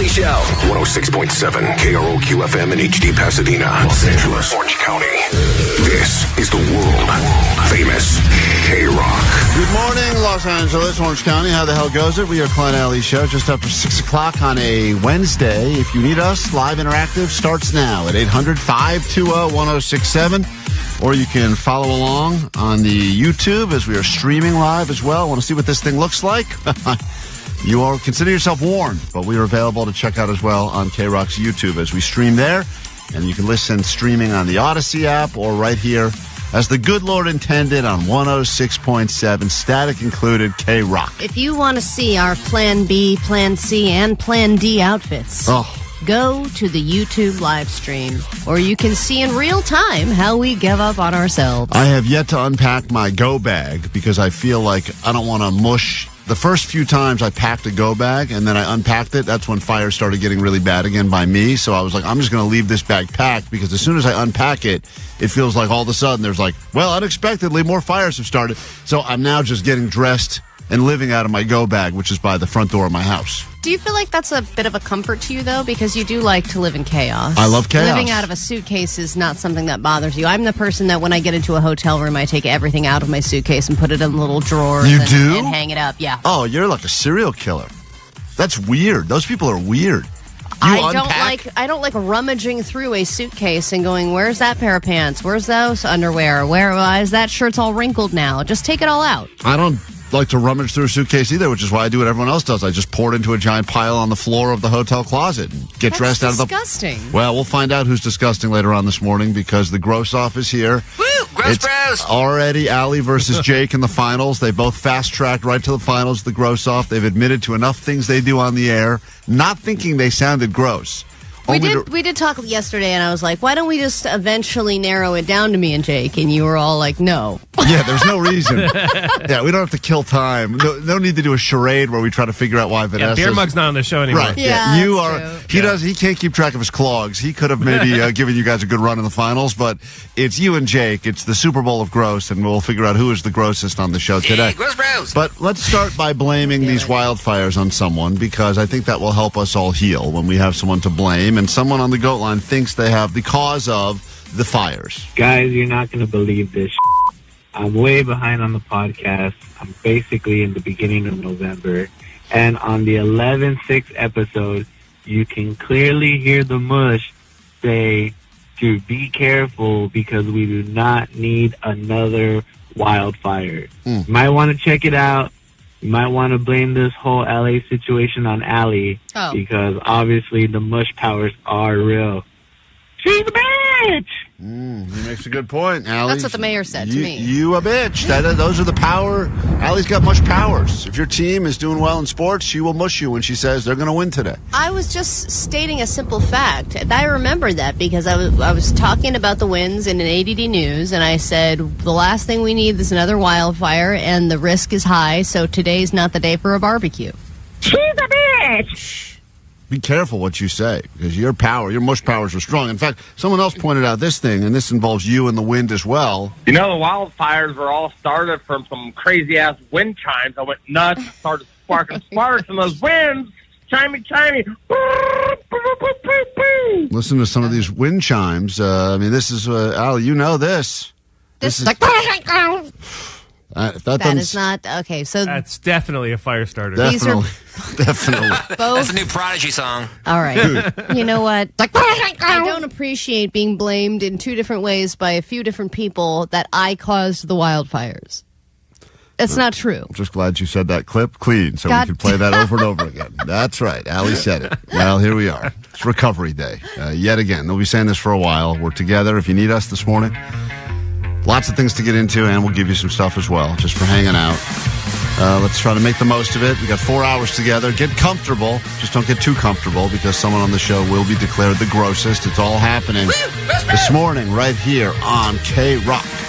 Alley Show. 106.7 KROQ FM in HD Pasadena, Los Angeles, Orange County. This is the world famous KROQ. Good morning, Los Angeles, Orange County. How the hell goes it? We are Klein Alley Show just after 6 o'clock on a Wednesday. If you need us, live interactive starts now at 800-520-1067. Or you can follow along on the YouTube as we are streaming live as well. Want to see what this thing looks like? You are consider yourself warned, but we are available to check out as well on KROQ's YouTube as we stream there. And you can listen streaming on the Odyssey app or right here as the good Lord intended on 106.7, static included, KROQ. If you want to see our Plan B, Plan C, and Plan D outfits, go to the YouTube live stream, or you can see in real time how we give up on ourselves. I have yet to unpack my go bag because I feel like I don't want to mush. The first few times I packed a go bag and then I unpacked it, that's when fire started getting really bad again by me. So I was like, I'm just going to leave this bag packed because as soon as I unpack it, it feels like all of a sudden there's like, well, unexpectedly more fires have started. So I'm now just getting dressed and living out of my go bag, which is by the front door of my house. Do you feel like that's a bit of a comfort to you, though? Because you do like to live in chaos. I love chaos. Living out of a suitcase is not something that bothers you. I'm the person that when I get into a hotel room, I take everything out of my suitcase and put it in a little drawer. You and do? And hang it up, yeah. Oh, you're like a serial killer. That's weird. Those people are weird. I don't like rummaging through a suitcase and going, where's that pair of pants? Where's those underwear? Where is that shirt's all wrinkled now? Just take it all out. I don't like to rummage through a suitcase either, which is why I do what everyone else does. I just pour it into a giant pile on the floor of the hotel closet and get dressed out of the... disgusting. Well, we'll find out who's disgusting later on this morning because the gross off is here. Woo! Gross, gross! Already Allie versus Jake in the finals. They both fast-tracked right to the finals, the gross off. They've admitted to enough things they do on the air, not thinking they sounded gross. We did talk yesterday, and I was like, why don't we just eventually narrow it down to me and Jake? And you were all like, no. Yeah, there's no reason. Yeah, we don't have to kill time. No need to do a charade where we try to figure out why Vanessa. Yeah, Beer Mug's not on the show anymore. Right. Yeah, you are. true. He can't keep track of his clogs. He could have maybe given you guys a good run in the finals, but it's you and Jake. It's the Super Bowl of gross, and we'll figure out who is the grossest on the show today. Yeah, gross, gross. But let's start by blaming these wildfires on someone because I think that will help us all heal when we have someone to blame, and someone on the goat line thinks they have the cause of the fires. Guys, you're not going to believe this. I'm way behind on the podcast. I'm basically in the beginning of November. And on the 11/6 episode, you can clearly hear the mush say to be careful because we do not need another wildfire. You might want to check it out. You might want to blame this whole LA situation on Allie because obviously the mush powers are real. She's a bitch! He makes a good point, Allie. That's what the mayor said to me. You a bitch. Those are the power. Allie's got mush powers. If your team is doing well in sports, she will mush you when she says they're going to win today. I was just stating a simple fact. And I remember that because I was talking about the winds in an ADD News, and I said the last thing we need is another wildfire, and the risk is high, so today's not the day for a barbecue. She's a bitch! Be careful what you say, because your mush powers are strong. In fact, someone else pointed out this thing, and this involves you and the wind as well. You know, the wildfires were all started from some crazy-ass wind chimes. I went nuts and started sparking sparks, and those winds, chimey. Listen to some of these wind chimes. This is, Al, you know this. This is... That is not okay. So that's definitely a fire starter. Definitely. Both. That's a new Prodigy song. All right. You know what? I don't appreciate being blamed in two different ways by a few different people that I caused the wildfires. It's not true. I'm just glad you said that clip clean so we could play that over and over again. That's right. Allie said it. Well, here we are. It's recovery day. Yet again. They'll be saying this for a while. We're together. If you need us this morning, lots of things to get into, and we'll give you some stuff as well, just for hanging out. Let's try to make the most of it. We got 4 hours together. Get comfortable. Just don't get too comfortable because someone on the show will be declared the grossest. It's all happening this morning right here on KROQ.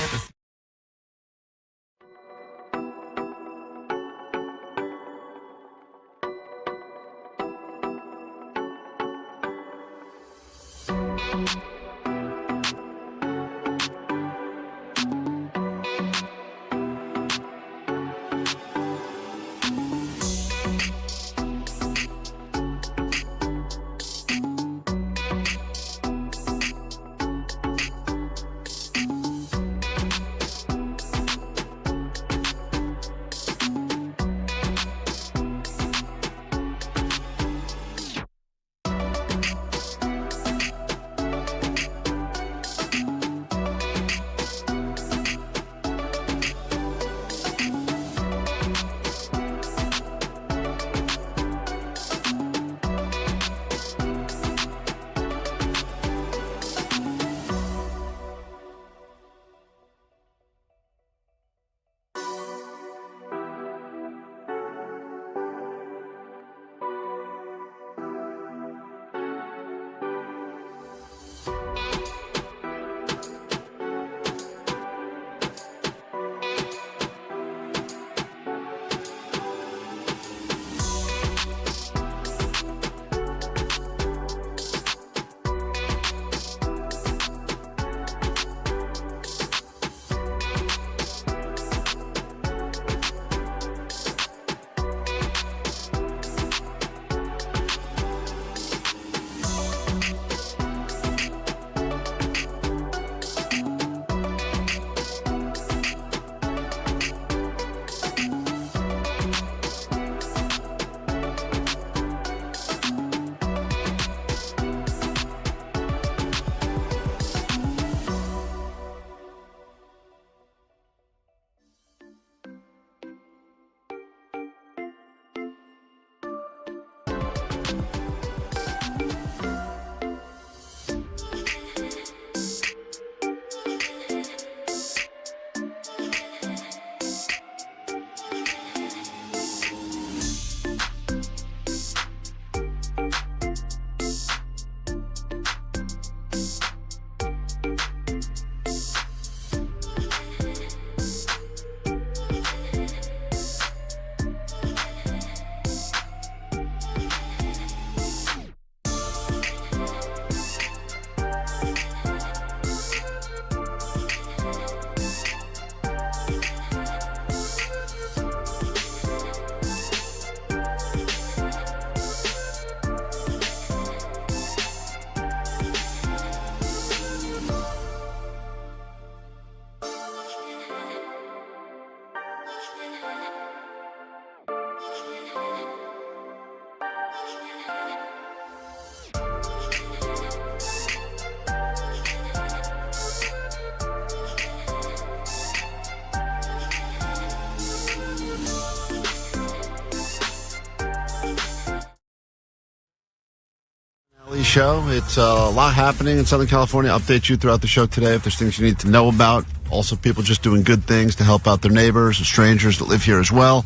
show. It's a lot happening in Southern California. Update you throughout the show today if there's things you need to know about. Also, people just doing good things to help out their neighbors and strangers that live here as well.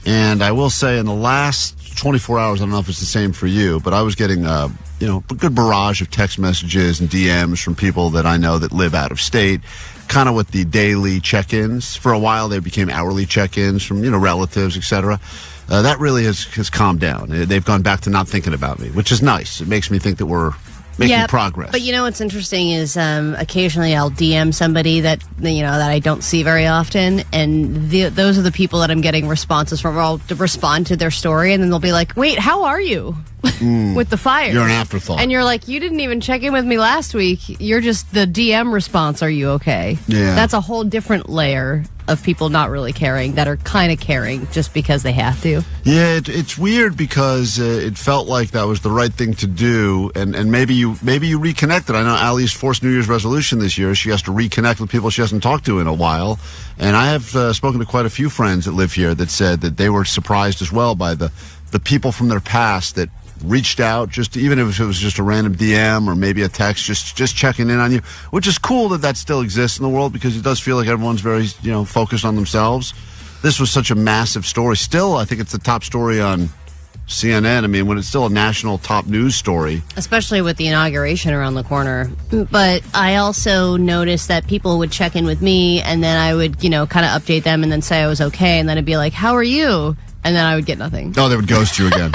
And I will say in the last 24 hours, I don't know if it's the same for you, but I was getting, a good barrage of text messages and DMs from people that I know that live out of state, kind of with the daily check-ins. For a while, they became hourly check-ins from, relatives, etc. That really has calmed down. They've gone back to not thinking about me, which is nice. It makes me think that we're making progress. But what's interesting is occasionally I'll DM somebody that that I don't see very often, and those are the people that I'm getting responses from. I'll respond to their story, and then they'll be like, "Wait, how are you with the fire?" You're an afterthought, and you're like, "You didn't even check in with me last week. You're just the DM response. Are you okay?" Yeah, that's a whole different layer of people not really caring, that are kind of caring just because they have to. Yeah, it's weird because it felt like that was the right thing to do, and maybe you reconnected. I know Allie's forced New Year's resolution this year. She has to reconnect with people she hasn't talked to in a while, and I have spoken to quite a few friends that live here that said that they were surprised as well by the people from their past that reached out, just even if it was just a random DM or maybe a text, just checking in on you, which is cool that still exists in the world, because it does feel like everyone's very focused on themselves. This was such a massive story. Still, I think it's the top story on CNN. I mean, when it's still a national top news story, especially with the inauguration around the corner. But I also noticed that people would check in with me, and then I would kind of update them and then say I was okay, and then I'd be like, "How are you?" And then I would get nothing. Oh, they would ghost you again.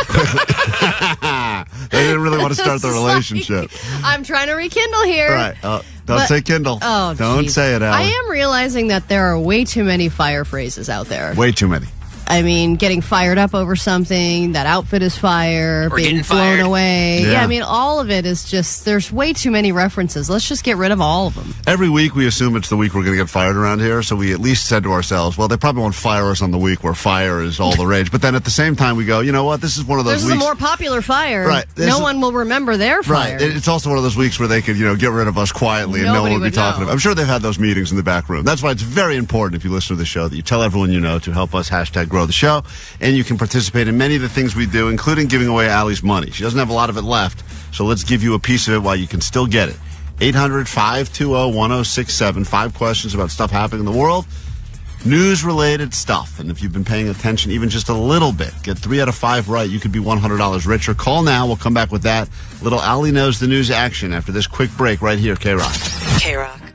They didn't really want to start the relationship. I'm trying to rekindle here. Right. Don't say Kindle. Oh, don't say it, Allie. I am realizing that there are way too many fire phrases out there. Way too many. I mean, getting fired up over something, that outfit is fire, Or being getting blown fired. away. Yeah. I mean, all of it is just, there's way too many references. Let's just get rid of all of them. Every week we assume it's the week we're going to get fired around here, so we at least said to ourselves, well, they probably won't fire us on the week where fire is all the rage. But then at the same time we go, you know what, this is one of those This is weeks. a more popular fire. Right. No one will remember their fire. Right. It's also one of those weeks where they could, get rid of us quietly and no Nobody one would be would talking know. about it. I'm sure they've had those meetings in the back room. That's why it's very important, if you listen to the show, that you tell everyone you know to help us #grow the show. And you can participate in many of the things we do, including giving away Allie's money. She doesn't have a lot of it left, so let's give you a piece of it while you can still get it. 800-520-1067. 5 questions about stuff happening in the world. News-related stuff. And if you've been paying attention even just a little bit, get 3 out of 5 right, you could be $100 richer. Call now. We'll come back with that. Little Allie Knows the News action after this quick break right here, KROQ. KROQ.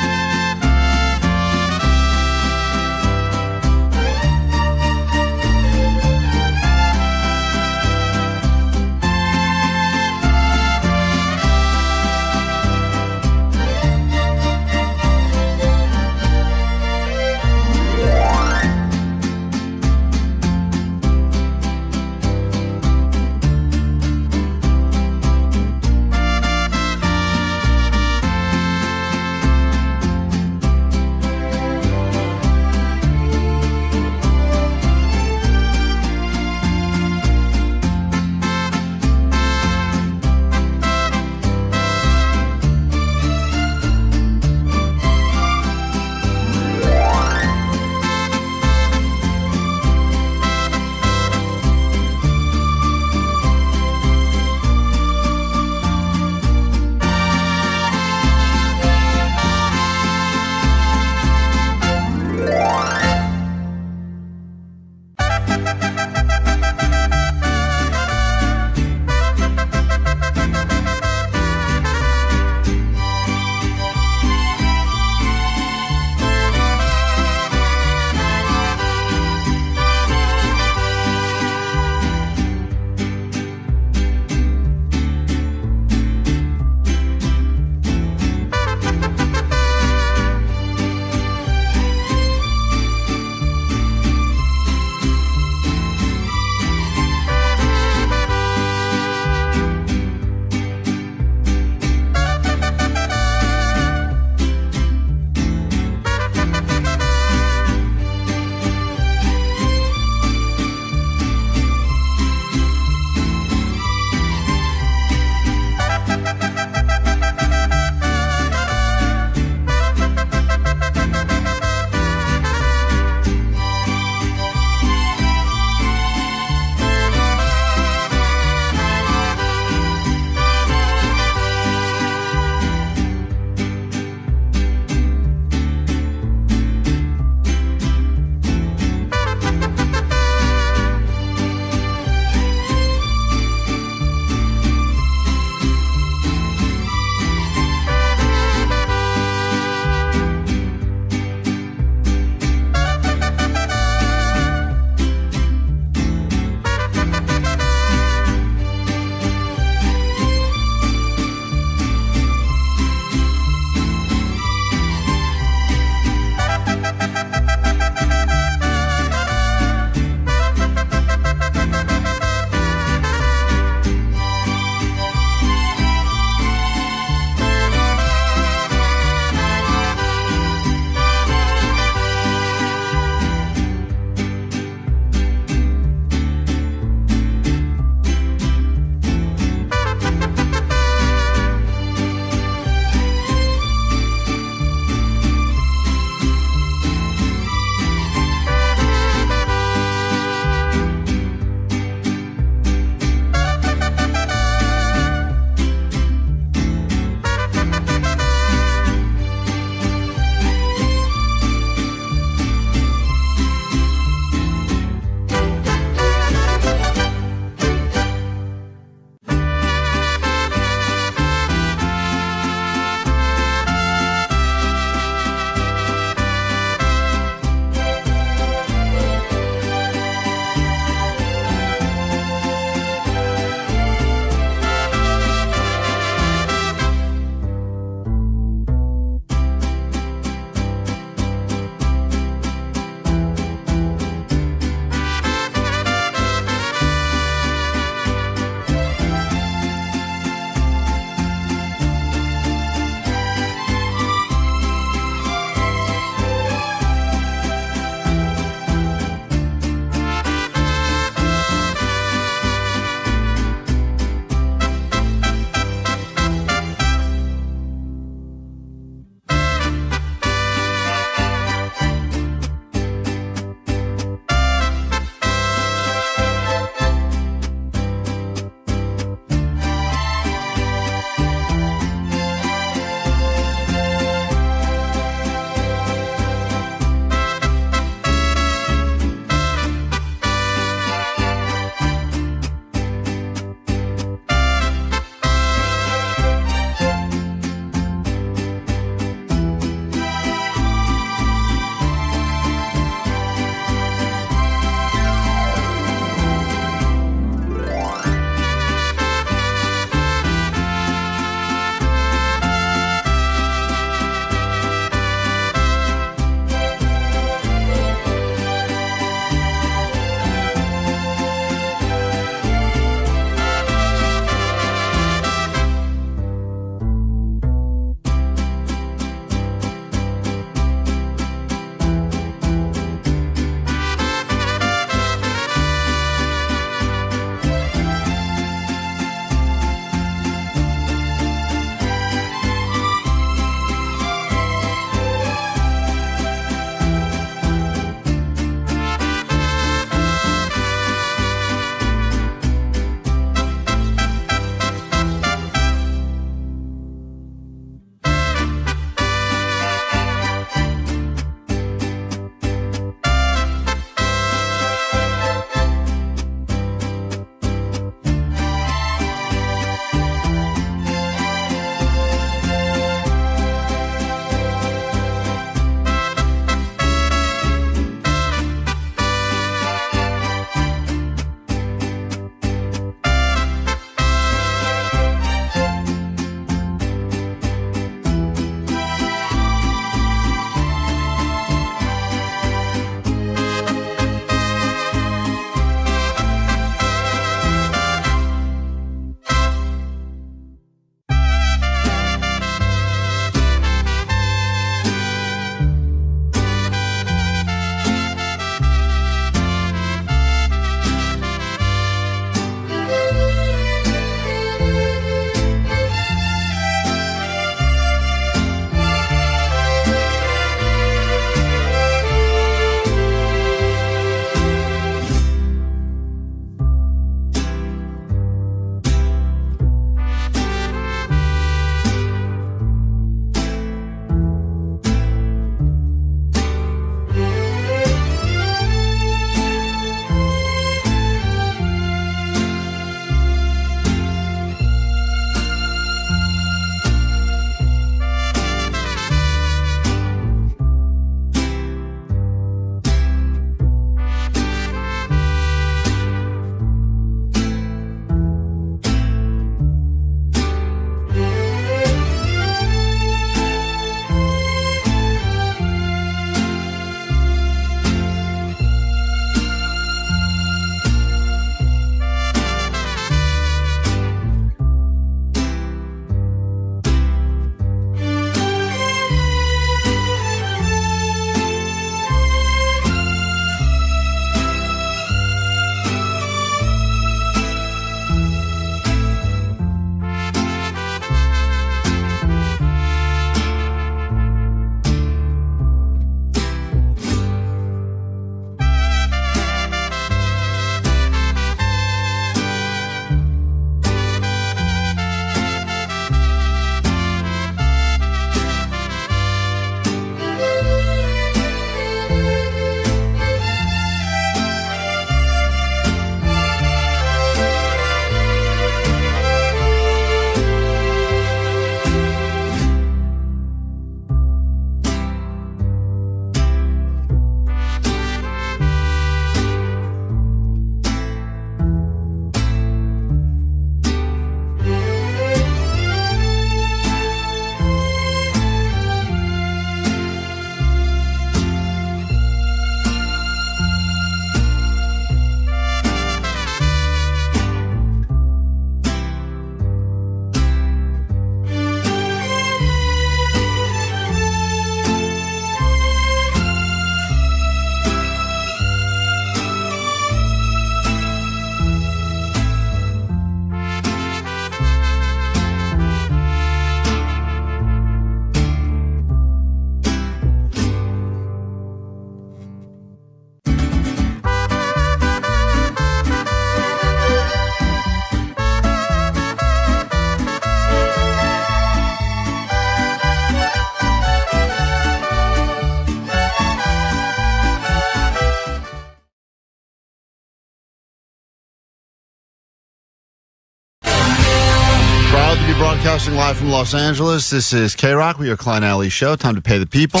broadcasting live from Los Angeles. This is KROQ. We are Klein Alley Show. Time to pay the people.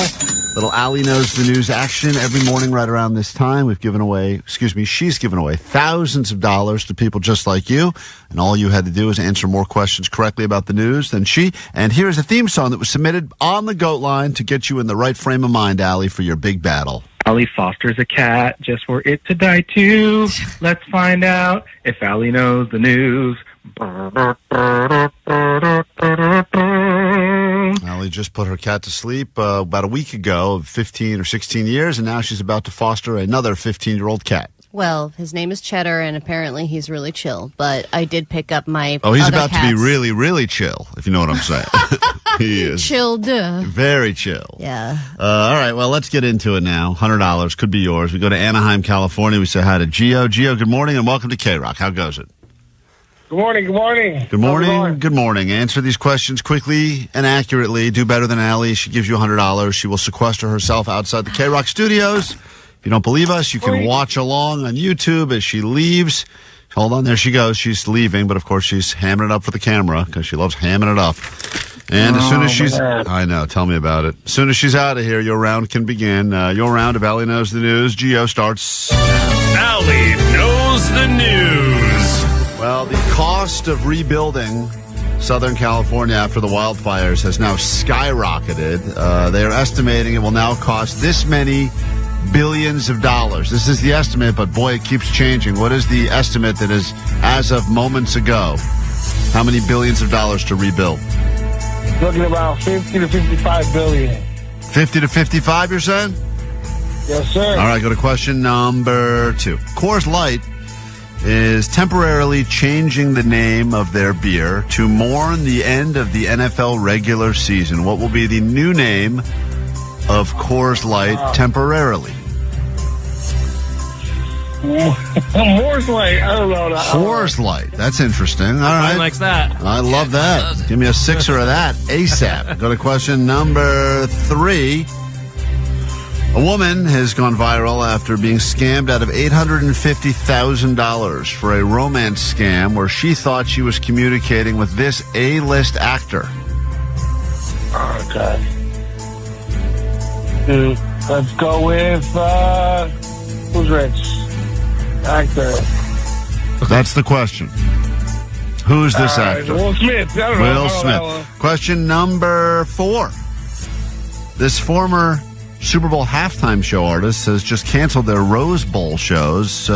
Little Allie knows the news action every morning right around this time. She's given away thousands of dollars to people just like you. And all you had to do is answer more questions correctly about the news than she. And here is a theme song that was submitted on the GOAT line to get you in the right frame of mind, Allie, for your big battle. Allie fosters a cat just for it to die too. Let's find out if Allie knows the news. Allie just put her cat to sleep about a week ago of 15 or 16 years, and now she's about to foster another 15-year-old cat. Well, his name is Cheddar, and apparently he's really chill. But I did pick up my he's other about cats. to be really, really chill, if you know what I'm saying. He is. Chilled. Very chill. Yeah. All right, well, let's get into it now. $100 could be yours. We go to Anaheim, California. We say hi to Gio. Gio, good morning, and welcome to KROQ. How goes it? Good morning. Good morning. Good morning. Answer these questions quickly and accurately. Do better than Allie. She gives you $100. She will sequester herself outside the KROQ studios. If you don't believe us, you can watch along on YouTube as she leaves. Hold on. There she goes. She's leaving, but of course she's hamming it up for the camera because she loves hamming it up. And as soon as she's... I know. Tell me about it. As soon as she's out of here, your round can begin. Your round of Allie Knows the News. Gio starts. Allie Knows the News. Well, the cost of rebuilding Southern California after the wildfires has now skyrocketed. They are estimating it will now cost this many billions of dollars. This is the estimate, but boy, it keeps changing. What is the estimate that is as of moments ago? How many billions of dollars to rebuild? Looking about 50 to 55 billion. 50 to 55, you're saying? Yes, sir. All right, go to question number 2. Coors Light is temporarily changing the name of their beer to mourn the end of the NFL regular season. What will be the new name of Coors Light temporarily? Coors Light. I don't know. Coors Light. That's interesting. All right. Klein likes that. I love that. Give me a 6er of that ASAP. Go to question number 3. A woman has gone viral after being scammed out of $850,000 for a romance scam where she thought she was communicating with this A-list actor. Oh, God. Let's go with, who's rich? Actor. That's the question. Who's this actor? Will Smith. I don't know. Will Smith. Question number 4. This former Super Bowl halftime show artist has just canceled their Rose Bowl shows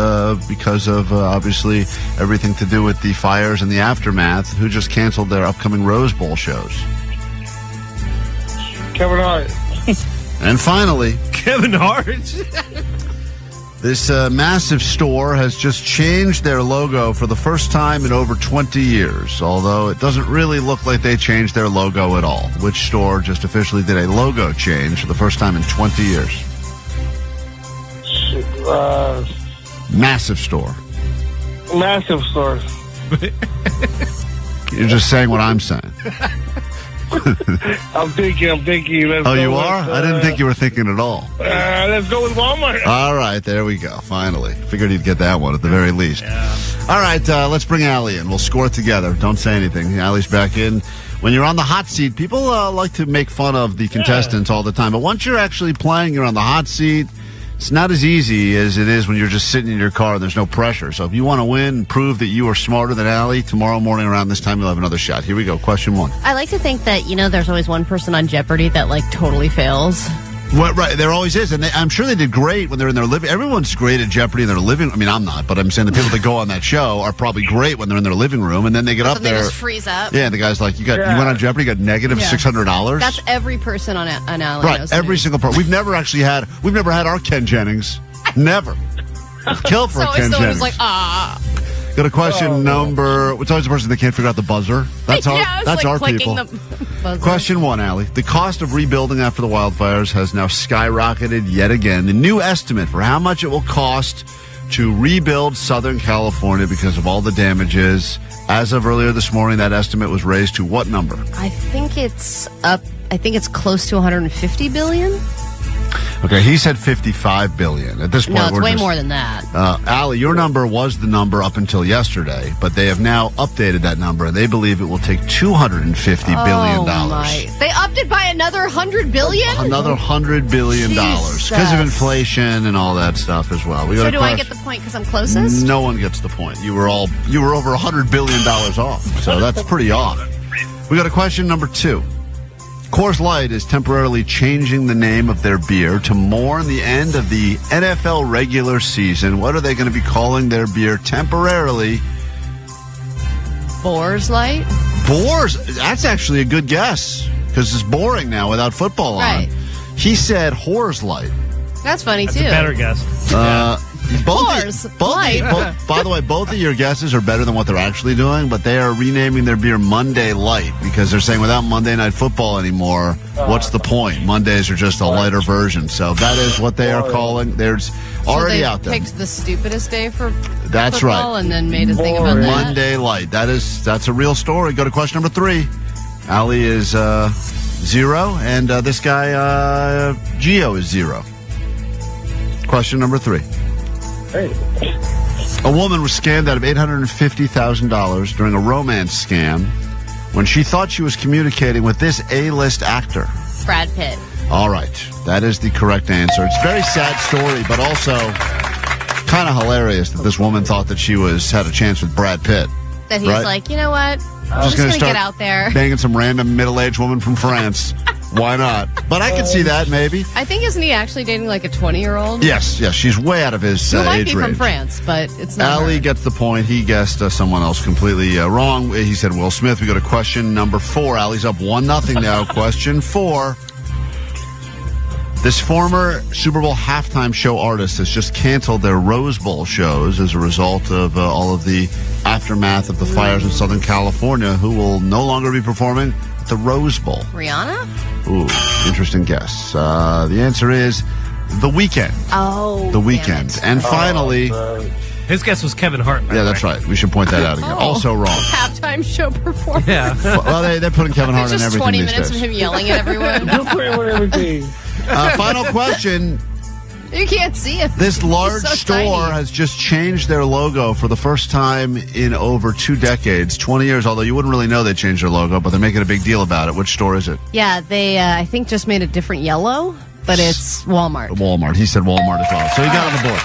because of, obviously, everything to do with the fires and the aftermath. Who just canceled their upcoming Rose Bowl shows? Kevin Hart. And finally, Kevin Hart. this massive store has just changed their logo for the first time in over 20 years, although it doesn't really look like they changed their logo at all. Which store just officially did a logo change for the first time in 20 years? Massive store. Massive store. You're just saying what I'm saying. I'm thinking. Oh, you are? I didn't think you were thinking at all. Let's go with Walmart. All right, there we go. Finally. Figured you'd get that one at the very least. Yeah. All right, let's bring Allie in. We'll score it together. Don't say anything. Allie's back in. When you're on the hot seat, people like to make fun of the contestants all the time. But once you're actually playing, you're on the hot seat. It's not as easy as it is when you're just sitting in your car and there's no pressure. So if you want to win and prove that you are smarter than Allie, tomorrow morning around this time, you'll have another shot. Here we go. Question 1. I like to think that, there's always one person on Jeopardy that, totally fails. Right, there always is. And I'm sure they did great when they're in their living. Everyone's great at Jeopardy in their living. I mean, I'm not, but I'm saying the people that go on that show are probably great when they're in their living room. And then they get up there. They just freeze up. Yeah, and the guy's like, you went on Jeopardy, you got negative $600. That's every person on Allie. Right, every single person. We've never had our Ken Jennings. Never. Kill for Ken Jennings. Go to question number... It's always the person that can't figure out the buzzer. That's our people. Question 1, Allie. The cost of rebuilding after the wildfires has now skyrocketed yet again. The new estimate for how much it will cost to rebuild Southern California because of all the damages. As of earlier this morning, that estimate was raised to what number? I think it's up. I think it's close to $150 billion. Okay, he said 55 billion. At this point, No, it's we're way just, more than that. Allie, your number was the number up until yesterday, but they have now updated that number, and they believe it will take $250 billion. My. They upped it by another $100 billion? Another $100 billion because of Jesus. inflation and all that stuff as well. So do I get the point because I'm closest? No one gets the point. You were over $100 billion off, so that's pretty off. We got a question number 2. Coors Light is temporarily changing the name of their beer to mourn the end of the NFL regular season. What are they going to be calling their beer temporarily? Boars Light? Boars? That's actually a good guess because it's boring now without football Right. on. He said Coors Light. That's funny, That's too. a better guess. Coors Light. By the way, both of your guesses are better than what they're actually doing, but they are renaming their beer Monday Light because they're saying without Monday Night Football anymore, what's the point? Mondays are just a lighter version. So that is what they are calling. There's already out there. Picked the stupidest day for That's football right. and then made a thing about that. Monday Light. That's a real story. Go to question number 3. Allie is 0, and this guy Gio is 0. Question number 3. A woman was scammed out of $850,000 during a romance scam when she thought she was communicating with this A-list actor. Brad Pitt. All right. That is the correct answer. It's a very sad story, but also kind of hilarious that this woman thought that she had a chance with Brad Pitt. That he's Right. like, you know what? I'm just going to start get out there. banging some random middle-aged woman from France. Why not? But I could see that, maybe. I think, isn't he actually dating like a 20-year-old? Yes, she's way out of his Who might age be from range. France, but it's not Ali her. gets the point. He guessed someone else completely wrong. He said Will Smith. We go to question number 4. Ali's up 1-0 now. Question 4. This former Super Bowl halftime show artist has just canceled their Rose Bowl shows as a result of all of the aftermath of the fires in Southern California, who will no longer be performing at the Rose Bowl. Rihanna? Ooh, interesting guess. The answer is The Weeknd. Oh, The damn Weeknd. it. And finally... His guess was Kevin Hart. Yeah, that's right. We should point that out again. Oh. Also wrong. Halftime show performance. Yeah. Well, they're putting Kevin Hart in Just everything 20 these minutes days. of him yelling at everyone. everything. Final question. You can't see it. This large so store tiny. has just changed their logo for the first time in over 2 decades, 20 years, although you wouldn't really know they changed their logo, but they're making a big deal about it. Which store is it? Yeah, they, I think, just made a different yellow, but it's Walmart. Walmart. He said Walmart as well. So he got on the board.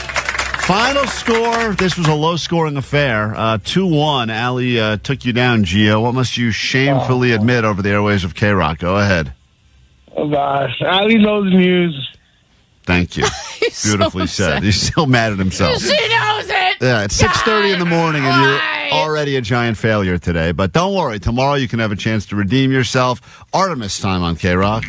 Final score. This was a low-scoring affair. 2-1. Allie took you down, Gio. What must you shamefully admit over the airways of KROQ? Go ahead. Oh, gosh. Ali knows news. Thank you. He's Beautifully so said. upset. He's still mad at himself. She knows it. Yeah, it's 6:30 in the morning, and you're Why? already a giant failure today. But don't worry. Tomorrow you can have a chance to redeem yourself. Artemis time on KROQ.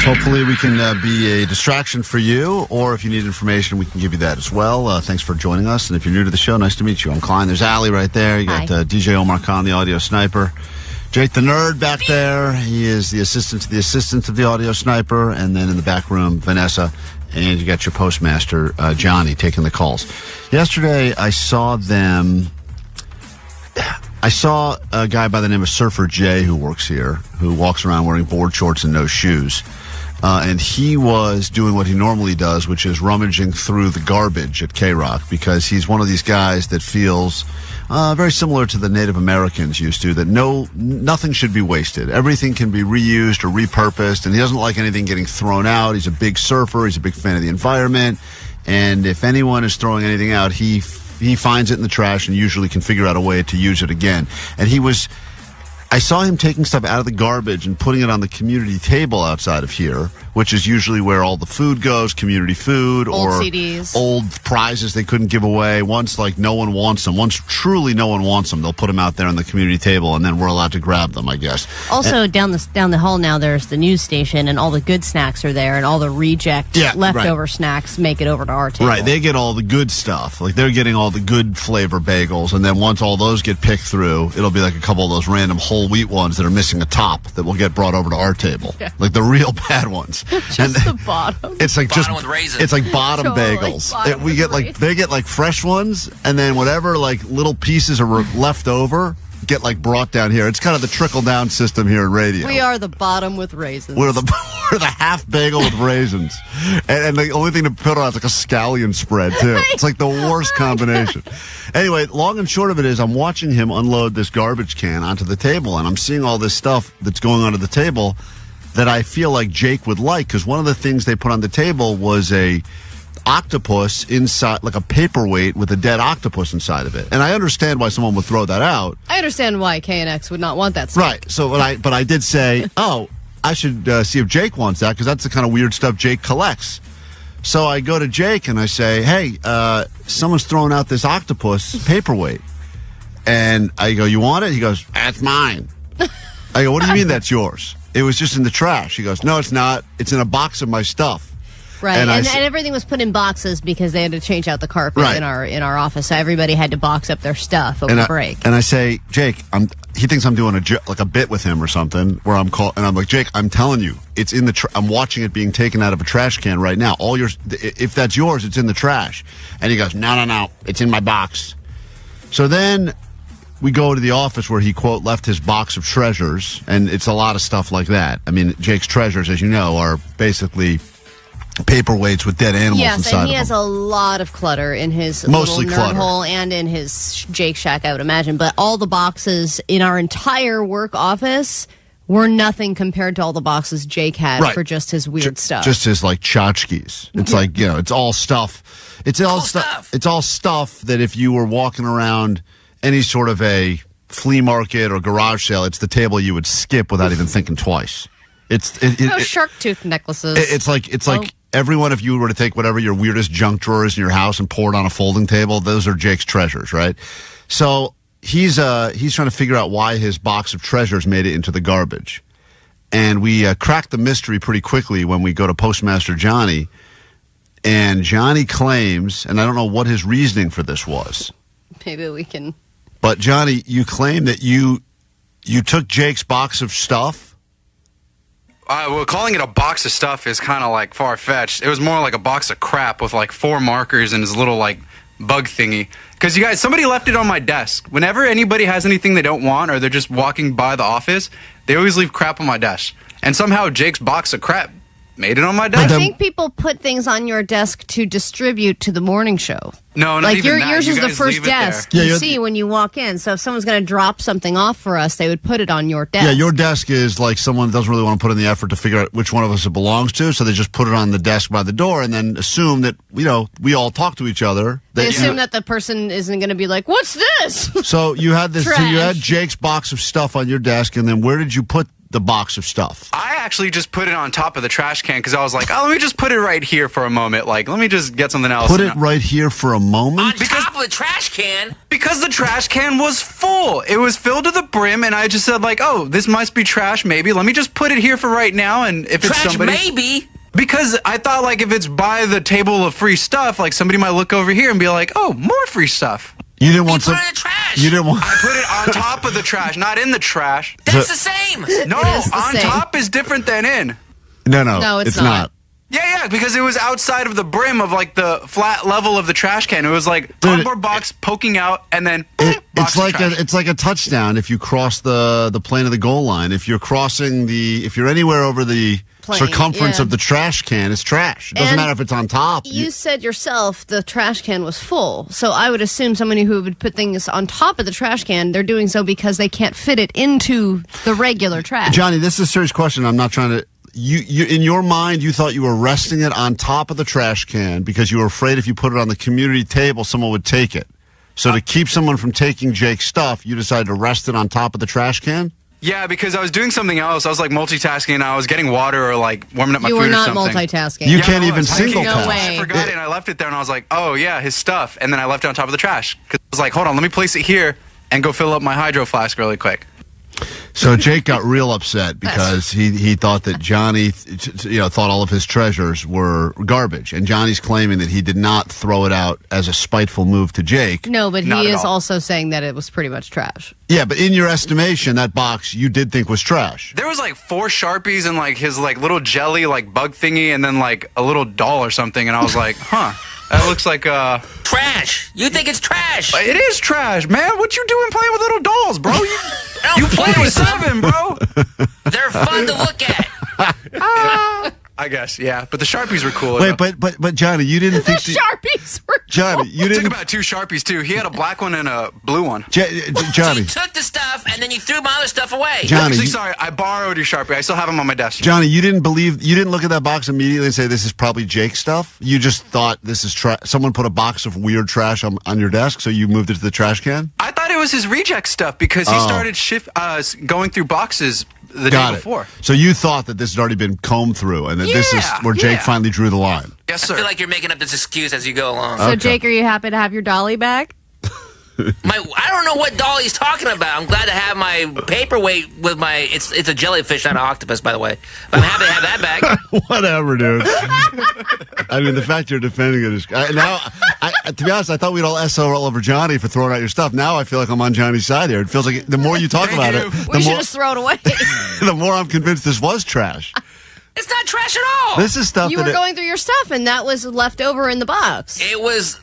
Hopefully we can be a distraction for you, or if you need information, we can give you that as well. Thanks for joining us, and if you're new to the show, nice to meet you. I'm Klein. There's Allie right there. You got DJ Omar Khan, the audio sniper. Jake the Nerd back there. He is the assistant to the assistant of the audio sniper, and then in the back room, Vanessa. And you got your postmaster, Johnny, taking the calls. Yesterday, I saw a guy by the name of Surfer Jay who works here, who walks around wearing board shorts and no shoes. And he was doing what he normally does, which is rummaging through the garbage at KROQ, because he's one of these guys that feels very similar to the Native Americans used to, that nothing should be wasted. Everything can be reused or repurposed, and he doesn't like anything getting thrown out. He's a big surfer. He's a big fan of the environment. And if anyone is throwing anything out, he finds it in the trash and usually can figure out a way to use it again. And I saw him taking stuff out of the garbage and putting it on the community table outside of here, which is usually where all the food goes, community food, old or CDs. Old prizes they couldn't give away. Once no one wants them, once truly no one wants them, they'll put them out there on the community table, and then we're allowed to grab them, I guess. Also, down the hall now, there's the news station, and all the good snacks are there, and all the leftover snacks make it over to our table. Right, they get all the good stuff. Like, they're getting all the good flavor bagels, and then once all those get picked through, it'll be like a couple of those random whole wheat ones that are missing a top that will get brought over to our table. Yeah. Like the real bad ones. Just the bottom. It's like bottom with raisins. It's like bottom bagels. They get like fresh ones, and then whatever like little pieces are left over get like brought down here. It's kind of the trickle down system here in radio. We are the bottom with raisins. We're the half bagel with raisins, and the only thing to put on is like a scallion spread too. It's like the worst combination. Anyway, long and short of it is, I'm watching him unload this garbage can onto the table, and I'm seeing all this stuff that's going onto the table that I feel like Jake would like, because one of the things they put on the table was a octopus inside, like a paperweight with a dead octopus inside of it. And I understand why someone would throw that out. I understand why KNX would not want that stuff. Right. So, but I did say, I should see if Jake wants that, because that's the kind of weird stuff Jake collects. So I go to Jake and I say, hey, someone's throwing out this octopus paperweight. And I go, you want it? He goes, that's mine. I go, what do you mean that's yours? It was just in the trash. He goes, no, it's not. It's in a box of my stuff. Right, and everything was put in boxes because they had to change out the carpet in our office, so everybody had to box up their stuff over break. And I say, Jake, he thinks I'm doing a bit with him or something, where I'm like, Jake, I'm telling you, it's in the. I'm watching it being taken out of a trash can right now. If that's yours, it's in the trash. And he goes, no, it's in my box. So then we go to the office where he, quote, left his box of treasures, and it's a lot of stuff like that. I mean, Jake's treasures, as you know, are basically paperweights with dead animals inside of them. Yes, and he has a lot of clutter in his mostly little nerd hole and in his Jake Shack, I would imagine. But all the boxes in our entire work office were nothing compared to all the boxes Jake had for just his weird stuff. Just his, like, tchotchkes. It's like, it's all stuff. It's all stuff that if you were walking around any sort of a flea market or garage sale, it's the table you would skip without even thinking twice. It's shark tooth necklaces. It's like everyone, if you were to take whatever your weirdest junk drawer is in your house and pour it on a folding table, those are Jake's treasures, right? So he's trying to figure out why his box of treasures made it into the garbage. And we cracked the mystery pretty quickly when we go to Postmaster Johnny. And Johnny claims, and I don't know what his reasoning for this was. Maybe we can. But Johnny, you claim that you took Jake's box of stuff. Well, calling it a box of stuff is kind of like far-fetched. It was more like a box of crap with like 4 markers and his little like bug thingy. Because you guys, somebody left it on my desk. Whenever anybody has anything they don't want or they're just walking by the office, they always leave crap on my desk. And somehow Jake's box of crap made it on my desk. I think people put things on your desk to distribute to the morning show. No, not even that. Yours is the first desk you see when you walk in. So if someone's going to drop something off for us, they would put it on your desk. Yeah, your desk is like someone doesn't really want to put in the effort to figure out which one of us it belongs to, so they just put it on the desk by the door and then assume that, we all talk to each other. They assume that the person isn't going to be like, what's this? So you had this. So you had Jake's box of stuff on your desk, and then where did you put the box of stuff? I actually just put it on top of the trash can because I was like, oh, let me just put it right here for a moment. Like, let me just get something else. Put it right here for a moment? On top of the trash can? Because the trash can was full. It was filled to the brim, and I just said, like, oh, this must be trash, maybe. Let me just put it here for right now, and if it's somebody... maybe? Because I thought, like, if it's by the table of free stuff, like, somebody might look over here and be like, oh, more free stuff. You didn't want put it in the trash. You didn't want... I put it on top of the trash, not in the trash. That's the same. No, on top is different than in. No, it's not. Yeah, because it was outside of the brim of, like, the flat level of the trash can. It was like cardboard box poking out, and then it's like a touchdown if you cross the plane of the goal line. If you're if you're anywhere over the circumference of the trash can, it's trash. It doesn't matter if it's on top. You said yourself the trash can was full, so I would assume somebody who would put things on top of the trash can, they're doing so because they can't fit it into the regular trash. Johnny, this is a serious question. I'm not trying to... You in your mind, you thought you were resting it on top of the trash can because you were afraid if you put it on the community table, someone would take it. So to keep someone from taking Jake's stuff, you decided to rest it on top of the trash can? Yeah, because I was doing something else. I was, like, multitasking, and I was getting water or, like, warming up my food or something. You were not multitasking. You can't even single task. No way. I forgot it, and I left it there, and I was like, oh, yeah, his stuff. And then I left it on top of the trash. Because I was like, hold on, let me place it here and go fill up my hydro flask really quick. So Jake got real upset because he thought that Johnny, thought all of his treasures were garbage, and Johnny's claiming that he did not throw it out as a spiteful move to Jake. No, but he is also saying that it was pretty much trash. Yeah, but in your estimation, that box you did think was trash. There was like 4 Sharpies and like his like little jelly like bug thingy, and then like a little doll or something, and I was like, huh. That looks like trash. You think it's trash? It is trash, man. What you doing playing with little dolls, bro? You play with 7, bro. They're fun to look at. I guess, yeah. But the Sharpies were cool. Wait, but Johnny, you didn't think the Sharpies were Johnny, you didn't took about 2 Sharpies too. He had a black one and a blue one. Johnny, you took the stuff and then you threw my other stuff away. Johnny, actually, sorry, I borrowed your Sharpie. I still have them on my desk. Johnny, you didn't look at that box immediately and say this is probably Jake's stuff. You just thought this is trash. Someone put a box of weird trash on your desk, so you moved it to the trash can. I thought it was his reject stuff because he started going through boxes the day before. So you thought that this had already been combed through, and that this is where Jake finally drew the line. Yes, sir. I feel like you're making up this excuse as you go along. So, Jake, are you happy to have your dolly back? I don't know what doll he's talking about. I'm glad to have my paperweight with my... It's a jellyfish, not an octopus, by the way. But I'm happy to have that back. Whatever, dude. I mean, the fact you're defending it is... to be honest, I thought we'd all SO all over Johnny for throwing out your stuff. Now I feel like I'm on Johnny's side here. It feels like the more you talk about it... We should just throw it away. The more I'm convinced this was trash. It's not trash at all. This is stuff you were going through your stuff, and that was left over in the box. It was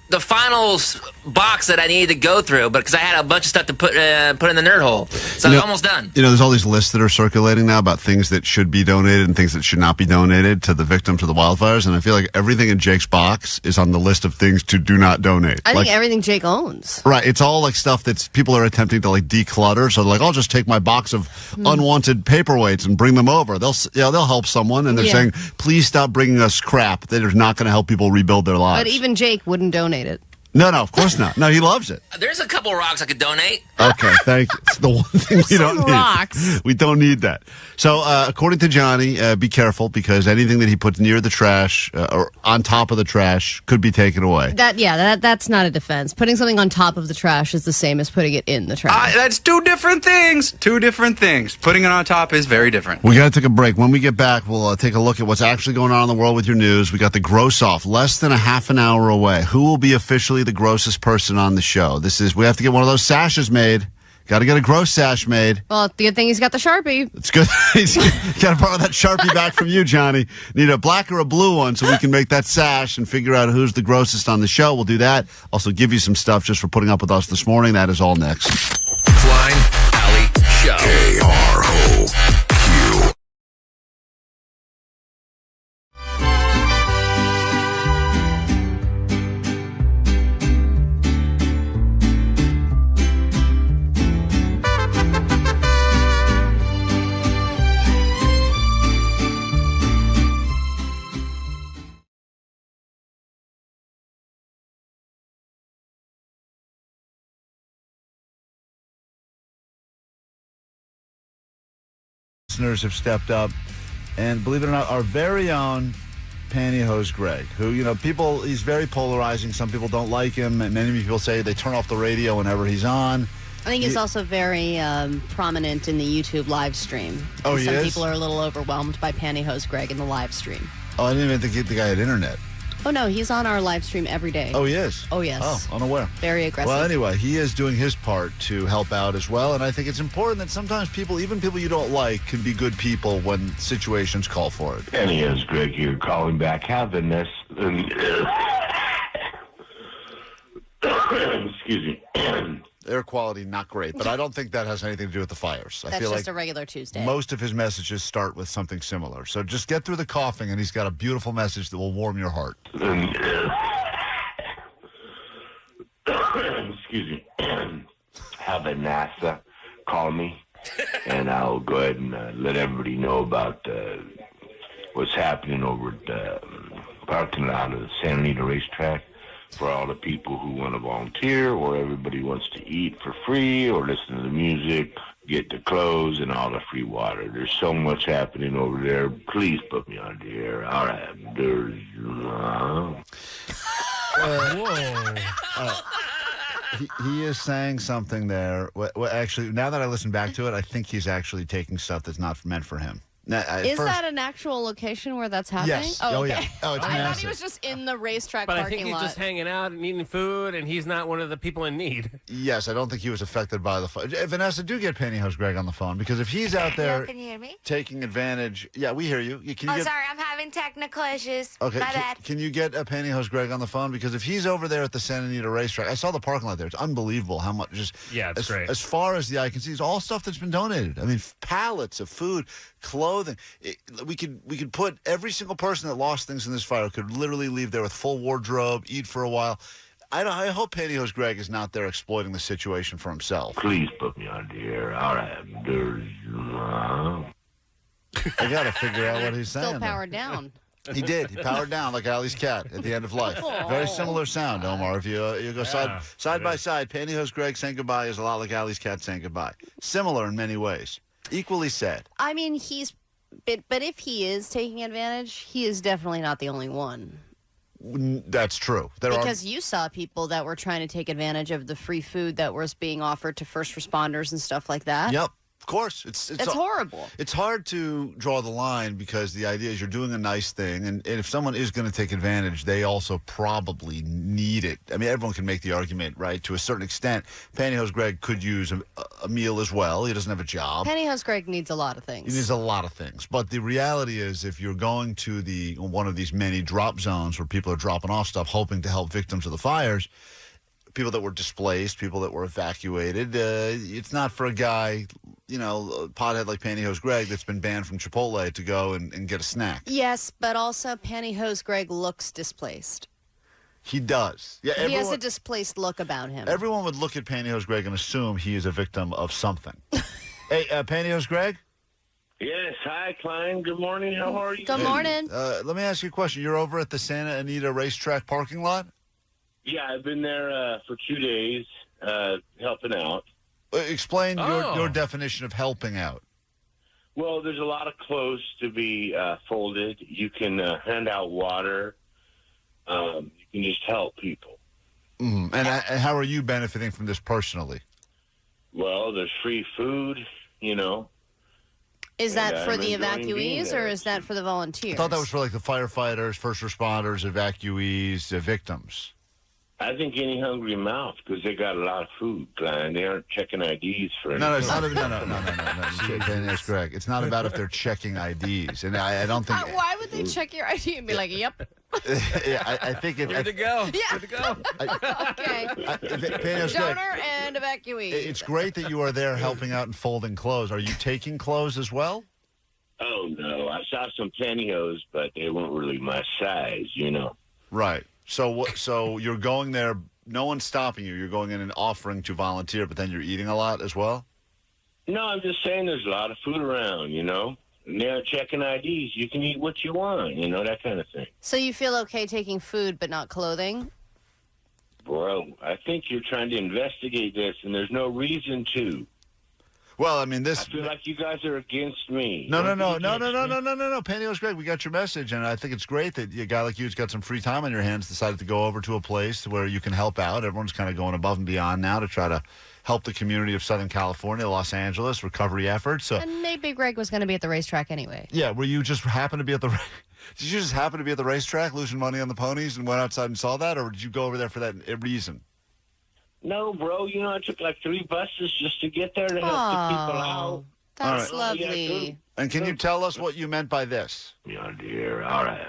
the final box that I needed to go through, but because I had a bunch of stuff to put in the nerd hole, so I was almost done. There's all these lists that are circulating now about things that should be donated and things that should not be donated to the victims of the wildfires, and I feel like everything in Jake's box is on the list of things to do not donate. I think everything Jake owns. Right, it's all like stuff that people are attempting to like declutter. So like, I'll just take my box of unwanted paperweights and bring them over. They'll help someone, and they're saying, please stop bringing us crap that is not going to help people rebuild their lives. But even Jake wouldn't donate it. No, of course not. No, he loves it. There's a couple rocks I could donate. Okay, thank you. It's the one thing we don't need. Rocks. We don't need that. So, according to Johnny, be careful because anything that he puts near the trash or on top of the trash could be taken away. That's not a defense. Putting something on top of the trash is the same as putting it in the trash. That's 2 different things. 2 different things. Putting it on top is very different. We got to take a break. When we get back, we'll take a look at what's actually going on in the world with your news. We got the gross off less than a half an hour away. Who will be officially the grossest person on the show? We have to get one of those sashes made. Got to get a gross sash made. Well, the good thing he's got the Sharpie. It's good. He's got to borrow that Sharpie back from you, Johnny. Need a black or a blue one so we can make that sash and figure out who's the grossest on the show. We'll do that. Also give you some stuff just for putting up with us this morning. That is all next. Klein, Alley, Show. KROQ. Listeners have stepped up, and believe it or not, our very own Pantyhose Greg, who, he's very polarizing. Some people don't like him, and many people say they turn off the radio whenever he's on. I think he's also very prominent in the YouTube live stream. Oh, he is? Some people are a little overwhelmed by Pantyhose Greg in the live stream. Oh, I didn't even think the guy had internet. Oh, no, he's on our live stream every day. Oh, he is? Oh, yes. Oh, unaware. Very aggressive. Well, anyway, he is doing his part to help out as well, and I think it's important that sometimes people, even people you don't like, can be good people when situations call for it. Pantyhose Greg here, calling back. Have Vanessa... Excuse me. Air quality, not great, but I don't think that has anything to do with the fires. That's I feel just like a regular Tuesday. most of his messages start with something similar. So just get through the coughing, and he's got a beautiful message that will warm your heart. Excuse me. Have Vanessa call me, and I'll go ahead and let everybody know about what's happening over at the parking lot of the Santa Anita racetrack. For all the people who want to volunteer, or everybody wants to eat for free, or listen to the music, get the clothes, and all the free water. There's so much happening over there. Please put me on the air. All right. He is saying something there. Well, actually, now that I listen back to it, I think he's actually taking stuff that's not meant for him. Is that an actual location where that's happening? Yes. Oh, okay. Yeah. Oh, it's I massive. thought he was just in the racetrack But I parking think he's lot. just hanging out and eating food, and he's not one of the people in need. Yes, I don't think he was affected by the fire. Vanessa, do get Pantyhose Greg on the phone, because if he's out there Hello, can you hear me? taking advantage... Yeah, we hear you. Can you Sorry, I'm having technical issues. Okay, My bad. can you get a Pantyhose Greg on the phone? Because if he's over there at the Santa Anita racetrack, I saw the parking lot there. It's unbelievable how much it's great. As far as the eye can see, it's all stuff that's been donated. I mean, pallets of food, clothing. We could put every single person that lost things in this fire could literally leave there with full wardrobe, eat for a while. I hope Pantyhose Greg is not there exploiting the situation for himself. Please put me on the air. All right. I got to figure out what he's saying. Still powered down. He did. He powered down like Allie's cat at the end of life. Very similar sound, Omar. If you go side by side, Pantyhose Greg saying goodbye is a lot like Allie's cat saying goodbye. Similar in many ways. Equally sad. I mean, but if he is taking advantage, he is definitely not the only one. That's true. Because you saw people that were trying to take advantage of the free food that was being offered to first responders and stuff like that. Yep. Of course. It's horrible. It's hard to draw the line, because the idea is you're doing a nice thing, and if someone is going to take advantage, they also probably need it. I mean, everyone can make the argument, right? To a certain extent, Pantyhose Greg could use a meal as well. He doesn't have a job. Pantyhose Greg needs a lot of things. He needs a lot of things. But the reality is, if you're going to one of these many drop zones where people are dropping off stuff, hoping to help victims of the fires, people that were displaced, people that were evacuated, it's not for a guy, a pothead like Pantyhose Greg that's been banned from Chipotle to go and get a snack. Yes, but also Pantyhose Greg looks displaced. He does. Yeah, he has a displaced look about him. Everyone would look at Pantyhose Greg and assume he is a victim of something. Hey, Pantyhose Greg? Yes. Hi, Klein. Good morning. How are you? Good morning. Let me ask you a question. You're over at the Santa Anita racetrack parking lot? Yeah, I've been there for 2 days helping out. Explain your definition of helping out. Well, there's a lot of clothes to be folded. You can hand out water. You can just help people. And how are you benefiting from this personally? Well, there's free food, Is that for the evacuees, or is that for the volunteers? I thought that was for like the firefighters, first responders, evacuees, victims. I think any hungry mouth, because they got a lot of food, Klein. They aren't checking IDs for anything. No, it's not. No. That's correct. It's not about if they're checking IDs, and I don't think. Why would they check your ID and be like, "Yep"? I think it's good to go. Yeah. Good to go. Okay. Donor and evacuee. It's great that you are there helping out and folding clothes. Are you taking clothes as well? Oh no, I saw some pantyhose, but they weren't really my size, Right. So you're going there, no one's stopping you. You're going in and offering to volunteer, but then you're eating a lot as well? No, I'm just saying there's a lot of food around, And they're checking IDs. You can eat what you want, that kind of thing. So you feel okay taking food but not clothing? Bro, I think you're trying to investigate this, and there's no reason to. Well, I mean, I feel like you guys are against me. No. Pantyhose Greg, we got your message, and I think it's great that a guy like you's got some free time on your hands, decided to go over to a place where you can help out. Everyone's kind of going above and beyond now to try to help the community of Southern California, Los Angeles, recovery efforts. So, And maybe Greg was going to be at the racetrack anyway. yeah, were you just happen to be at the? Did you just happen to be at the racetrack, losing money on the ponies, and went outside and saw that, or did you go over there for that reason? No, bro. I took like 3 buses just to get there to help the people out. That's All lovely. Yeah, And can you tell us what you meant by this? Yeah, dear. All right.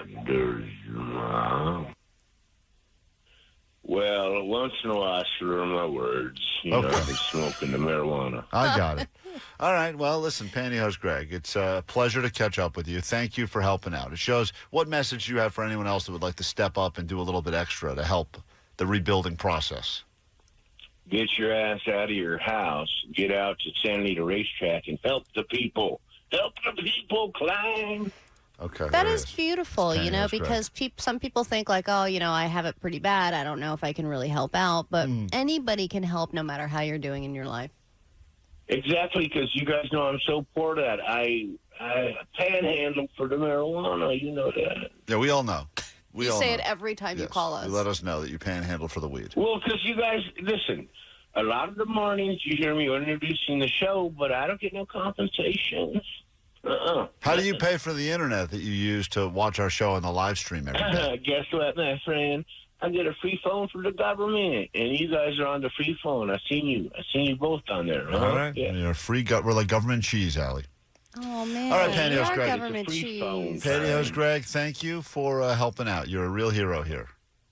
Well, once in a while I slur my words. Okay. I be smoking the marijuana. I got it. All right. Well, listen, Pantyhose Greg, it's a pleasure to catch up with you. Thank you for helping out. It shows what message you have for anyone else that would like to step up and do a little bit extra to help the rebuilding process. Get your ass out of your house. Get out to Santa Anita Racetrack and help the people. Help the people, Klein. Okay. That there is it beautiful, It's Pantyhose because some people think like, oh, I have it pretty bad. I don't know if I can really help out. But anybody can help no matter how you're doing in your life. Exactly, because you guys know I'm so poor that I panhandle for the marijuana. You know that. Yeah, we all know. You say it every time you call us. You let us know that you panhandle for the weed. Well, because you guys, listen, a lot of the mornings you hear me introducing the show, but I don't get no compensation. How do you pay for the internet that you use to watch our show on the live stream every day? Guess what, my friend? I get a free phone from the government, and you guys are on the free phone. I seen you both on there. Huh? All right. Yeah. We're like government cheese, Allie. Oh, man. All right, Pantyhose You're Greg. government cheese. Pantyhose Greg, thank you for helping out. You're a real hero here.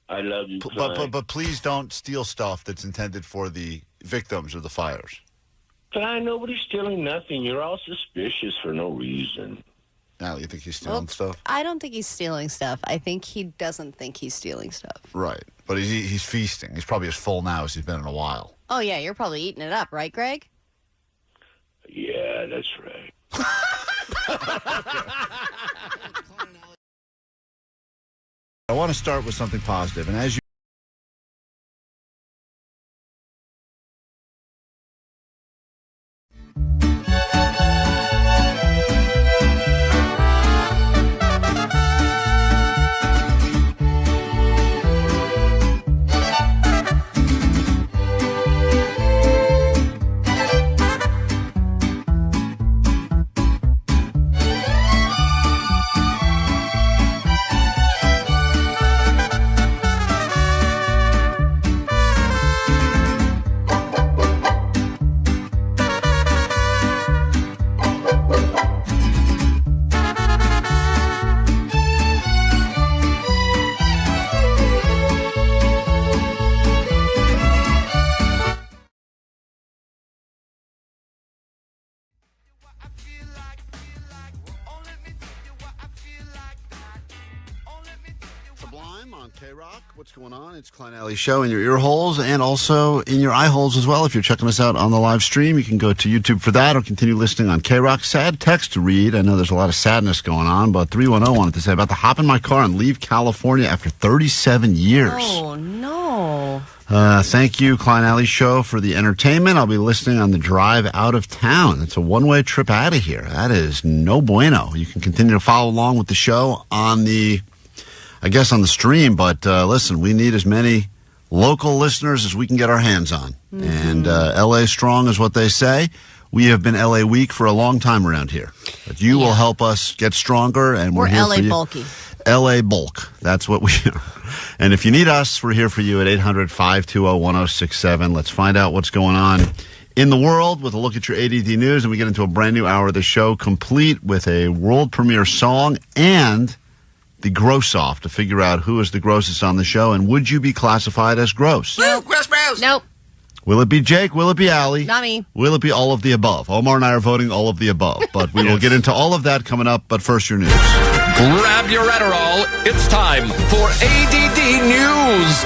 I love you, But please don't steal stuff that's intended for the victims of the fires. Klein, nobody's stealing nothing. You're all suspicious for no reason. Now, you think he's stealing stuff? I don't think he's stealing stuff. I think he doesn't think he's stealing stuff. Right. But he's feasting. He's probably as full now as he's been in a while. Oh, yeah, you're probably eating it up, right, Greg? Yeah, that's right. I want to start with something positive, and as you Sublime on KROQ. What's going on? It's Klein Alley Show in your ear holes and also in your eye holes as well. If you're checking us out on the live stream, you can go to YouTube for that or continue listening on KROQ. Sad text to read. I know there's a lot of sadness going on, but 310 wanted to say about to hop in my car and leave California after 37 years. Oh, no. Thank you, Klein Alley Show, for the entertainment. I'll be listening on the drive out of town. It's a one-way trip out of here. That is no bueno. You can continue to follow along with the show on the stream, but listen, we need as many local listeners as we can get our hands on. Mm-hmm. And L.A. strong is what they say. We have been L.A. weak for a long time around here. But you will help us get stronger, and we're here L.A. for you. bulky. L.A. bulk. That's what we are. And if you need us, we're here for you at 800-520-1067. Let's find out what's going on in the world with a look at your ADD news, and we get into a brand new hour of the show, complete with a world premiere song and the gross off to figure out who is the grossest on the show, and would you be classified as gross? Nope. Gross bros. Nope. Will it be Jake? Will it be Allie? Not me. Will it be all of the above? Omar and I are voting all of the above, but we will get into all of that coming up, but first your news. Grab your Adderall. It's time for ADD News.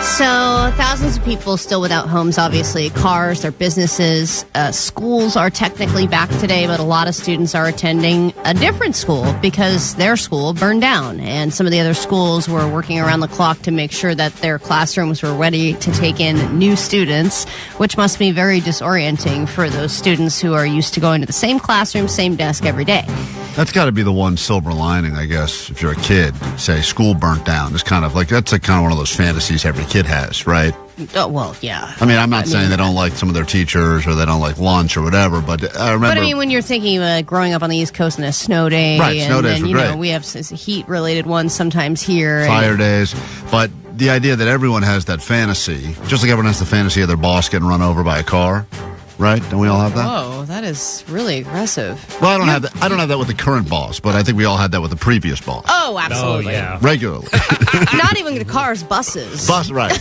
So, thousands of people still without homes, obviously. Cars, their businesses, schools are technically back today, but a lot of students are attending a different school because their school burned down. And some of the other schools were working around the clock to make sure that their classrooms were ready to take in new students, which must be very disorienting for those students who are used to going to the same classroom, same desk every day. That's got to be the one silver lining, I guess, if you're a kid. Say, school burnt down. It's kind of like, that's like kind of one of those fantasies every kid has, right? Oh, well, yeah. I mean, I'm not saying they don't like some of their teachers or they don't like lunch or whatever, but I remember... But I mean, when you're thinking of growing up on the East Coast and a snow day, right, snow days were great. We have heat-related ones sometimes here. Fire days, but the idea that everyone has that fantasy, just like everyone has the fantasy of their boss getting run over by a car, right? Don't we all have that? Whoa, that is really aggressive. Well, I don't have that. I don't have that with the current boss, but I think we all had that with the previous boss. Oh, absolutely. Oh, yeah. Regularly. Not even the cars, buses. Right.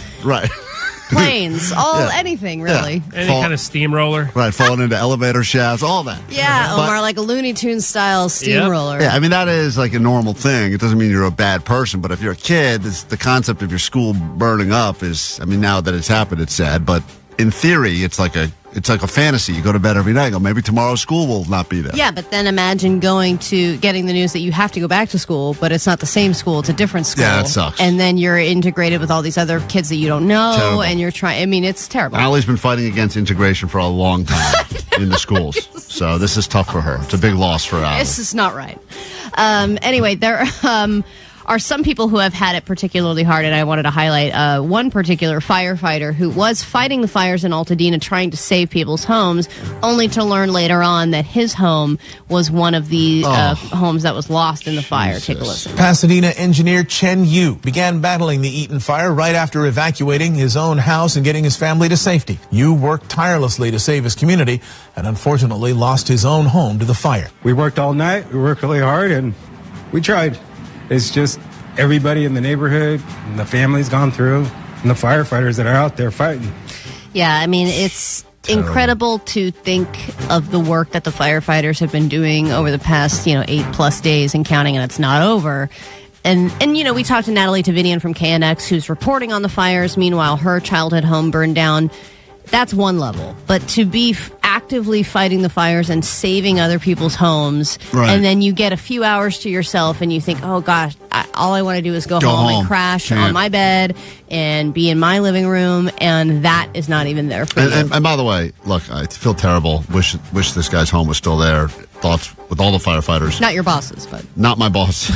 Planes, anything, really. Any kind of steamroller. Right, falling into elevator shafts, all that. Yeah, Omar, like a Looney Tunes style steamroller. Yeah, I mean, that is like a normal thing. It doesn't mean you're a bad person, but if you're a kid, the concept of your school burning up is, I mean, now that it's happened, it's sad, but in theory, it's like a fantasy. You go to bed every night and go, maybe tomorrow school will not be there. Yeah, but then imagine getting the news that you have to go back to school, but it's not the same school, it's a different school. Yeah, that sucks. And then you're integrated with all these other kids that you don't know, Terrible. and you're trying, I mean, it's terrible. Allie's been fighting against integration for a long time in the schools, so this is tough for her. It's a big loss for Allie. This is not right. Anyway, there are some people who have had it particularly hard, and I wanted to highlight one particular firefighter who was fighting the fires in Altadena trying to save people's homes, only to learn later on that his home was one of the homes that was lost in the fire. Take a listen. Pasadena engineer Chen Yu began battling the Eaton fire right after evacuating his own house and getting his family to safety. Yu worked tirelessly to save his community and unfortunately lost his own home to the fire. We worked all night, we worked really hard, and we tried. It's just everybody in the neighborhood, and the family's gone through, and the firefighters that are out there fighting. Yeah, I mean, it's incredible to think of the work that the firefighters have been doing over the past, 8+ days and counting, and it's not over. And we talked to Natalie Tavidian from KNX, who's reporting on the fires. Meanwhile, her childhood home burned down. That's one level. But to be actively fighting the fires and saving other people's homes, right. And then you get a few hours to yourself and you think, oh, gosh, all I want to do is go home and crash on my bed and be in my living room, and that is not even there for you. And by the way, look, I feel terrible. Wish this guy's home was still there. Thoughts with all the firefighters. Not your bosses, but... Not my boss.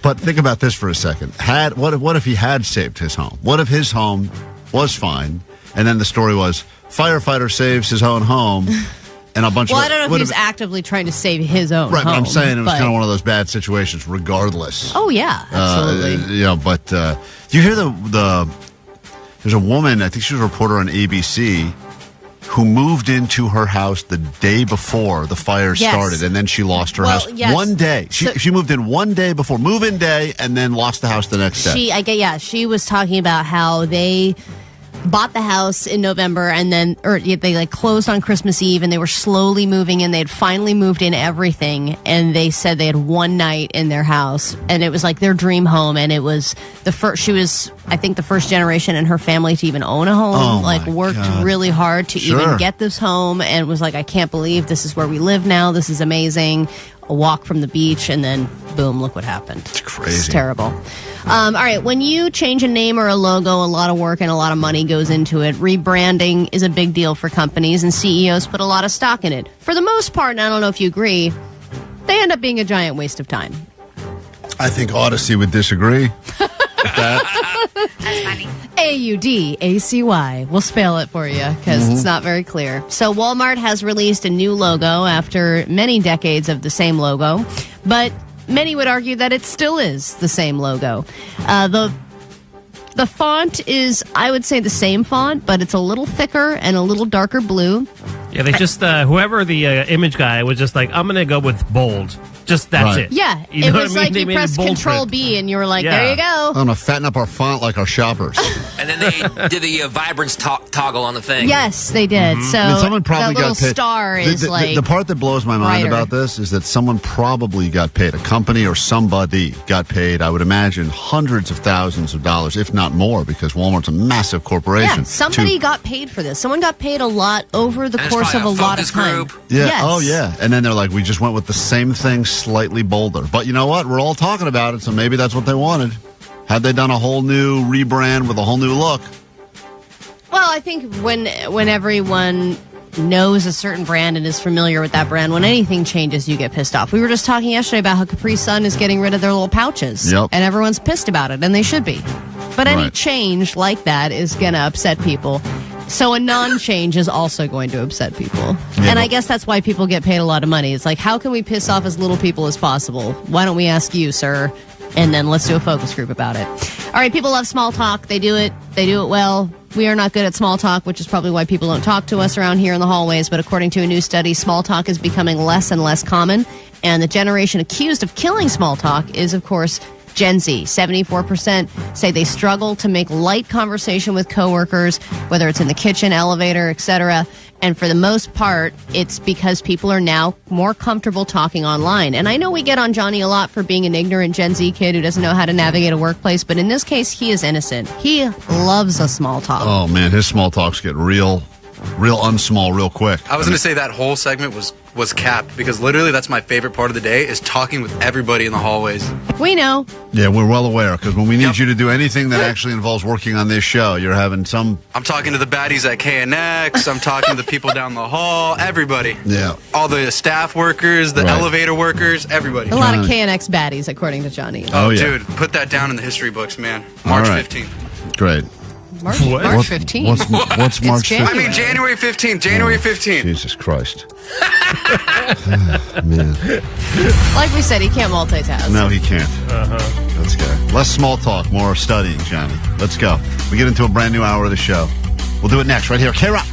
But think about this for a second. What if he had saved his home? What if his home was fine, and then the story was, firefighter saves his own home, and a bunch of... Well, I don't know if he's actively trying to save his own home. Right, but I'm saying it was kind of one of those bad situations regardless. Oh, yeah, absolutely. But you hear there's a woman, I think she was a reporter on ABC, who moved into her house the day before the fire started, and then she lost her house. Yes. One day. She moved in one day before move-in day, and then lost the house the next day. She was talking about how they bought the house in November, and then they closed on Christmas Eve, and they were slowly moving in. They had finally moved in everything, and they said they had one night in their house, and it was like their dream home, and it was the first. She was, I think, the first generation in her family to even own a home. Worked really hard to even get this home, and was like, I can't believe this is where we live now. This is amazing. A walk from the beach, and then boom, look what happened. It's crazy. It's terrible. All right, when you change a name or a logo, a lot of work and a lot of money goes into it. Rebranding is a big deal for companies, and CEOs put a lot of stock in it. For the most part, and I don't know if you agree, they end up being a giant waste of time. I think Odyssey would disagree with that. That's funny. AUDACY. We'll spell it for you because it's not very clear. So Walmart has released a new logo after many decades of the same logo, but many would argue that it still is the same logo. The font is, I would say, the same font, but it's a little thicker and a little darker blue. Yeah, they just, whoever the image guy was just like, I'm going to go with bold. Just that's Right. it. Yeah, You it know what was I mean? like They you made it press bold Control print. B and you were like, Yeah. there you go. I'm going to fatten up our font like our shoppers. And then they did the vibrance toggle on the thing. Yes, they did. So I mean, someone probably that little got paid. star is the part that blows my mind brighter. about this is that someone probably got paid. A company or somebody got paid, I would imagine, hundreds of thousands of dollars, if not more, because Walmart's a massive corporation. Yeah, somebody got paid for this. Someone got paid a lot over the And it's course of a probably lot of focus time. group. Yeah. Yes. Oh, yeah. And then they're like, we just went with the same thing, slightly bolder. But you know what? We're all talking about it, so maybe that's what they wanted. Had they done a whole new rebrand with a whole new look? Well, I think when everyone knows a certain brand and is familiar with that brand, when anything changes, you get pissed off. We were just talking yesterday about how Capri Sun is getting rid of their little pouches. Yep. And everyone's pissed about it, and they should be. But any Right. change like that is going to upset people. So a non-change is also going to upset people. Yeah, and I but- guess that's why people get paid a lot of money. It's like, how can we piss off as little people as possible? Why don't we ask you, sir? And then let's do a focus group about it. All right, people love small talk. They do it well. We are not good at small talk, which is probably why people don't talk to us around here in the hallways. But according to a new study, small talk is becoming less and less common. And the generation accused of killing small talk is, of course, Gen Z. 74% say they struggle to make light conversation with coworkers, whether it's in the kitchen, elevator, etc. And for the most part, it's because people are now more comfortable talking online. And I know we get on Johnny a lot for being an ignorant Gen Z kid who doesn't know how to navigate a workplace, but in this case, he is innocent. He loves a small talk. Oh, man, his small talks get real unsmall real quick. I was going to say that whole segment was capped because literally that's my favorite part of the day is talking with everybody in the hallways. We know. Yeah, we're well aware, because when we need you to do anything that actually involves working on this show, you're having some... I'm talking to the baddies at KNX. I'm talking to the people down the hall. Everybody. Yeah. All the staff workers, the Right. elevator workers, everybody. A lot of KNX baddies, according to Johnny. Oh, yeah. dude, put that down in the history books, man. All March right. 15th. Great. March What's- 15th. What's March 15th? I mean, January 15th. January 15th. Jesus Christ. Man. Like we said, he can't multitask. No, he can't. Let's go. Less small talk, more studying, Johnny. Let's go. We get into a brand new hour of the show. We'll do it next, right here. KROQ.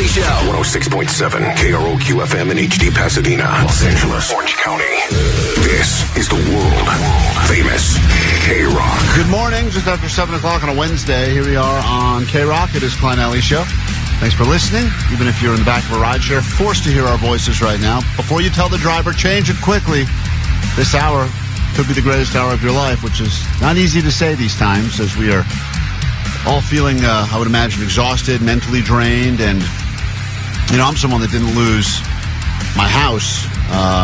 Show. 106.7 KROQ FM in HD Pasadena, Los Angeles, Orange County. This is the world famous KROQ. Good morning, just after 7 o'clock on a Wednesday. Here we are on KROQ. It is Klein Show. Thanks for listening. Even if you're in the back of a rideshare, forced to hear our voices right now. Before you tell the driver, change it quickly. This hour could be the greatest hour of your life, which is not easy to say these times, as we are all feeling, I would imagine, exhausted, mentally drained. And, I'm someone that didn't lose my house.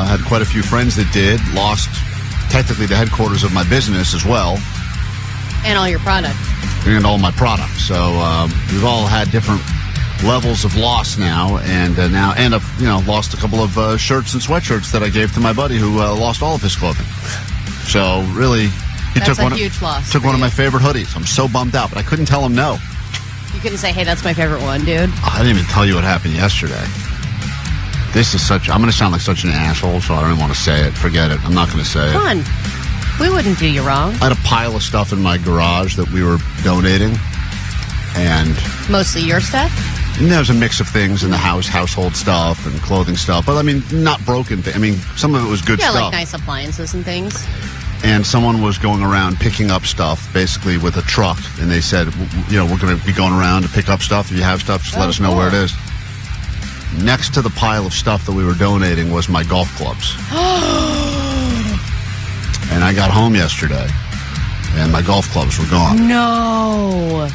Had quite a few friends that did. Lost, technically, the headquarters of my business as well. And all your products. And all my products. So we've all had different levels of loss now, and I've lost a couple of shirts and sweatshirts that I gave to my buddy who lost all of his clothing. So really, That's a huge loss. Took one of my favorite hoodies. I'm so bummed out, but I couldn't tell him no. You couldn't say, "Hey, that's my favorite one, dude." I didn't even tell you what happened yesterday. I'm going to sound like such an asshole, so I don't even want to say it. Forget it. I'm not going to say it. Come on. We wouldn't do you wrong. I had a pile of stuff in my garage that we were donating, and mostly your stuff. And there was a mix of things in the house, household stuff and clothing stuff. But, not broken things. Some of it was good stuff. Yeah, like nice appliances and things. And someone was going around picking up stuff, basically with a truck. And they said, we're going to be going around to pick up stuff. If you have stuff, just let us know where it is. Next to the pile of stuff that we were donating was my golf clubs. And I got home yesterday, and my golf clubs were gone. No.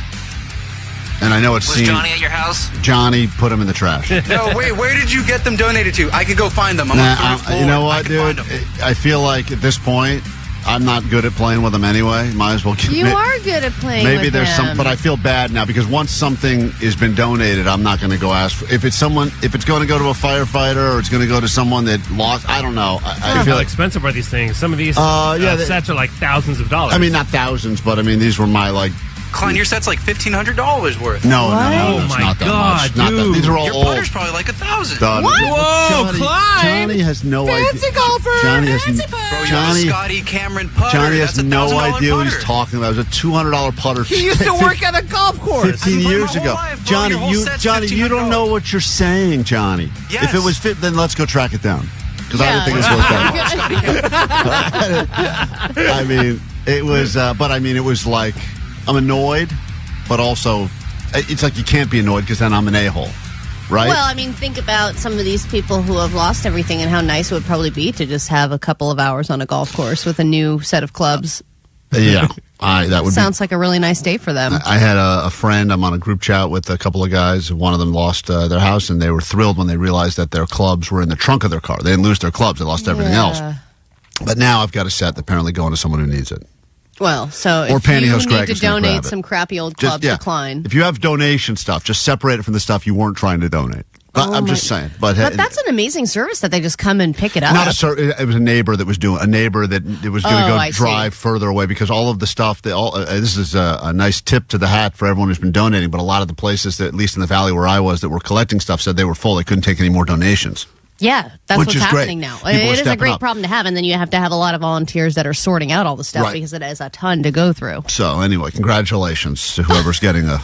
And I know Was Johnny at your house? Johnny put them in the trash. No, wait, where did you get them donated to? I could go find them. You know what, dude? I feel like at this point, I'm not good at playing with them anyway. Might as well keep You are good at playing with them. Maybe there's some, but I feel bad now because once something has been donated, I'm not going to go ask for. If it's going to go to a firefighter or it's going to go to someone that lost, I don't know. I feel expensive are these things? Some of these sets are like thousands of dollars. Not thousands, but these were my Klein, your set's like $1,500 worth. No, oh it's my not that God, much. dude. These are all your old. putter's probably like $1,000. What? Whoa, Klein! Johnny has no idea. Fancy golfer! Bro, Johnny, Scotty Cameron putter. Johnny has That's no $1,000 idea what he's putter. talking about. It was a $200 putter. He used to work at a golf course. 15 years ago. Life, bro. Johnny, Your whole set's Johnny, you don't know what you're saying, Johnny. Yes. If it was fit, then let's go track it down. Because I don't think it's worth that. It was, it was like, I'm annoyed, but also, it's like you can't be annoyed because then I'm an a-hole, right? Well, think about some of these people who have lost everything and how nice it would probably be to just have a couple of hours on a golf course with a new set of clubs. Yeah, that would Sounds like a really nice day for them. I had a friend. I'm on a group chat with a couple of guys. One of them lost their house, and they were thrilled when they realized that their clubs were in the trunk of their car. They didn't lose their clubs; they lost everything else. But now I've got a set that apparently going to someone who needs it. Well, so or if Pantyhose you Greg need to donate some crappy old clubs to Klein. If you have donation stuff, just separate it from the stuff you weren't trying to donate. I'm just saying. But that's an amazing service that they just come and pick it up. It was a neighbor that was doing that was going to go drive further away because all of the stuff this is a nice tip to the hat for everyone who's been donating. But a lot of the places that, at least in the valley where I was, that were collecting stuff said they were full. They couldn't take any more donations. Yeah, that's what's happening now. People it is a great problem to have, and then you have to have a lot of volunteers that are sorting out all the stuff because it is a ton to go through. So anyway, congratulations to whoever's getting a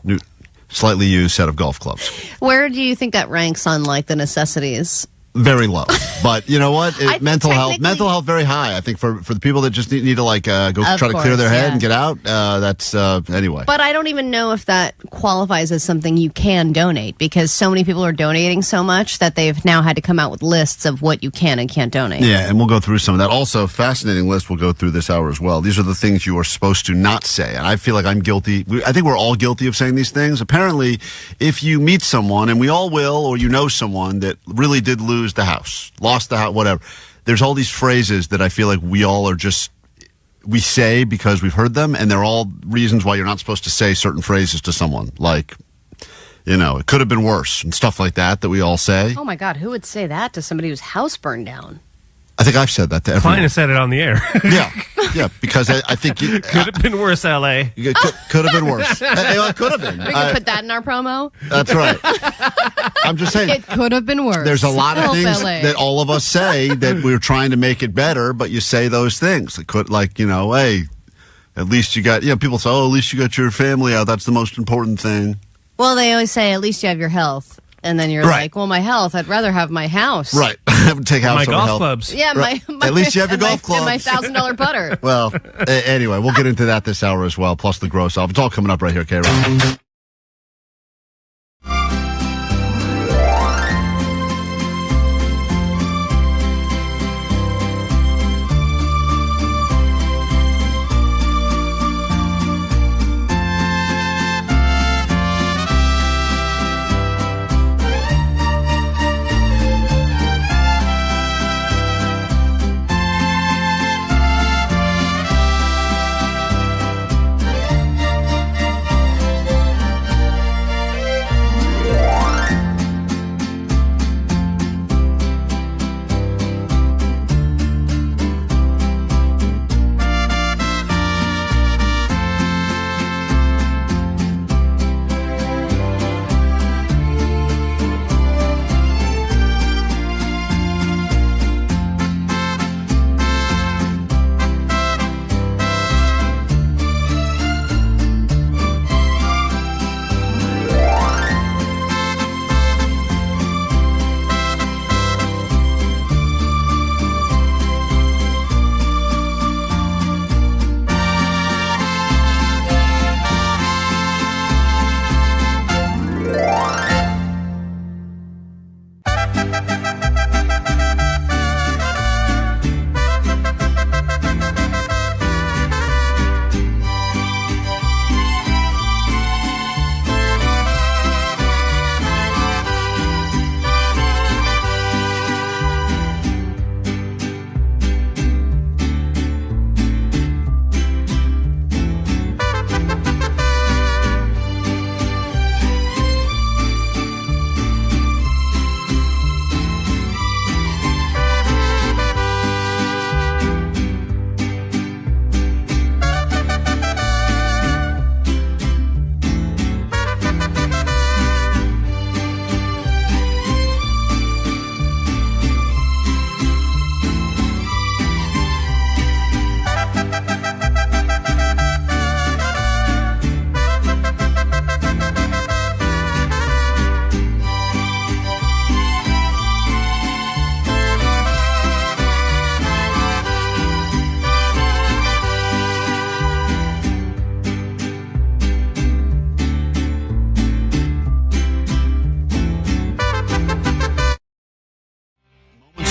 new, slightly used set of golf clubs. Where do you think that ranks on the necessities? Very low, but you know what? Mental health very high. I think for the people that just need to go try to clear their head and get out. That's anyway. But I don't even know if that qualifies as something you can donate because so many people are donating so much that they've now had to come out with lists of what you can and can't donate. Yeah, and we'll go through some of that. Also, fascinating list we'll go through this hour as well. These are the things you are supposed to not say, and I feel like I'm guilty. I think we're all guilty of saying these things. Apparently, if you meet someone, and we all will, or someone that really did lose the house, lost the house, whatever. There's all these phrases that I feel like we all we say because we've heard them, and they're all reasons why you're not supposed to say certain phrases to someone. Like, it could have been worse and stuff like that we all say. Oh my God, who would say that to somebody whose house burned down? I think I've said that to everyone. Klein has said it on the air. Yeah, because I think could have been worse, L.A. Could have been worse. It could have been. We can put that in our promo. That's right. I'm just saying. It could have been worse. There's a lot of things LA. that all of us say that we're trying to make it better, but you say those things. It could, hey, at least you got, people say, at least you got your family out. That's the most important thing. Well, they always say, at least you have your health. And then you're like, well, my health, I'd rather have my house. Right. Take house my over golf health. clubs. Yeah, right. At least you have your golf clubs. And my $1,000 putter. Well, anyway, we'll get into that this hour as well, plus the gross off. It's all coming up right here, KROQ.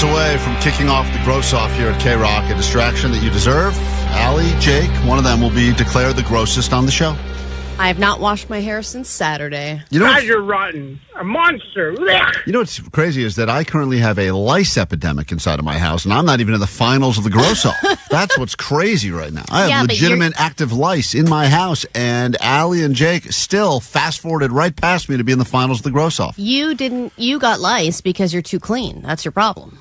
Away from kicking off the gross off here at KROQ, a distraction that you deserve. Allie, Jake, one of them will be declared the grossest on the show. I have not washed my hair since Saturday. You know you're rotten. A monster. You know what's crazy is that I currently have a lice epidemic inside of my house, and I'm not even in the finals of the gross off. That's what's crazy right now. I have legitimate active lice in my house, and Allie and Jake still fast-forwarded right past me to be in the finals of the gross off. You got lice because you're too clean. That's your problem.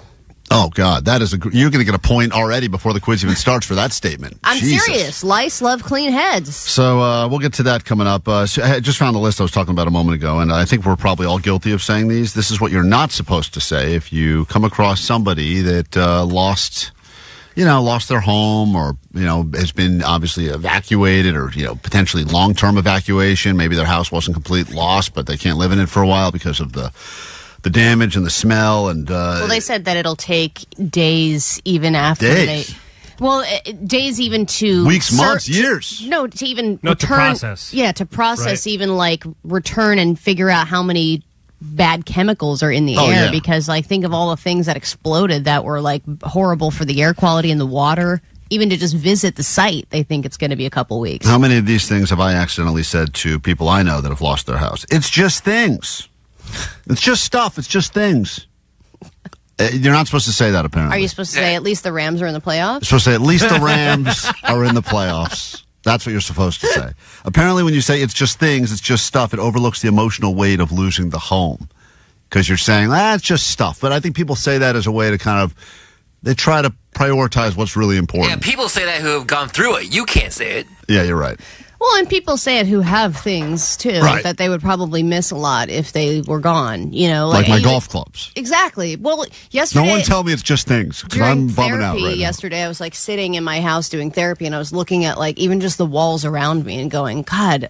Oh, God, you're going to get a point already before the quiz even starts for that statement. I'm serious. Lice love clean heads. So we'll get to that coming up. So I just found the list I was talking about a moment ago, and I think we're probably all guilty of saying these. This is what you're not supposed to say if you come across somebody that lost their home or, has been obviously evacuated or, potentially long-term evacuation. Maybe their house wasn't complete loss, but they can't live in it for a while because of the damage and the smell. And well, they said that it'll take days even after days even to weeks, months, years. No, to even return. To process. Yeah, to process, right. Even like return and figure out how many bad chemicals are in the air. Yeah. Because think of all the things that exploded that were like horrible for the air quality and the water. Even to just visit the site, they think it's going to be a couple weeks. How many of these things have I accidentally said to people I know that have lost their house? It's just things. It's just stuff. It's just things. You're not supposed to say that, apparently. Are you supposed to say at least the Rams are in the playoffs? You're supposed to say at least the Rams are in the playoffs. That's what you're supposed to say. Apparently, when you say it's just things, it's just stuff, it overlooks the emotional weight of losing the home. Because you're saying, it's just stuff. But I think people say that as a way to they try to prioritize what's really important. Yeah, people say that who have gone through it. You can't say it. Yeah, you're right. Well, and people say it who have things, too, that they would probably miss a lot if they were gone, Like my golf clubs. Exactly. Well, yesterday... No one tell me it's just things, because I'm bumming out right now. Yesterday, I was, sitting in my house doing therapy, and I was looking at, even just the walls around me and going, God,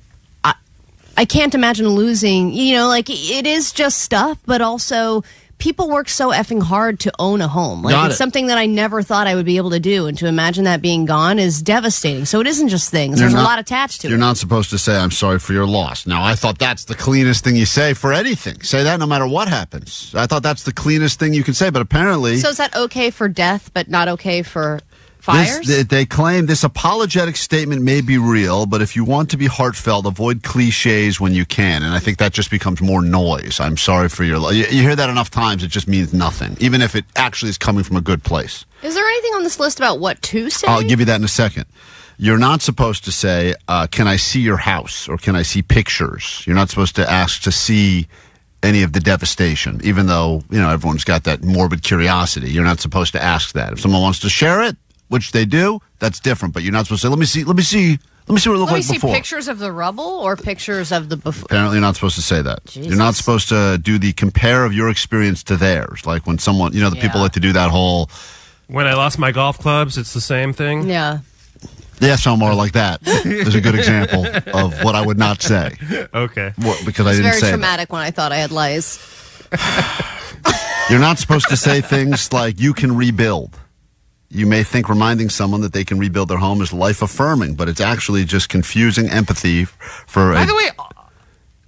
I can't imagine losing, like it is just stuff, but also people work so effing hard to own a home. Like it's something that I never thought I would be able to do, and to imagine that being gone is devastating. So it isn't just things. There's a lot attached to it. You're not supposed to say, I'm sorry for your loss. Now, I thought that's the cleanest thing you say for anything. Say that no matter what happens. I thought that's the cleanest thing you can say, but apparently... So is that okay for death, but not okay for... fires? They claim this apologetic statement may be real, but if you want to be heartfelt, avoid cliches when you can. And I think that just becomes more noise. I'm sorry for your... You hear that enough times, it just means nothing, even if it actually is coming from a good place. Is there anything on this list about what to say? I'll give you that in a second. You're not supposed to say, can I see your house, or can I see pictures? You're not supposed to ask to see any of the devastation, even though, everyone's got that morbid curiosity. You're not supposed to ask that. If someone wants to share it, which they do, that's different. But you're not supposed to say, let me see what it looked like before. Let me see pictures of the rubble or pictures of the before. Apparently you're not supposed to say that. Jesus. You're not supposed to do the compare of your experience to theirs. Like when someone, the people like to do that whole... When I lost my golf clubs, it's the same thing? Yeah. Yeah, so more like that. There's a good example of what I would not say. Okay. Because I didn't say It's very traumatic when I thought I had lice. You're not supposed to say things like, you can rebuild. You may think reminding someone that they can rebuild their home is life-affirming, but it's actually just confusing empathy for... By the way,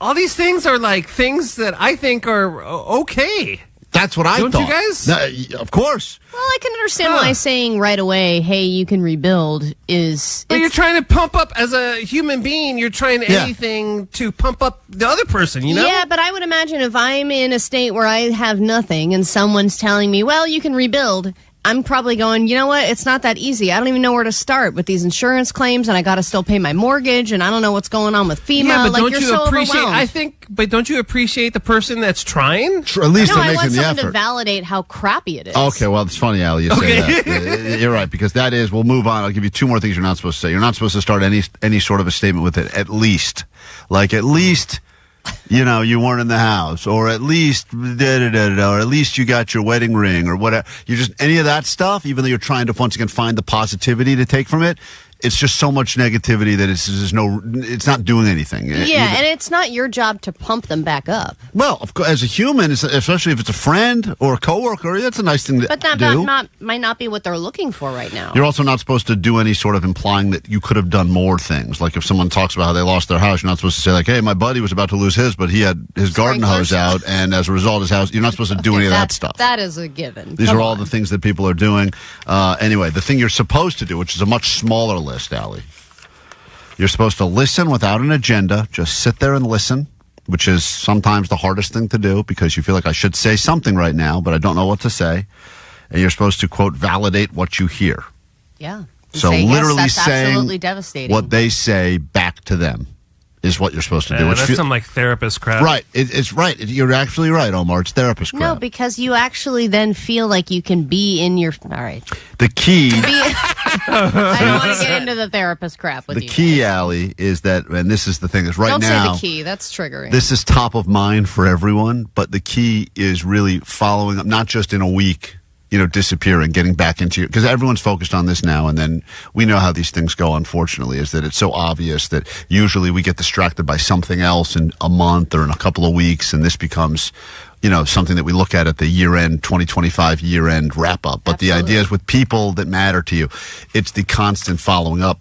all these things are like things that I think are okay. That's what I thought. Don't you guys? No, of course. Well, I can understand why saying right away, hey, you can rebuild is... But you're trying to pump up, as a human being, you're trying anything to pump up the other person, Yeah, but I would imagine if I'm in a state where I have nothing and someone's telling me, well, you can rebuild... I'm probably going, you know what? It's not that easy. I don't even know where to start with these insurance claims, and I got to still pay my mortgage, and I don't know what's going on with FEMA. Yeah, but you're so overwhelmed. But don't you appreciate the person that's trying? At least they're making the effort. I want someone to validate how crappy it is. Okay, well, it's funny, Allie, you say that. You're right, because that is, we'll move on. I'll give you two more things you're not supposed to say. You're not supposed to start any sort of a statement with it, at least. Like, at least... you weren't in the house, or at least or at least you got your wedding ring, or whatever. You just any of that stuff, even though you're trying to once again find the positivity to take from it. It's just so much negativity that it's not doing anything. Yeah, and it's not your job to pump them back up. Well, of course, as a human, especially if it's a friend or a coworker, that's a nice thing to do. But that might not be what they're looking for right now. You're also not supposed to do any sort of implying that you could have done more things. Like if someone talks about how they lost their house, you're not supposed to say like, hey, my buddy was about to lose his, but he had his garden hose out, and as a result, his house... You're not supposed to do any of that stuff. That is a given. These are all the things that people are doing. Anyway, the thing you're supposed to do, which is a much smaller list, Allie. You're supposed to listen without an agenda. Just sit there and listen, which is sometimes the hardest thing to do because you feel like I should say something right now, but I don't know what to say. And you're supposed to, quote, validate what you hear. Yeah. So literally that's saying absolutely devastating. What they say back to them is what you're supposed to do. That's some like therapist crap. Right. It's right. You're actually right, Omar. It's therapist crap. No, because you actually then feel like you can be in your... All right. The key... I don't want to get into the therapist crap with you. The key, Allie, is that, and this is the thing, is right now... Don't say the key. That's triggering. This is top of mind for everyone, but the key is really following up, not just in a week, disappearing, getting back into your... Because everyone's focused on this now, and then we know how these things go, unfortunately, is that it's so obvious that usually we get distracted by something else in a month or in a couple of weeks, and this becomes... something that we look at the year-end, 2025 year-end wrap-up. But the idea is with people that matter to you, it's the constant following up.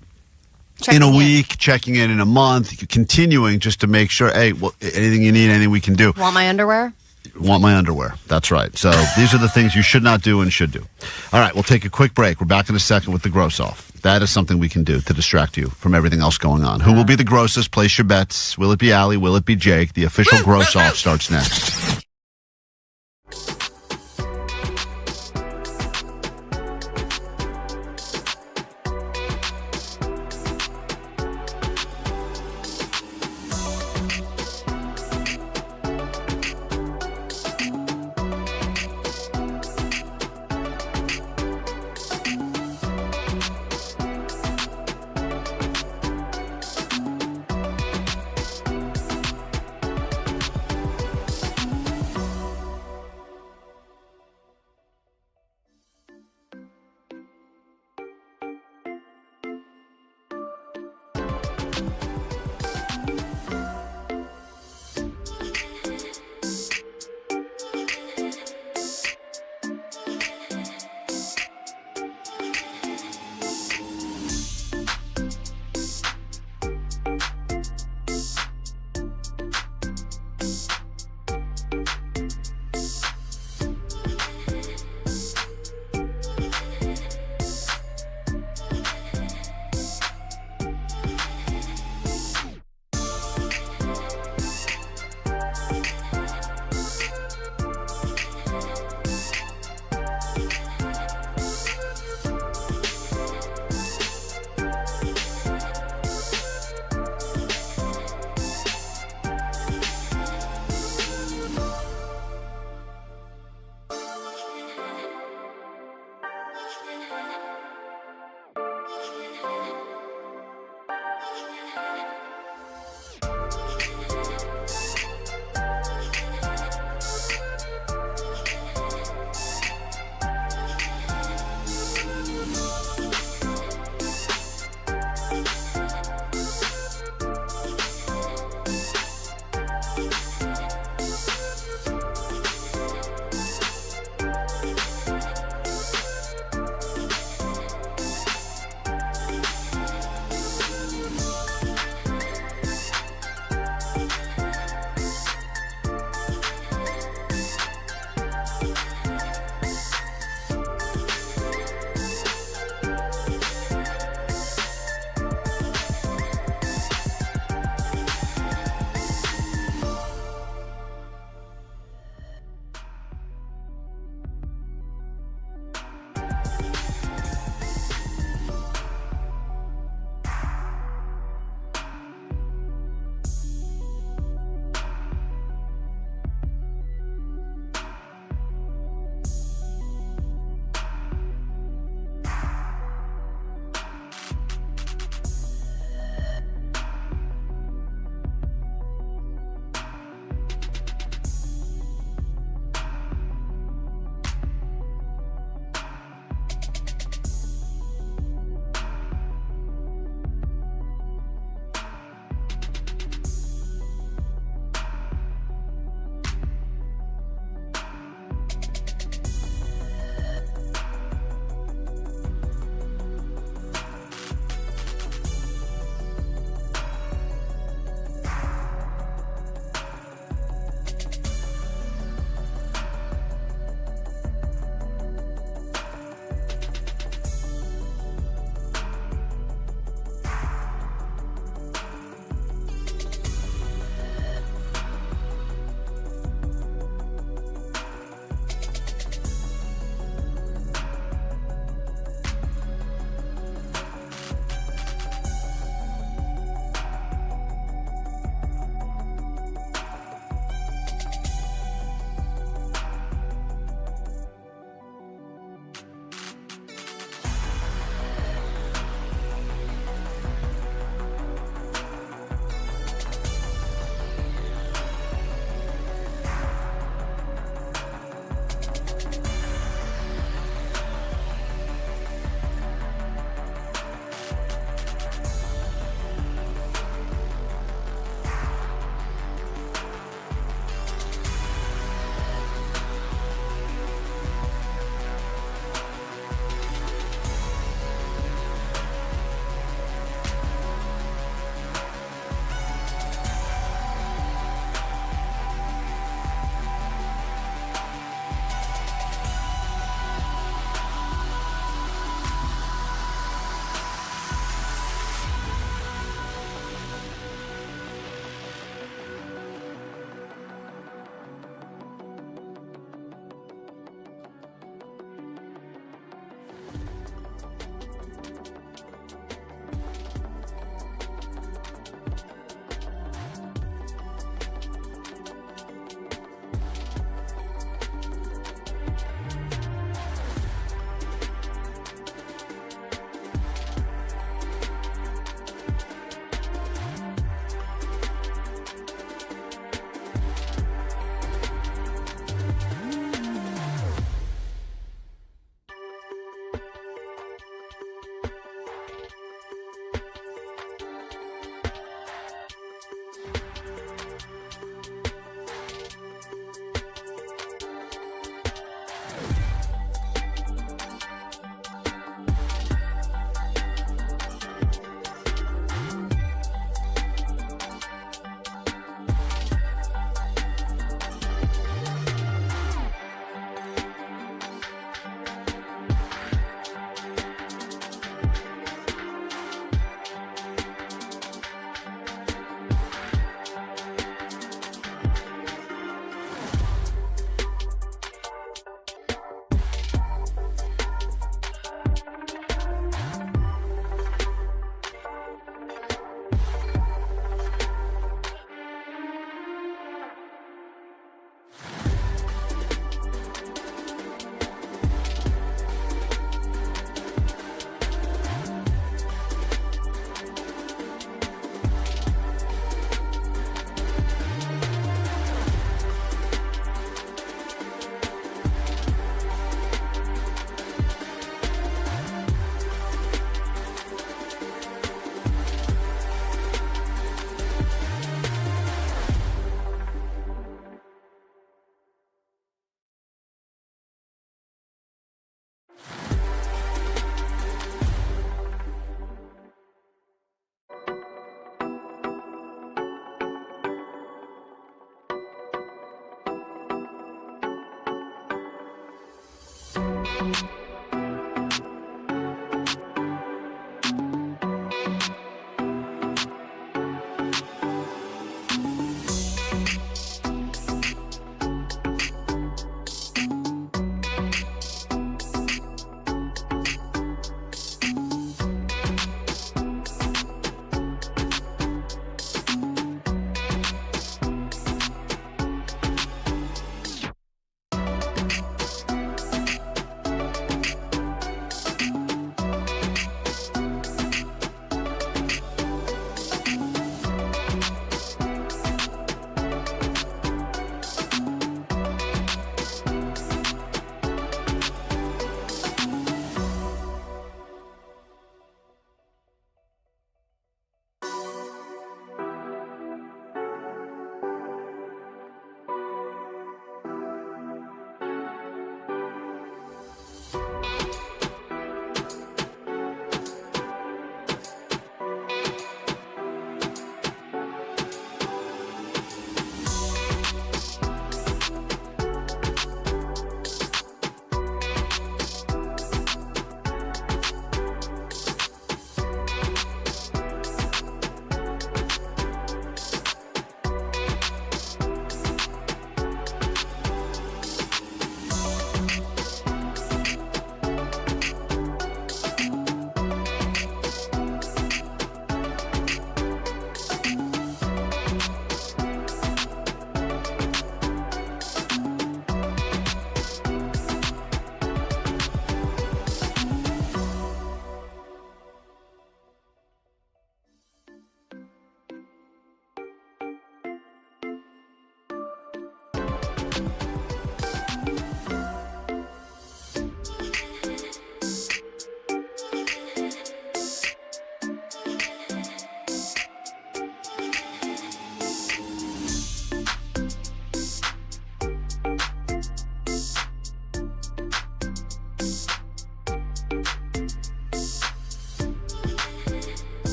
Checking in a week, checking in a month, continuing just to make sure, hey, anything you need, anything we can do. Want my underwear? Want my underwear. That's right. So these are the things you should not do and should do. All right, we'll take a quick break. We're back in a second with the gross off. That is something we can do to distract you from everything else going on. Who will be the grossest? Place your bets. Will it be Allie? Will it be Jake? The official gross off starts next.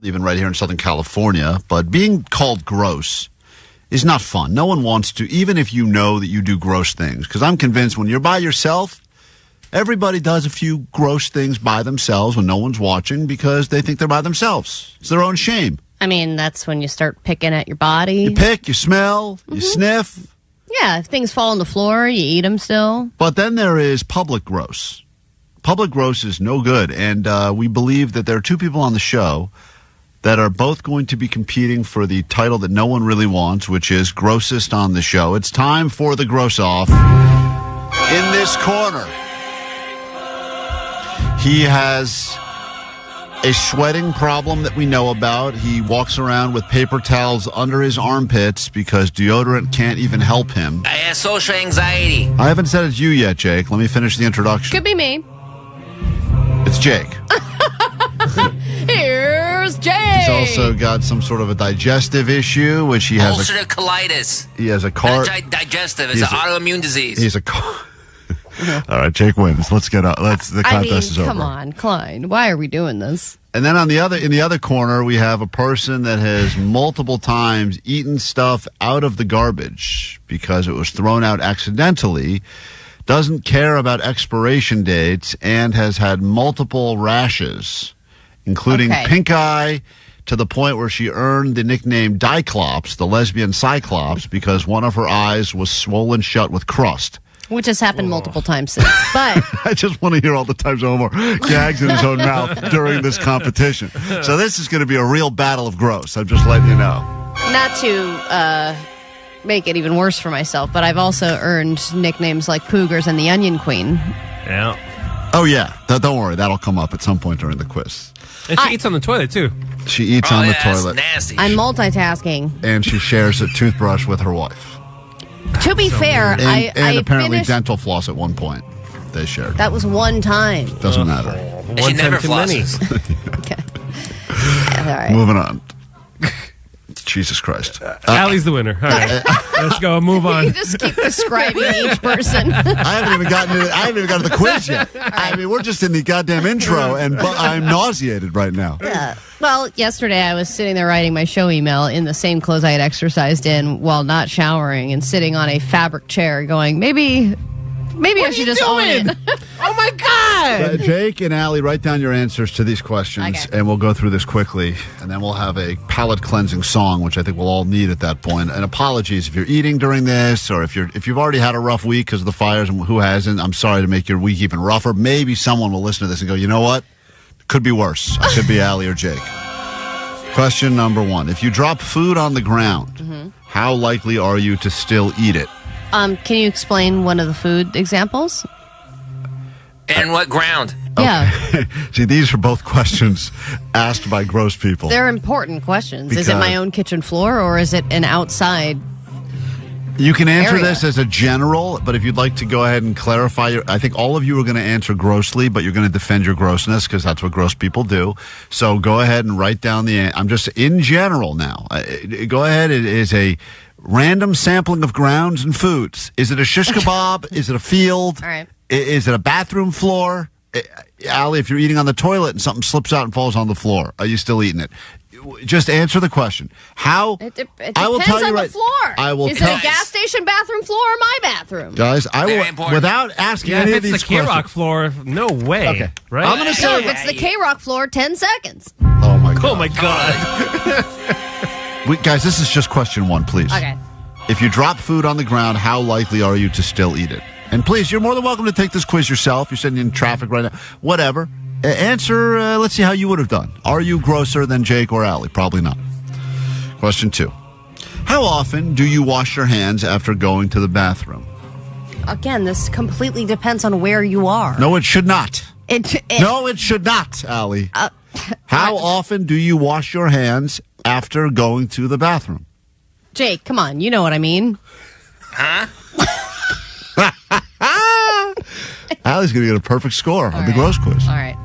even right here in Southern California. But being called gross is not fun. No one wants to, even if you know that you do gross things. Because I'm convinced when you're by yourself, everybody does a few gross things by themselves when no one's watching because they think they're by themselves. It's their own shame. I mean, that's when you start picking at your body. You pick, you smell, you sniff. Yeah, if things fall on the floor, you eat them still. But then there is public gross. Public gross is no good. And we believe that there are two people on the show that are both going to be competing for the title that no one really wants, which is grossest on the show. It's time for the gross off. In this corner, he has a sweating problem that we know about. He walks around with paper towels under his armpits because deodorant can't even help him. I have social anxiety. I haven't said it's you yet, Jake. Let me finish the introduction. Could be me. It's Jake. Here's Jake. He's also got some sort of a digestive issue, which he has. Ulcerative colitis. He has a digestive. It's an autoimmune disease. He's a All right, Jake wins. Let's get up. The contest is over. Come on, Klein. Why are we doing this? And then in the other corner, we have a person that has multiple times eaten stuff out of the garbage because it was thrown out accidentally, doesn't care about expiration dates, and has had multiple rashes, including pink eye, to the point where she earned the nickname Diclops, the lesbian Cyclops, because one of her eyes was swollen shut with crust. Which has happened multiple times since. But I just want to hear all the times Omar gags in his own mouth during this competition. So this is going to be a real battle of gross. I'm just letting you know. Not to make it even worse for myself, but I've also earned nicknames like Poogers and the Onion Queen. Yeah. Oh, yeah. Don't worry. That'll come up at some point during the quiz. And she eats on the toilet, too. She eats on the toilet. That's nasty. I'm multitasking. And she shares a toothbrush with her wife. To be fair, and I apparently finished, dental floss at one point they shared. That was one time. Doesn't matter. And she never flosses. Okay. All right. Moving on. Jesus Christ. Allie's the winner. All right. Let's go. Move on. You just keep describing each person. I haven't even gotten to the quiz yet. I mean, we're just in the goddamn intro, and I'm nauseated right now. Yeah. Well, yesterday I was sitting there writing my show email in the same clothes I had exercised in while not showering and sitting on a fabric chair going, maybe I should just own it. Oh, my God. Jake and Allie, write down your answers to these questions, and we'll go through this quickly, and then we'll have a palate-cleansing song, which I think we'll all need at that point. And apologies if you're eating during this, or if you've already had a rough week because of the fires, and who hasn't. I'm sorry to make your week even rougher. Maybe someone will listen to this and go, you know what? Could be worse. I could be Allie or Jake. Question number 1. If you drop food on the ground, how likely are you to still eat it? Can you explain one of the food examples? And what ground? Yeah. See, these are both questions asked by gross people. They're important questions. Is it my own kitchen floor or is it an outside You can answer area? this as a general, but if you'd like to go ahead and clarify, I think all of you are going to answer grossly, but you're going to defend your grossness because that's what gross people do. So go ahead and write down I'm just in general now. Go ahead. It is a random sampling of grounds and foods. Is it a shish kebab? Is it a field? All right. Is it a bathroom floor? Allie, if you're eating on the toilet and something slips out and falls on the floor, are you still eating it? Just answer the question. How? It depends I will tell you on right, the floor. I will Is tell it a gas station bathroom floor or my bathroom? Guys, I Very will, important. without asking Yeah, any if of it's these the KROQ questions. floor, no way. Okay. Right? I'm going to No, say, if it's the KROQ floor, 10 seconds. oh my God. Oh, my God. Guys, this is just question 1, please. Okay. If you drop food on the ground, how likely are you to still eat it? And please, you're more than welcome to take this quiz yourself. You're sitting in traffic right now. Whatever. Answer, let's see how you would have done. Are you grosser than Jake or Allie? Probably not. Question 2. How often do you wash your hands after going to the bathroom? Again, this completely depends on where you are. No, it should not. No, it should not, Allie. How often do you wash your hands after going to the bathroom? Jake, come on. You know what I mean. Huh? Allie's going to get a perfect score on the gross quiz. All right.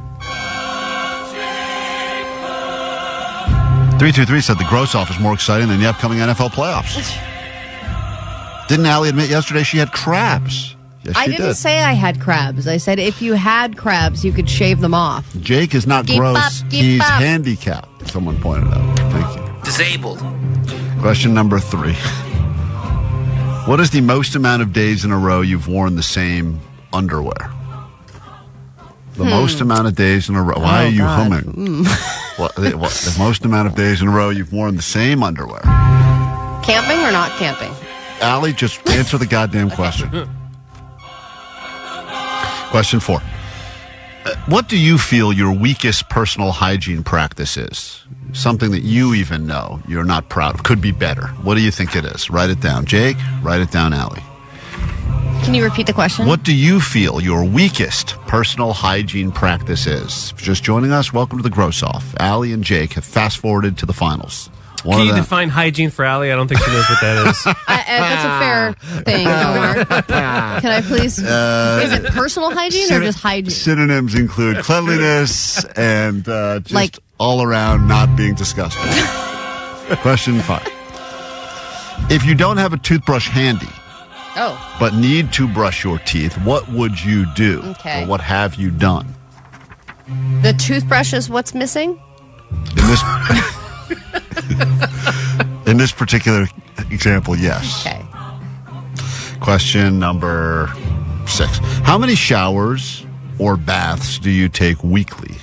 323 said the gross off is more exciting than the upcoming NFL playoffs. Didn't Allie admit yesterday she had crabs? Yes, she I didn't did. say I had crabs. I said if you had crabs, you could shave them off. Jake is not Keep gross. up, keep He's up. handicapped. Someone pointed out. Thank you. Disabled. Question number 3. What is the most amount of days in a row you've worn the same underwear? The most amount of days in a row. Why are you humming? What, the most amount of days in a row you've worn the same underwear? Camping or not camping? Allie, just answer the goddamn question. Question 4. What do you feel your weakest personal hygiene practice is? Something that you even know you're not proud of. Could be better. What do you think it is? Write it down. Jake, write it down, Allie. Can you repeat the question? What do you feel your weakest personal hygiene practice is? If you're just joining us, welcome to the Gross Off. Allie and Jake have fast-forwarded to the finals. Can you define hygiene for Allie? I don't think she knows what that is. That's a fair thing, Omar. Can I please? Is it personal hygiene or just hygiene? Synonyms include cleanliness and just all around not being disgusting. Question 5. If you don't have a toothbrush handy, but need to brush your teeth, what would you do? Okay. Or what have you done? The toothbrush is what's missing? In this particular example, yes. Okay. Question number 6. How many showers or baths do you take weekly?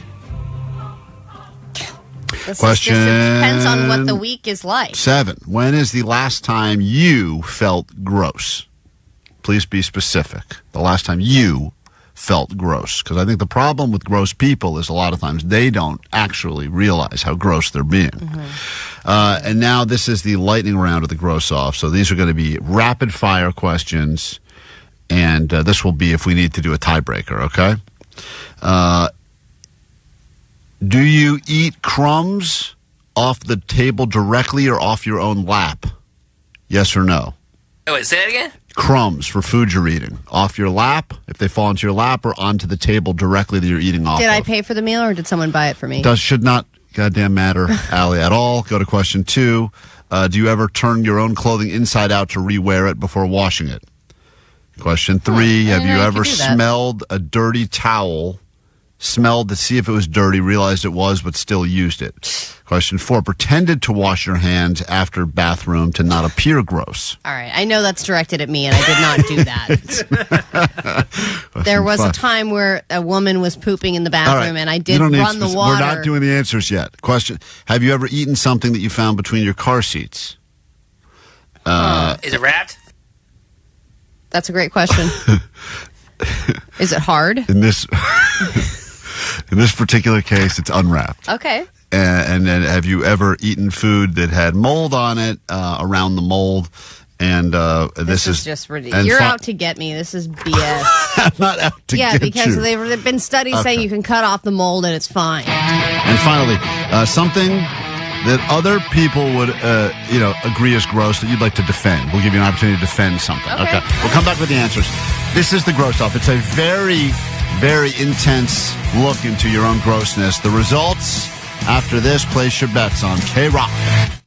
This depends on what the week is like. 7. When is the last time you felt gross? Please be specific. The last time you felt gross. Because I think the problem with gross people is a lot of times they don't actually realize how gross they're being. And now this is the lightning round of the Gross Off. So these are going to be rapid fire questions. And this will be if we need to do a tiebreaker, okay? Do you eat crumbs off the table directly or off your own lap? Yes or no? Oh, wait, say that again? Crumbs for food you're eating. Off your lap, if they fall into your lap, or onto the table directly that you're eating off Did I of. pay for the meal or did someone buy it for me? Should not goddamn matter, Allie, at all. Go to question 2. Do you ever turn your own clothing inside out to re-wear it before washing it? Question 3. Have you ever smelled a dirty towel, smelled to see if it was dirty, realized it was, but still used it? Question 4. Pretended to wash your hands after bathroom to not appear gross. All right. I know that's directed at me, and I did not do that. There was a time where a woman was pooping in the bathroom, and I did run the water. We're not doing the answers yet. Question. Have you ever eaten something that you found between your car seats? Is it wrapped? That's a great question. Is it hard? In this particular case, it's unwrapped. Okay. And then have you ever eaten food that had mold on it, around the mold? And this is just ridiculous. You're out to get me. This is BS. I'm not out to get you. Yeah, because there have been studies saying you can cut off the mold and it's fine. And finally, something that other people would, agree is gross that you'd like to defend. We'll give you an opportunity to defend something. Okay. We'll come back with the answers. This is the Gross Off. It's a very, very intense look into your own grossness. The results after this. Place your bets on KROQ.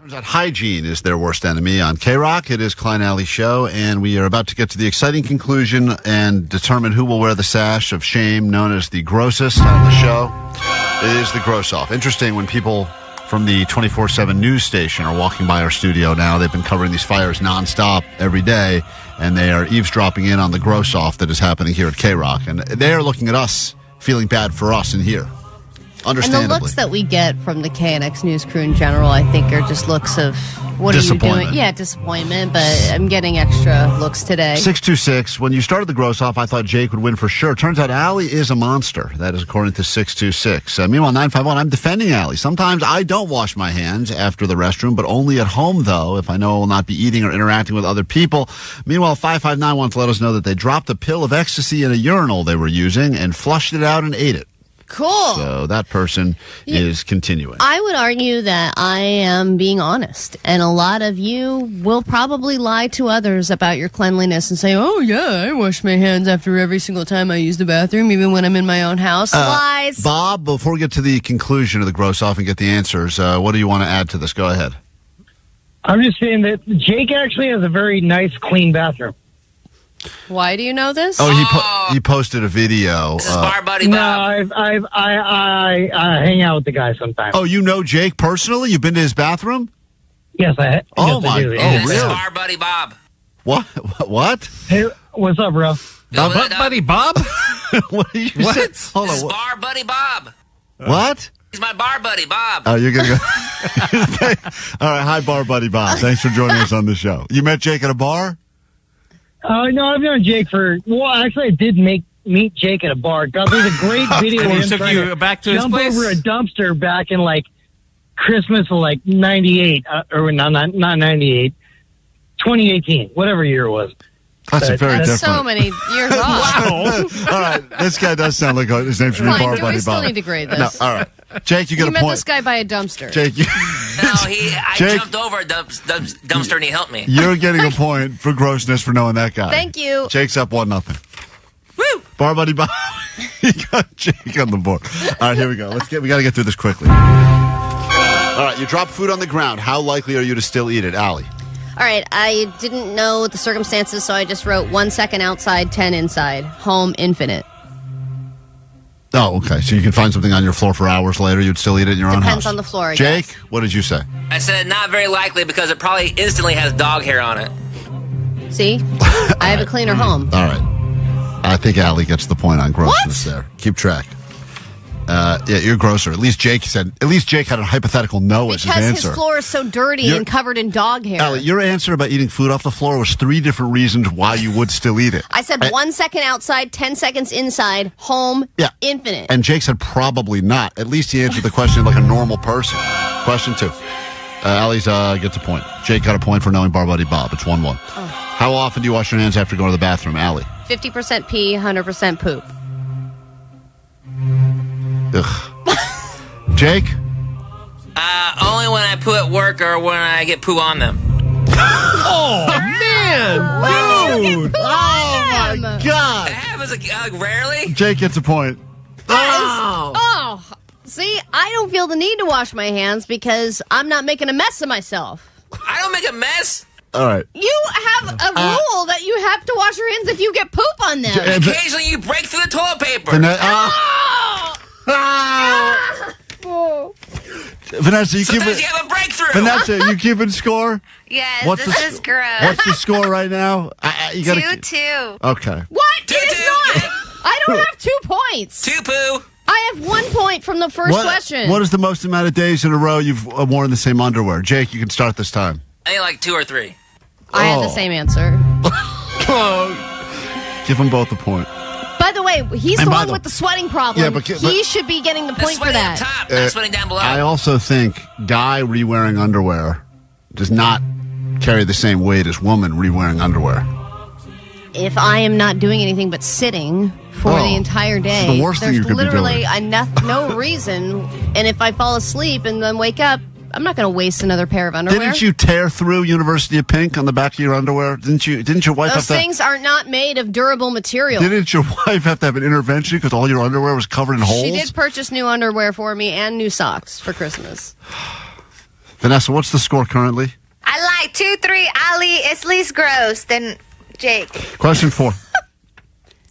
Turns out hygiene is their worst enemy on KROQ. It is Klein Alley Show, and we are about to get to the exciting conclusion and determine who will wear the sash of shame known as the grossest on the show. It is the gross off. Interesting when people from the 24/7 news station are walking by our studio now. They've been covering these fires nonstop every day, and they are eavesdropping in on the gross off that is happening here at KROQ. And they are looking at us, feeling bad for us in here. Understandably. And the looks that we get from the KNX news crew in general, I think, are just looks of, what are you doing? Yeah, disappointment, but I'm getting extra looks today. 626, when you started the gross off, I thought Jake would win for sure. Turns out Allie is a monster. That is according to 626. Meanwhile, 951, I'm defending Allie. Sometimes I don't wash my hands after the restroom, but only at home, though, if I know I will not be eating or interacting with other people. Meanwhile, 559 wants to let us know that they dropped a pill of ecstasy in a urinal they were using and flushed it out and ate it. Cool. So that person is continuing. I would argue that I am being honest, and a lot of you will probably lie to others about your cleanliness and say, oh, yeah, I wash my hands after every single time I use the bathroom, even when I'm in my own house. Lies. Bob, before we get to the conclusion of the gross off and get the answers, what do you want to add to this? Go ahead. I'm just saying that Jake actually has a very nice, clean bathroom. Why do you know this? Oh, he posted a video. This is Bar Buddy Bob. No, I hang out with the guy sometimes. Oh, you know Jake personally? You've been to his bathroom? Yes, I have. Oh, yes, I do. This really? is Bar Buddy Bob. What? What? Hey, what's up, bro? Butt Buddy Bob? What did you What? say? Hold This is on. Bar Buddy Bob. What? He's my bar buddy, Bob. Oh, you're going to go. All right. Hi, Bar Buddy Bob. Thanks for joining us on the show. You met Jake at a bar? No, I've known Jake actually, I did meet Jake at a bar. God, there's a great video of him took trying you to back to his jump place? over a dumpster back in, Christmas of, 98, or not 98, 2018, whatever year it was. That's a very different. So many years off. Wow. All right. This guy does sound like his name should be Fine, Bar do Buddy we still Bob. need to grade this? No, all right. Jake, you got You a met point. this guy by a dumpster. Jake, I Jake- jumped over a dumpster and he helped me. you're getting a point for grossness for knowing that guy. Thank you. Jake's up 1-0. Woo! Bar Buddy Bob. You got Jake on the board. All right, here we go. We got to get through this quickly. All right, you drop food on the ground. How likely are you to still eat it, Allie? All right, I didn't know the circumstances, so I just wrote 1 second outside, 10 inside. Home, infinite. Oh, okay. So you can find something on your floor for hours later. You'd still eat it in your own house. Depends on the floor, I Jake, guess. what did you say? I said not very likely because it probably instantly has dog hair on it. See? I have a cleaner home. All right. I think Allie gets the point on grossness there. Keep track. Yeah, you're grosser. At least Jake had a hypothetical no as his Because answer. his floor is so dirty and covered in dog hair. Allie, your answer about eating food off the floor was 3 different reasons why you would still eat it. I said 1 second outside, 10 seconds inside, home, infinite. And Jake said probably not. At least he answered the question like a normal person. Question 2. Allie's gets a point. Jake got a point for knowing Bar Buddy Bob. It's 1-1. How often do you wash your hands after going to the bathroom, Allie? 50% pee, 100% poop. Ugh. Jake? Only when I poo at work or when I get poo on them. Oh, man. Dude. Oh, my God. It happens rarely. Jake gets a point. Oh, see, I don't feel the need to wash my hands because I'm not making a mess of myself. I don't make a mess. All right. You have a rule that you have to wash your hands if you get poop on them. Occasionally you break through the toilet paper. Vanessa, you Sometimes you have a breakthrough. Vanessa, you keeping score? Yes, this is gross. What's the score right now? You gotta 2-2. Okay. What? It is not. I don't have 2 points. 2 poo. I have 1 point from the first question. What is the most amount of days in a row you've worn the same underwear? Jake, you can start this time. I think like 2 or 3. I had the same answer. Give them both a point. By the way, he's the one with the sweating problem. Yeah, but he should be getting the point for that. Top, not sweating down below. I also think guy re-wearing underwear does not carry the same weight as woman re-wearing underwear. If I am not doing anything but sitting for the entire day, it's the worst thing you could be doing. literally no reason. And if I fall asleep and then wake up, I'm not going to waste another pair of underwear. Didn't you tear through University of Pink on the back of your underwear? Didn't your wife Those have to... things are not made of durable material. Didn't your wife have to have an intervention because all your underwear was covered in holes? She did purchase new underwear for me and new socks for Christmas. Vanessa, what's the score currently? I like 2-3. Ali is least gross than Jake. Question 4.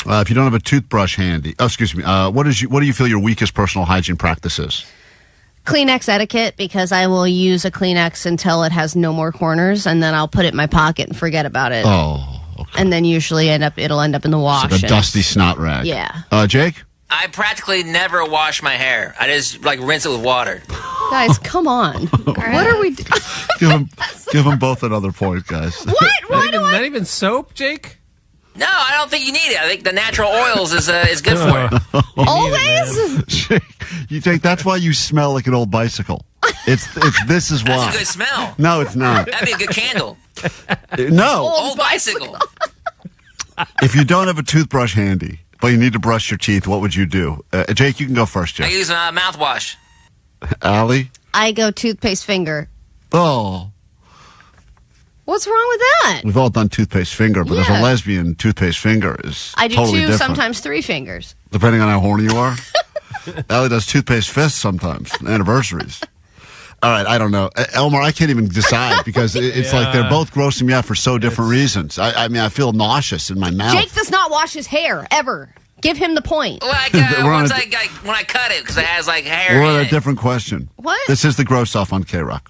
If you don't have a toothbrush handy, what do you feel your weakest personal hygiene practice is? Kleenex etiquette, because I will use a Kleenex until it has no more corners, and then I'll put it in my pocket and forget about it. Oh, okay. And then usually it'll end up in the wash. Like a dusty snot rag. Yeah. Jake? I practically never wash my hair. I just rinse it with water. Guys, come on. What are we doing? Give them both another point, guys. What? Why not even soap, Jake? No, I don't think you need it. I think the natural oils is good for it. Always? You think that's why you smell like an old bicycle. This is why. That's a good smell. No, it's not. That'd be a good candle. No. Old bicycle. If you don't have a toothbrush handy, but you need to brush your teeth, what would you do? Jake, you can go first, I Jake. use mouthwash. Allie? I go toothpaste finger. Oh. What's wrong with that? We've all done toothpaste finger, but as a lesbian, toothpaste finger is I do totally 2, different. sometimes 3 fingers. Depending on how horny you are. Allie does toothpaste fists sometimes, anniversaries. All right, I don't know. Elmer, I can't even decide because it's like they're both grossing me out for so different reasons. I mean, I feel nauseous in my mouth. Jake does not wash his hair, ever. Give him the point. Like, when I cut it, because it has, like, hair We're in on a it. different question. What? This is the gross off on KROQ.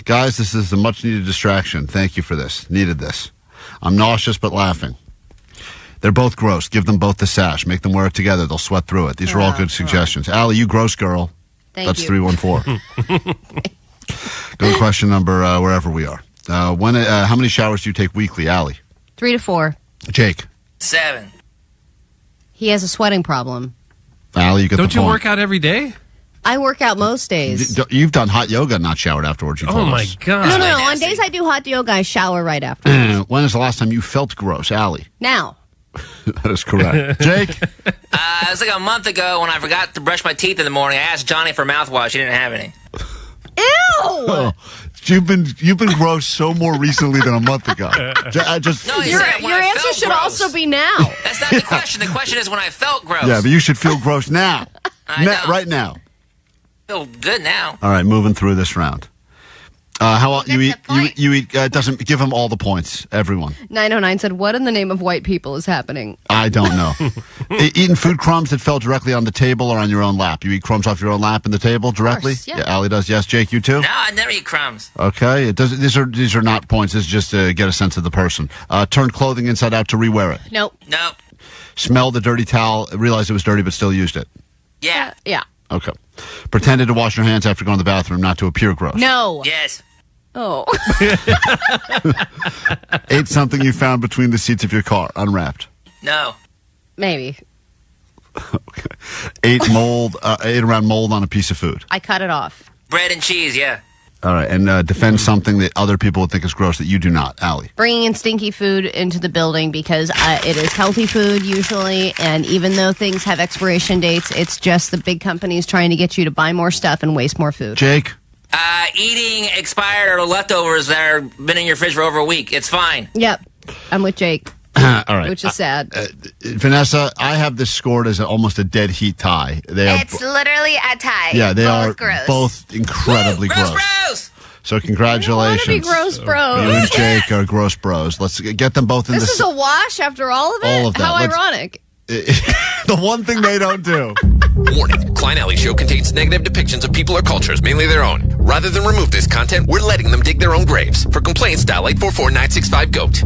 Guys, this is the much-needed distraction. Thank you for this. Needed this. I'm nauseous but laughing. They're both gross. Give them both the sash. Make them wear it together. They'll sweat through it. These are all good suggestions. Allie, you gross girl. Thank you. you. That's 314. Go to question number wherever we are. How many showers do you take weekly, Allie? 3 to 4. Jake? 7. He has a sweating problem. Allie, you get the point. Don't you work out every day? I work out most days. You've done hot yoga and not showered afterwards. You told my us. God. No. On days I do hot yoga, I shower right after. When is the last time you felt gross, Allie? Now. That is correct. Jake? It was like a month ago when I forgot to brush my teeth in the morning. I asked Johnny for mouthwash. He didn't have any. Ew! Oh, you've been gross so more recently than a month ago. Your answer should also be now. That's not the question. The question is when I felt gross. Yeah, but you should feel gross now. I know. Right now. Feel good now. All right, moving through this round. How you eat? Doesn't give them all the points. Everyone. 909 said, "What in the name of white people is happening?" I don't know. Eating food crumbs that fell directly on the table or on your own lap. You eat crumbs off your own lap in the table directly. Of course, yeah. Allie does. Yes, Jake, you too. No, I never eat crumbs. Okay. It does. These are not points. This is just to get a sense of the person. Turn clothing inside out to rewear it. Nope. Smell the dirty towel. Realized it was dirty, but still used it. Yeah. Yeah. Okay. Pretended to wash your hands after going to the bathroom, not to appear gross. No. Yes. Oh. Ate something you found between the seats of your car, unwrapped. No. Maybe. Okay. Ate around mold on a piece of food. I cut it off. Bread and cheese, yeah. All right, and defend something that other people would think is gross that you do not, Allie. Bringing in stinky food into the building because it is healthy food usually, and even though things have expiration dates, it's just the big companies trying to get you to buy more stuff and waste more food. Jake? Eating expired or leftovers that have been in your fridge for over a week. It's fine. Yep. I'm with Jake. All right. Which is sad. Vanessa, I have this scored as almost a dead heat tie. It's literally a tie. Yeah, they both are gross. both incredibly gross. So congratulations. I don't wanna be gross bros. You and Jake are gross bros. Let's get them both in This is a wash after all of it? All of that. How ironic. The one thing they don't do. Warning, Klein Alley Show contains negative depictions of people or cultures, mainly their own. Rather than remove this content, we're letting them dig their own graves. For complaints, dial 844-965-GOAT.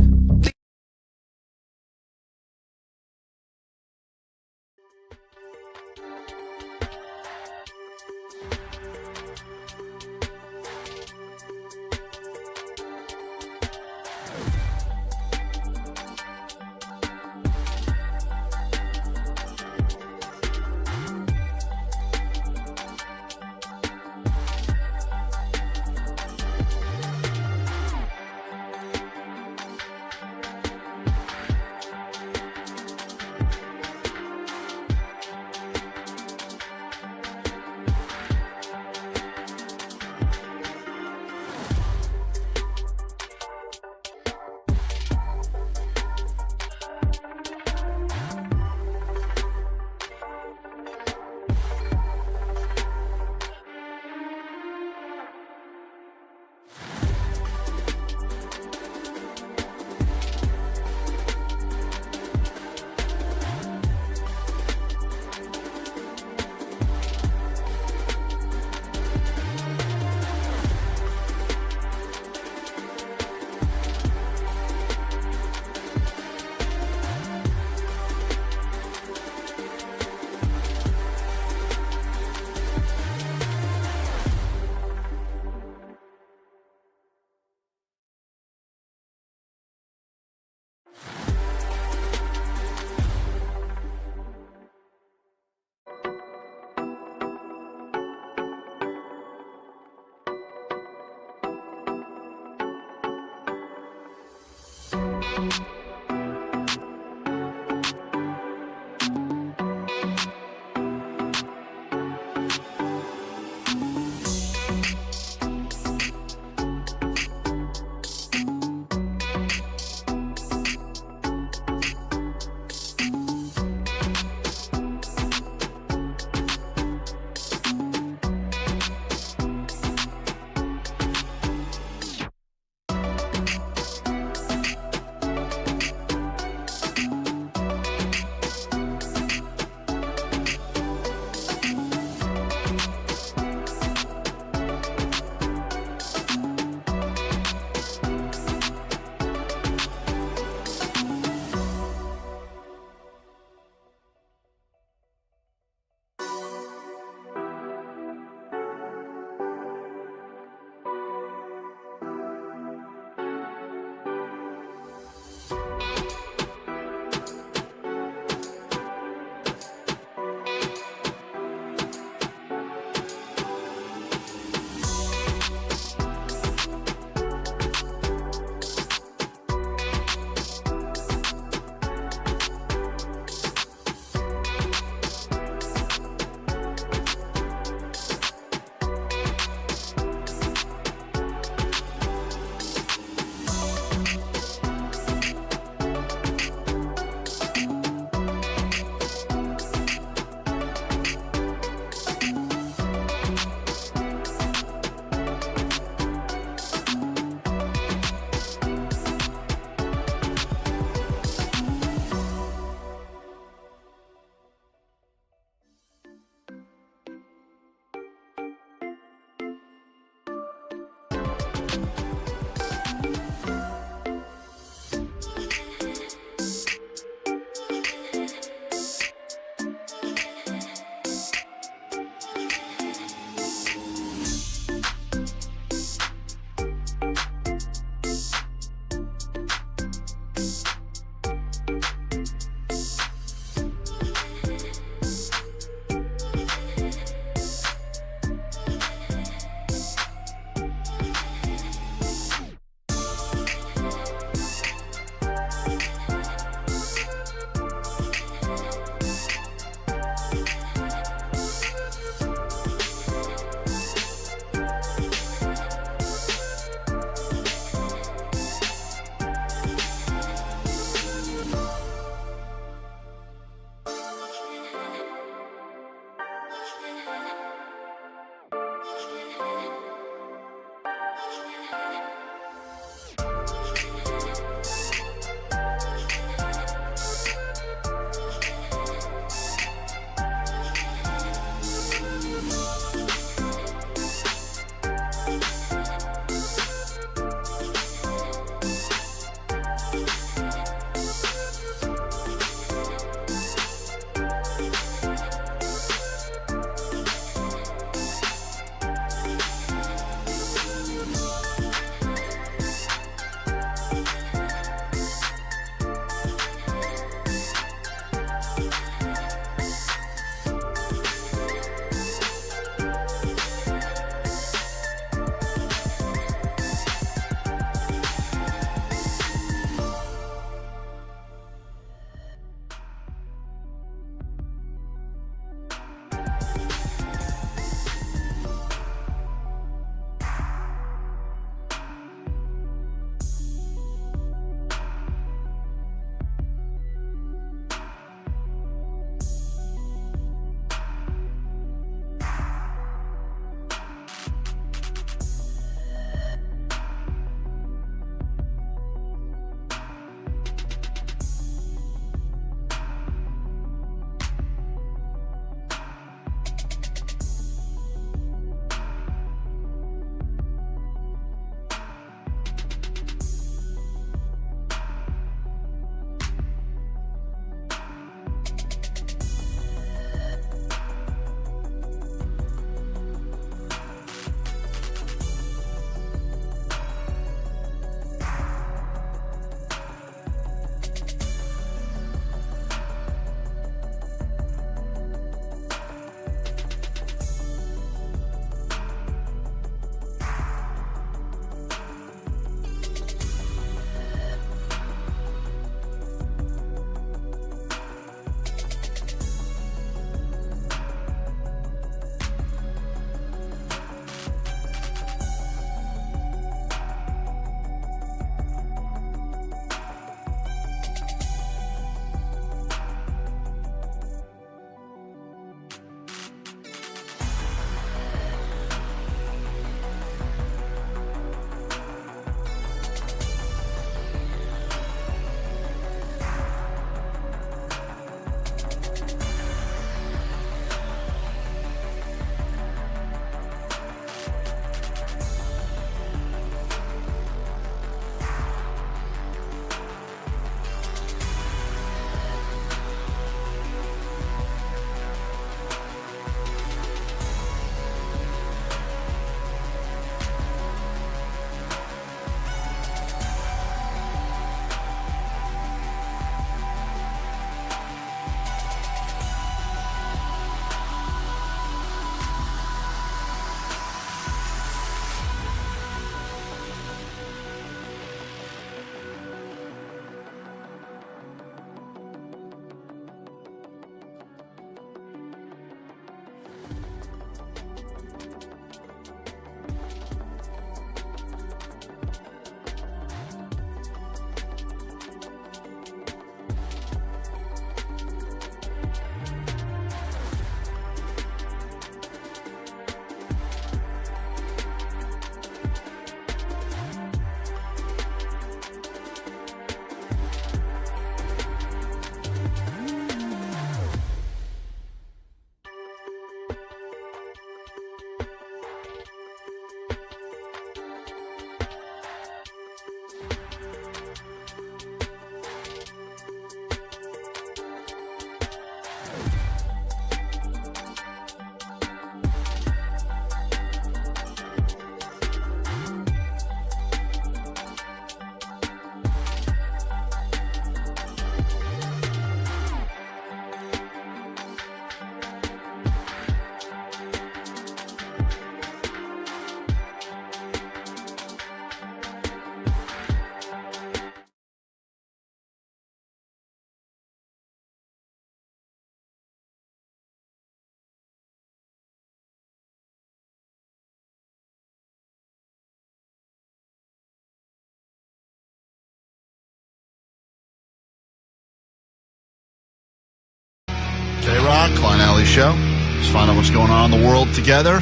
o'clock, Klein Alley Show. Let's find out what's going on in the world together.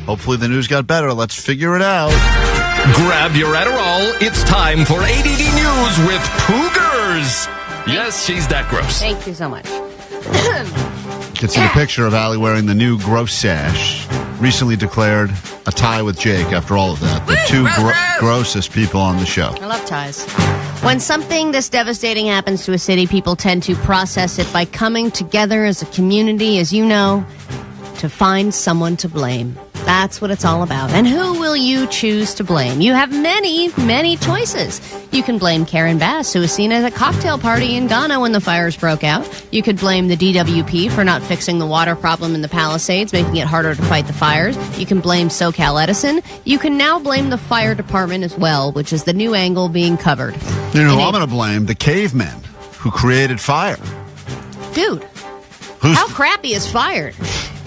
Hopefully the news got better. Let's figure it out. Grab your Adderall. It's time for ADD News with Poogers. Yes, she's that gross. Thank you so much. You can see the picture of Allie wearing the new gross sash. Recently declared a tie with Jake after all of that. The two grossest people on the show. I love ties. When something this devastating happens to a city, people tend to process it by coming together as a community, as you know, to find someone to blame. That's what it's all about. And who will you choose to blame? You have many, many choices. You can blame Karen Bass, who was seen at a cocktail party in Ghana when the fires broke out. You could blame the DWP for not fixing the water problem in the Palisades, making it harder to fight the fires. You can blame SoCal Edison. You can now blame the fire department as well, which is the new angle being covered. You know, I'm going to blame the cavemen who created fire. Dude, how crappy is fire?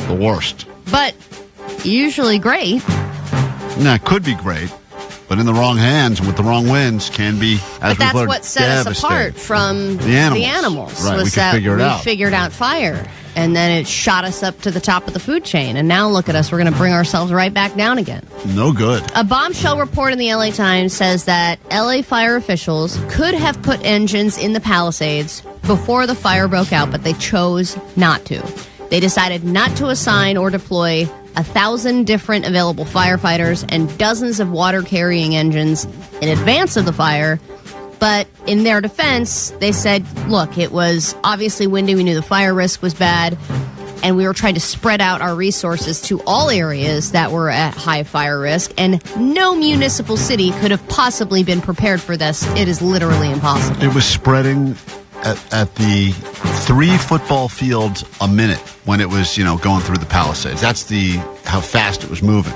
The worst. But usually great. Nah, it could be great, but in the wrong hands and with the wrong winds can be, as but that's what set us apart from the animals. Right, was we could that figure it out. We figured out fire, and then it shot us up to the top of the food chain. And now look at us. We're going to bring ourselves right back down again. No good. A bombshell report in the LA Times says that LA fire officials could have put engines in the Palisades before the fire broke out, but they chose not to. They decided not to assign or deploy 1,000 different available firefighters and dozens of water-carrying engines in advance of the fire. But in their defense, they said, look, it was obviously windy. We knew the fire risk was bad. And we were trying to spread out our resources to all areas that were at high fire risk. And no municipal city could have possibly been prepared for this. It is literally impossible. It was spreading at the 3 football fields a minute when it was, going through the Palisades. That's how fast it was moving.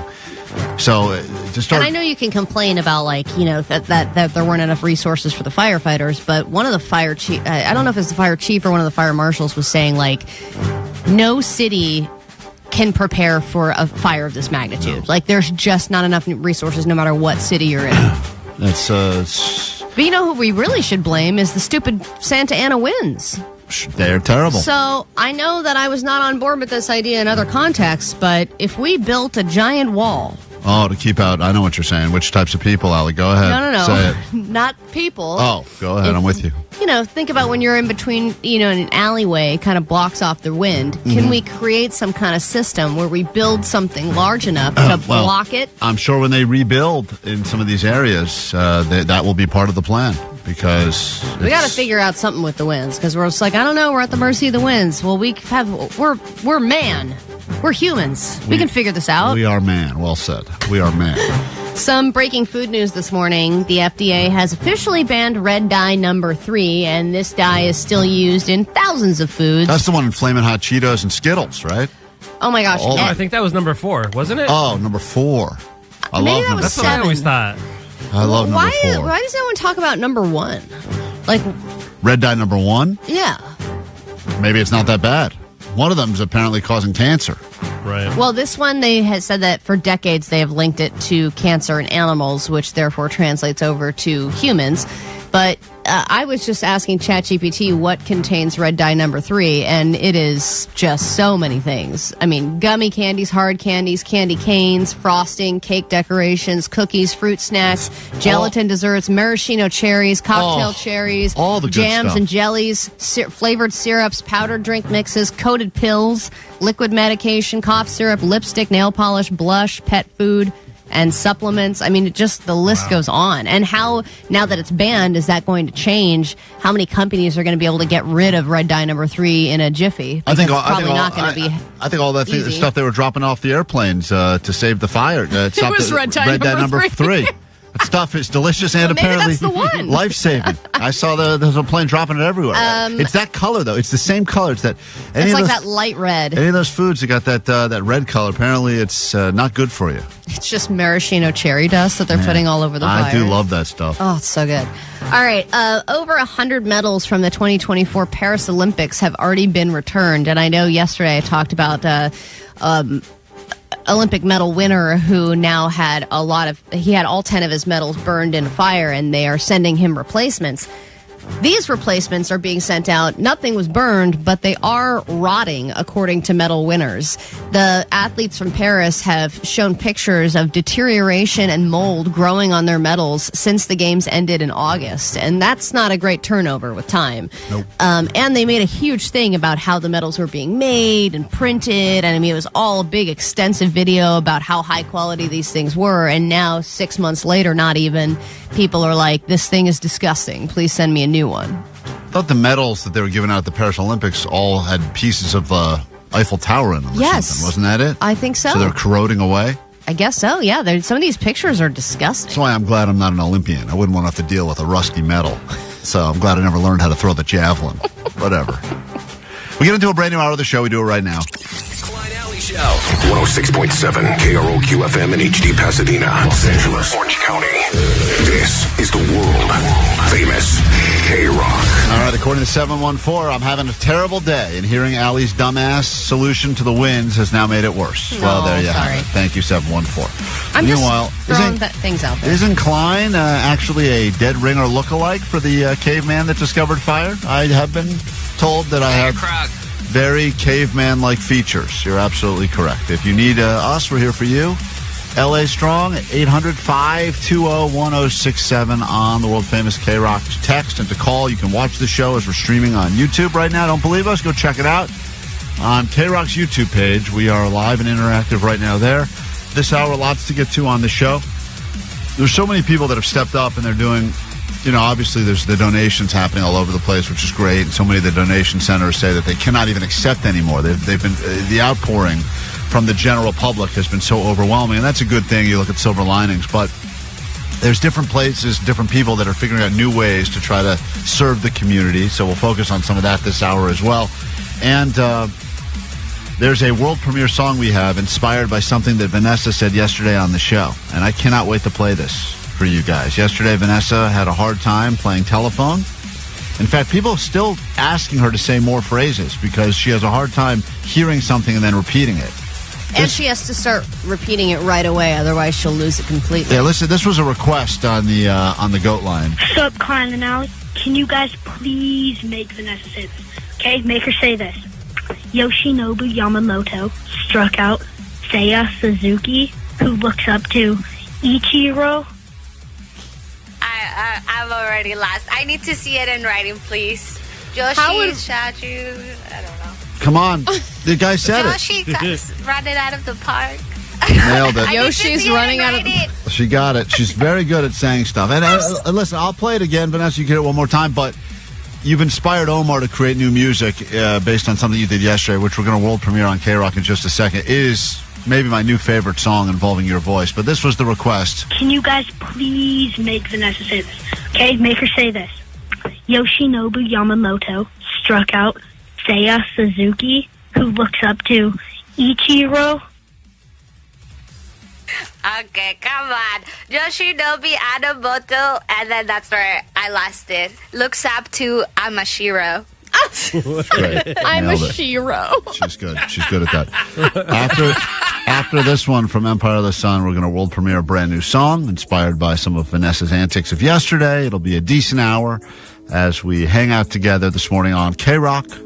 So to start, and I know you can complain about that there weren't enough resources for the firefighters, but one of the fire chief, I don't know if it's the fire chief or one of the fire marshals, was saying no city can prepare for a fire of this magnitude. No. There's just not enough resources no matter what city you're in. That's But you know who we really should blame is the stupid Santa Ana winds. They're terrible. So I know that I was not on board with this idea in other contexts, but if we built a giant wall. Oh, to keep out, I know what you're saying. Which types of people, Allie? Go ahead. No. Say it. Not people. Oh, go ahead. I'm with you. Think about when you're in between, in an alleyway, kind of blocks off the wind. Mm-hmm. Can we create some kind of system where we build something large enough to block it? I'm sure when they rebuild in some of these areas, that will be part of the plan. Because we got to figure out something with the winds, because we're just I don't know, we're at the mercy of the winds. Well, we're man. We're humans. We can figure this out. We are man. Well said. We are man. Some breaking food news this morning. The FDA has officially banned red dye number 3, and this dye is still used in thousands of foods. That's the one in Flamin' Hot Cheetos and Skittles, right? Oh, my gosh. I think that was number 4, wasn't it? Oh, number 4. I love number 4. That's what I always thought. I love number 4. Why does everyone talk about number 1? Red dye number 1? Yeah. Maybe it's not that bad. One of them is apparently causing cancer. Right. Well, this one, they have said that for decades they have linked it to cancer in animals, which therefore translates over to humans. But I was just asking ChatGPT what contains red dye number 3, and it is just so many things. I mean, gummy candies, hard candies, candy canes, frosting, cake decorations, cookies, fruit snacks, gelatin desserts, maraschino cherries, cocktail cherries, all the good jams stuff. and jellies, flavored syrups, powdered drink mixes, coated pills, liquid medication, cough syrup, lipstick, nail polish, blush, pet food, and supplements. I mean, the list goes on. And how, now that it's banned, is that going to change how many companies are going to be able to get rid of red dye number 3 in a jiffy? I think all that stuff they were dropping off the airplanes to save the fire. It was red dye number 3. That stuff is delicious and apparently life-saving. I saw there's a plane dropping it everywhere. It's that color, though. It's the same color. It's that light red. Any of those foods that got that red color, apparently it's not good for you. It's just maraschino cherry dust that they're putting all over the fire. I do love that stuff. Oh, it's so good. All right. Over 100 medals from the 2024 Paris Olympics have already been returned. And I know yesterday I talked about Olympic medal winner who now had he had all 10 of his medals burned in a fire, and they are sending him replacements. These replacements are being sent out. Nothing was burned, but they are rotting, according to medal winners. The athletes from Paris have shown pictures of deterioration and mold growing on their medals since the games ended in August. And that's not a great turnover with time. Nope. And they made a huge thing about how the medals were being made and printed. And I mean, it was all a big, extensive video about how high quality these things were. And now, 6 months later, not even, people are like, this thing is disgusting. Please send me a new one. I thought the medals that they were giving out at the Paris Olympics all had pieces of Eiffel Tower in them or Yes. something. Wasn't that it? I think so. So they're corroding away? I guess so, yeah. Some of these pictures are disgusting. That's why I'm glad I'm not an Olympian. I wouldn't want to have to deal with a rusty medal. So I'm glad I never learned how to throw the javelin. Whatever. We get into a brand new hour of the show. We do it right now. Klein Alley Show. 106.7 KROQ FM in HD Pasadena, Los Angeles, Orange County. This is the world famous KROQ. All right, according to 714, I'm having a terrible day, and hearing Allie's dumbass solution to the wins has now made it worse. Well, there you have it. Thank you, 714. I'm Meanwhile, just throwing things out there. Isn't Klein actually a dead ringer lookalike for the caveman that discovered fire? I have been told that I have very caveman-like features. You're absolutely correct. If you need us, we're here for you. LA Strong, 800-520-1067 on the World Famous KROQ text. And to call, you can watch the show as we're streaming on YouTube right now. Don't believe us? Go check it out on KROQ's YouTube page. We are live and interactive right now there. This hour, lots to get to on the show. There's so many people that have stepped up and they're doing, obviously there's the donations happening all over the place, which is great. And so many of the donation centers say that they cannot even accept anymore. They've been, the outpouring from the general public has been so overwhelming, and that's a good thing. You look at silver linings, but there's different places, different people that are figuring out new ways to try to serve the community, so we'll focus on some of that this hour as well. And there's a world premiere song we have inspired by something that Vanessa said yesterday on the show, and I cannot wait to play this for you guys. Yesterday, Vanessa had a hard time playing telephone. In fact, people are still asking her to say more phrases because she has a hard time hearing something and then repeating it. And she has to start repeating it right away, otherwise she'll lose it completely. Yeah, listen, this was a request on the goat line. Sup, Klein and Alley? Can you guys please make Vanessa say this? Okay, make her say this. Yoshinobu Yamamoto struck out Seiya Suzuki, who looks up to Ichiro. I'm already lost. I need to see it in writing, please. Yoshi, Shaju, I don't know. Come on. The guy said Yoshi got running out of the park. Nailed it. Yoshi's running out of the... She got it. She's very good at saying stuff. And listen, I'll play it again, Vanessa. You can hear it one more time. But you've inspired Omar to create new music based on something you did yesterday, which we're going to world premiere on KROQ in just a second. It is maybe my new favorite song involving your voice. But this was the request. Can you guys please make Vanessa say this? Okay, make her say this. Yoshinobu Yamamoto struck out Seiya Suzuki, who looks up to Ichiro. Okay, come on. Yoshinobu Adamoto, and then that's where I lost it. Looks up to Amashiro. Great. I'm Nailed a it. shiro. She's good. She's good at that. After this one from Empire of the Sun, we're going to world premiere a brand new song inspired by some of Vanessa's antics of yesterday. It'll be a decent hour as we hang out together this morning on KROQ.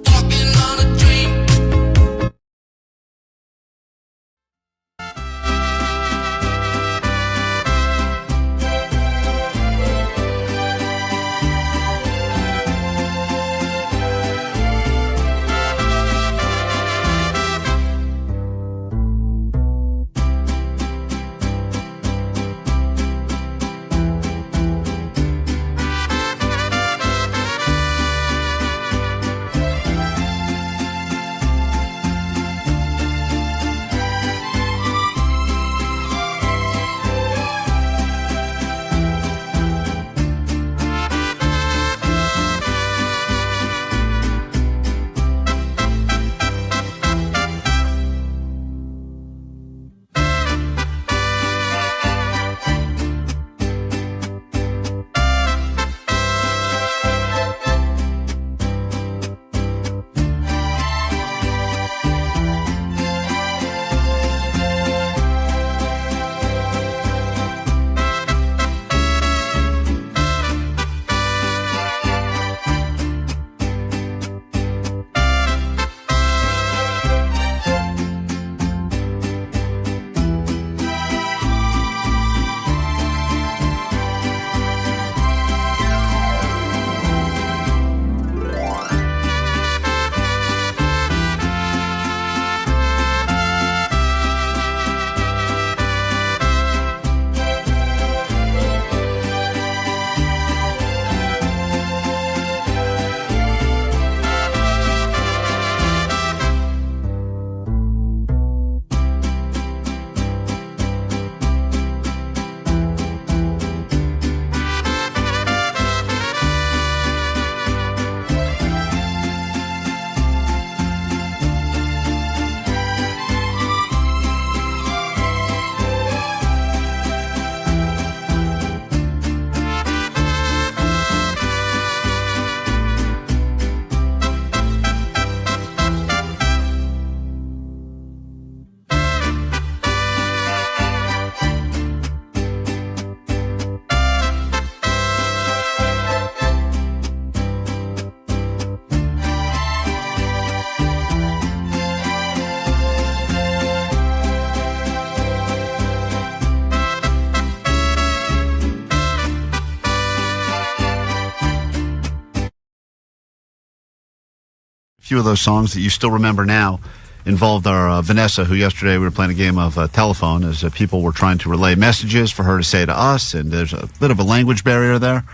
few of those songs that you still remember now involved our Vanessa, who yesterday we were playing a game of telephone as people were trying to relay messages for her to say to us, and there's a bit of a language barrier there.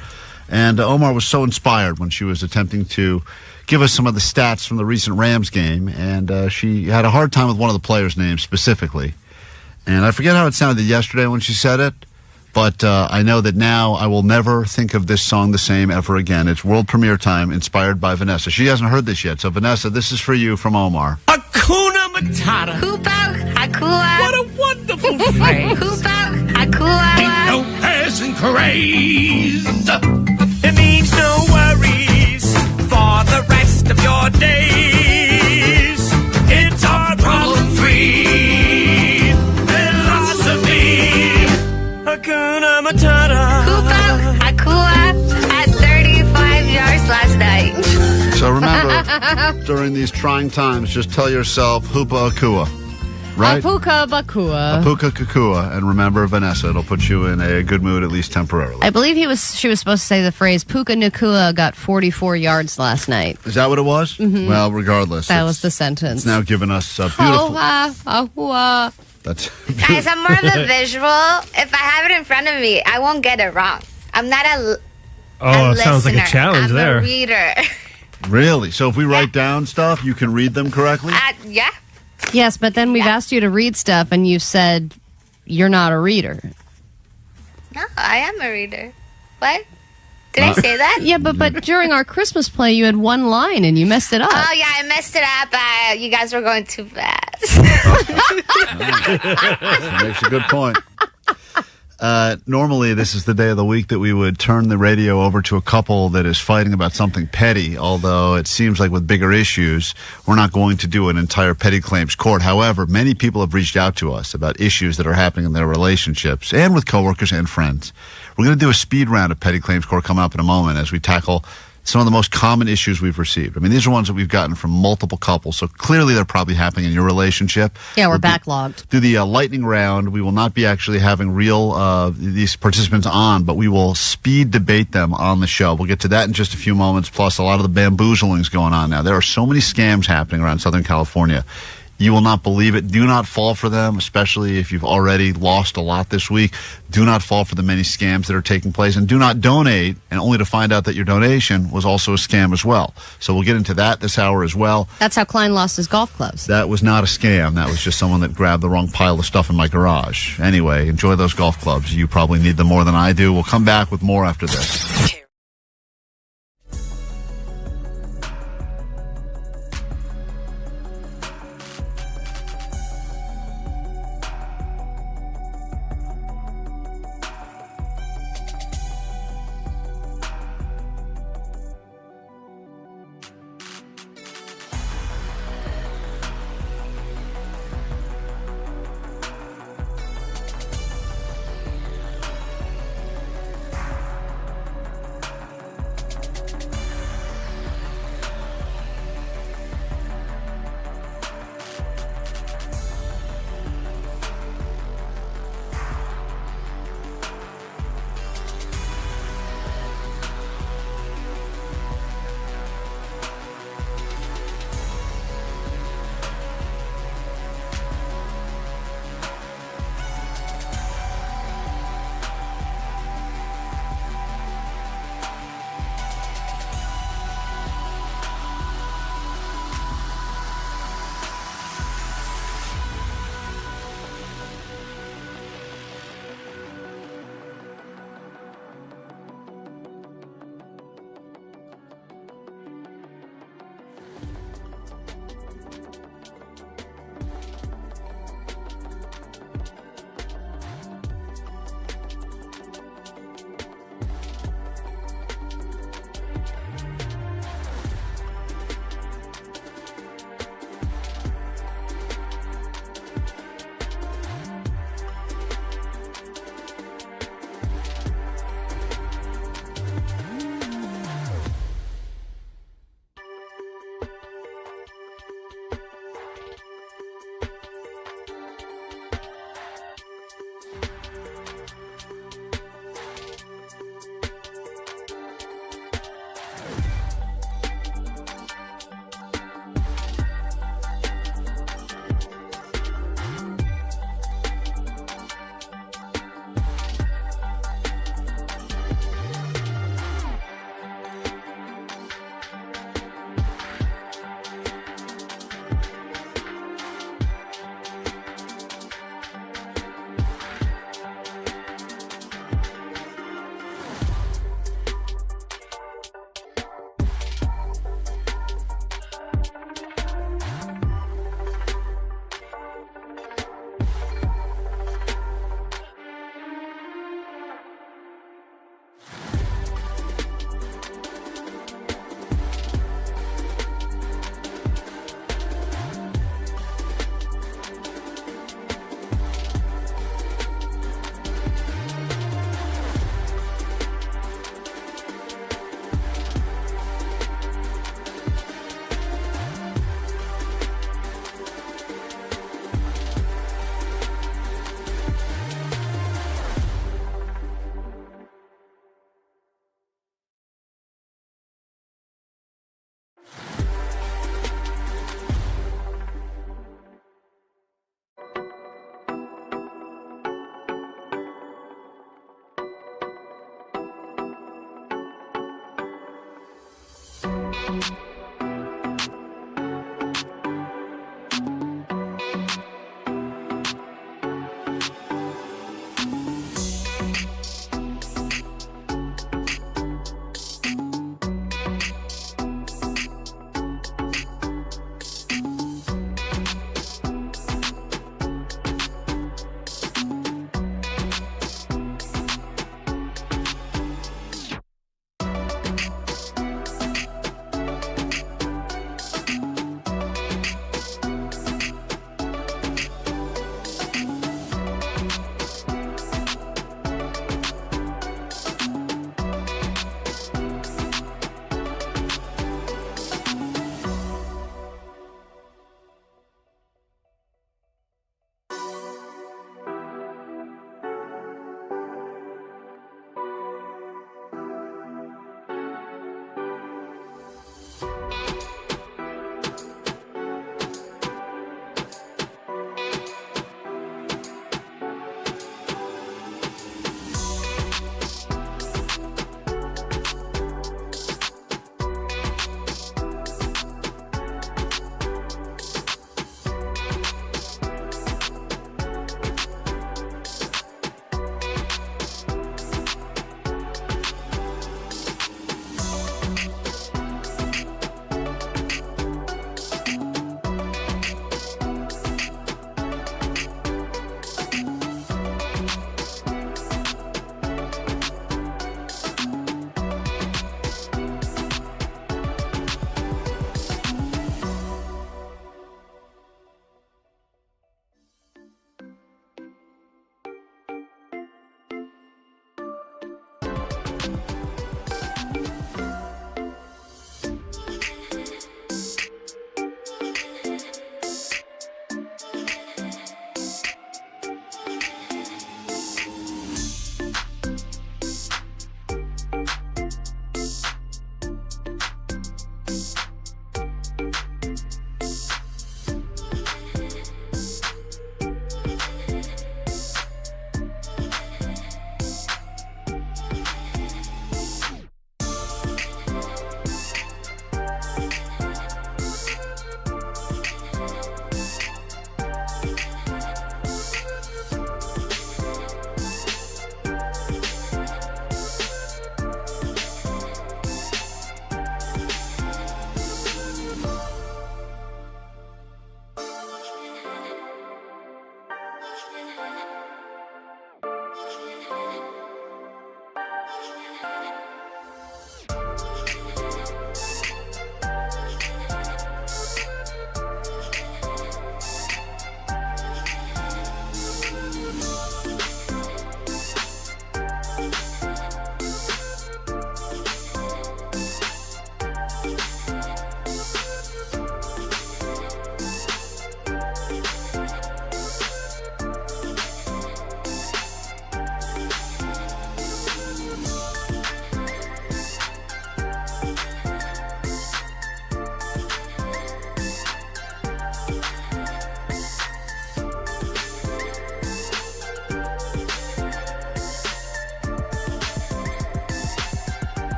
And Omar was so inspired when she was attempting to give us some of the stats from the recent Rams game, and she had a hard time with one of the players' names specifically. And I forget how it sounded yesterday when she said it, but I know that now I will never think of this song the same ever again. It's world premiere time, inspired by Vanessa. She hasn't heard this yet, so Vanessa, this is for you from Omar. Hakuna Matata. Hoopa, Hakua. What a wonderful phrase. Hoopa, Hakua. Ain't no peasant craze. It means no worries for the rest of your days. It's our problem-free philosophy. Hakuna Matata. Hoopa, Hakua at 35 yards last night. So remember, during these trying times, just tell yourself Hoopa Akua, right? Apuka Bakua. Apuka Kakua, and remember Vanessa. It'll put you in a good mood, at least temporarily. I believe she was supposed to say the phrase Puka Nakua got 44 yards last night. Is that what it was? Mm-hmm. Well, regardless. That was the sentence. It's now given us a beautiful... Ahua. That's Guys, I'm more of a visual. If I have it in front of me, I won't get it wrong. I'm not a it sounds like a listener. challenge I'm there. a reader. Really? So if we write down stuff, you can read them correctly? Yeah. Yes, but then we've asked you to read stuff, and you said you're not a reader. No, I am a reader. What? Did I say that? Yeah, but during our Christmas play, you had one line, and you messed it up. Oh, yeah, I messed it up. You guys were going too fast. That makes a good point. Normally, this is the day of the week that we would turn the radio over to a couple that is fighting about something petty, although it seems like with bigger issues, we're not going to do an entire petty claims court. However, many people have reached out to us about issues that are happening in their relationships and with coworkers and friends. We're going to do a speed round of petty claims court coming up in a moment as we tackle some of the most common issues we've received. I mean, these are ones that we've gotten from multiple couples, so clearly they're probably happening in your relationship. Yeah, we're backlogged. Through the lightning round, we will not be actually having real these participants on, but we will speed debate them on the show. We'll get to that in just a few moments, plus a lot of the bamboozlings going on now. There are so many scams happening around Southern California. You will not believe it. Do not fall for them, especially if you've already lost a lot this week. Do not fall for the many scams that are taking place, and do not donate, and only to find out that your donation was also a scam as well. So we'll get into that this hour as well. That's how Klein lost his golf clubs. That was not a scam. That was just someone that grabbed the wrong pile of stuff in my garage. Anyway, enjoy those golf clubs. You probably need them more than I do. We'll come back with more after this.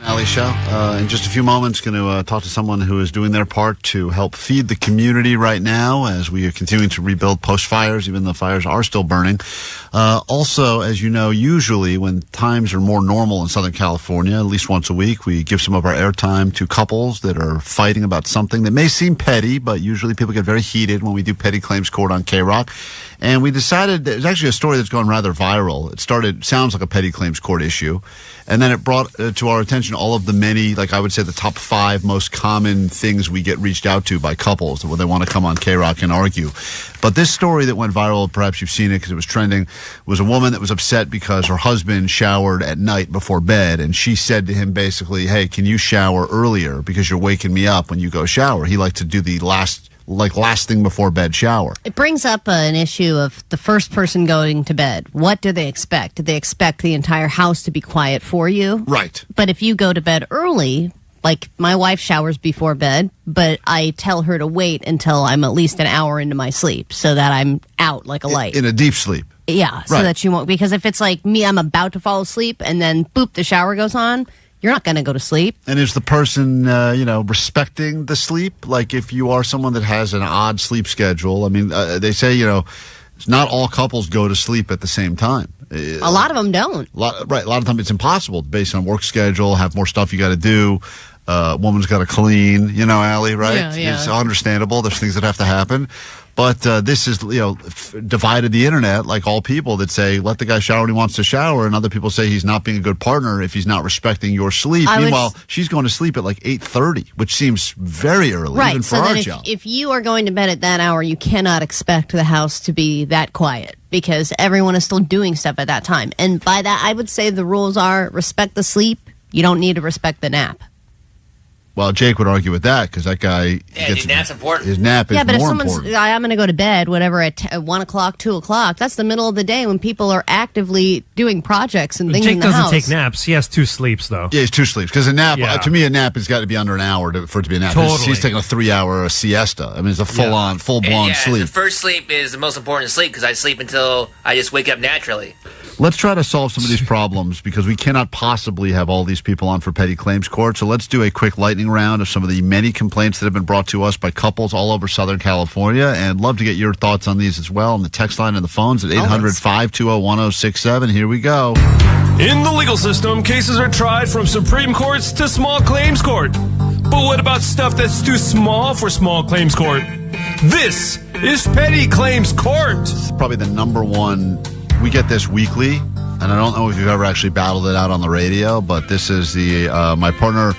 Alley Show. In just a few moments, going to talk to someone who is doing their part to help feed the community right now as we are continuing to rebuild post-fires, even though fires are still burning. Also, as you know, usually when times are more normal in Southern California, at least once a week, we give some of our airtime to couples that are fighting about something that may seem petty, but usually people get very heated when we do Petty Claims Court on KROQ. And we decided, there's actually a story that's gone rather viral. It sounds like a Petty Claims Court issue. And then it brought to our attention all of the many, like I would say, the top 5 most common things we get reached out to by couples when they want to come on KROQ and argue. But this story that went viral, perhaps you've seen it because it was trending, was a woman that was upset because her husband showered at night before bed. And she said to him basically, hey, can you shower earlier because you're waking me up when you go shower? He liked to do the last thing before bed shower. It brings up an issue of the first person going to bed. What do they expect? Do they expect the entire house to be quiet for you? Right. But if you go to bed early, like my wife showers before bed, but I tell her to wait until I'm at least an hour into my sleep so that I'm out like a light. In a deep sleep. Yeah, so that she won't. Because if it's like me, I'm about to fall asleep and then boop, the shower goes on. You're not going to go to sleep. And is the person, respecting the sleep? Like if you are someone that has an odd sleep schedule, I mean, they say, not all couples go to sleep at the same time. A lot of them don't. A lot of times it's impossible based on work schedule, have more stuff you got to do. Woman's got to clean, Allie, right? Yeah. It's understandable. There's things that have to happen. But this is, divided the internet, like all people that say, let the guy shower when he wants to shower. And other people say he's not being a good partner if he's not respecting your sleep. Meanwhile, she's going to sleep at like 8:30, which seems very early, even for our job. If you are going to bed at that hour, you cannot expect the house to be that quiet because everyone is still doing stuff at that time. And by that, I would say the rules are respect the sleep. You don't need to respect the nap. Well, Jake would argue with that because that guy his nap's important. His nap is more important. Yeah, but if someone's, I'm going to go to bed, whatever, at 1 o'clock, 2 o'clock, that's the middle of the day when people are actively doing projects and things in the house. Jake doesn't take naps. He has 2 sleeps, though. Yeah, he's 2 sleeps. Because a nap, to me, a nap has got to be under an hour for it to be a nap. Totally. He's taking a 3-hour siesta. I mean, it's a full-blown sleep. The first sleep is the most important sleep because I sleep until I just wake up naturally. Let's try to solve some of these problems because we cannot possibly have all these people on for Petty Claims Court. So let's do a quick lightning round of some of the many complaints that have been brought to us by couples all over Southern California. And love to get your thoughts on these as well on the text line and the phones at 800-520-1067. Here we go. In the legal system, cases are tried from Supreme Courts to small claims court. But what about stuff that's too small for small claims court? This is Petty Claims Court. It's probably the number one. We get this weekly, and I don't know if you've ever actually battled it out on the radio, but this is my partner.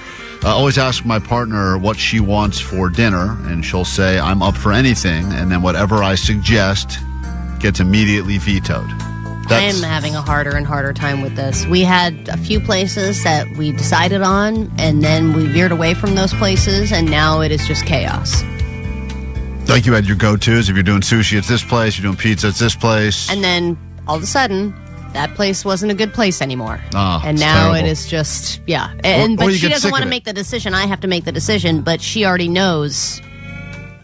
I always ask my partner what she wants for dinner, and she'll say, I'm up for anything, and then whatever I suggest gets immediately vetoed. I am having a harder and harder time with this. We had a few places that we decided on, and then we veered away from those places, and now it is just chaos. Like you had your go-tos. If you're doing sushi, it's this place. You're doing pizza, it's this place. And then all of a sudden, that place wasn't a good place anymore. Oh, and now terrible. It is just, but she doesn't want to make the decision. I have to make the decision, but she already knows.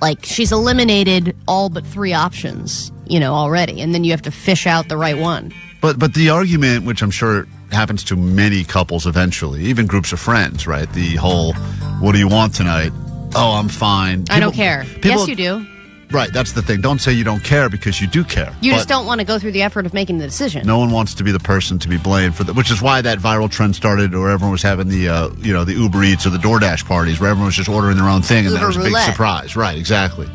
Like, she's eliminated all but 3 options, already. And then you have to fish out the right one. But the argument, which I'm sure happens to many couples eventually, even groups of friends, right? The whole, what do you want tonight? Oh, I'm fine. I don't care. Yes, you do. Right, that's the thing. Don't say you don't care because you do care. You just don't want to go through the effort of making the decision. No one wants to be the person to be blamed for that, which is why that viral trend started, where everyone was having the the Uber Eats or the DoorDash parties, where everyone was just ordering their own thing, and Uber there was a big roulette. surprise. Right, exactly.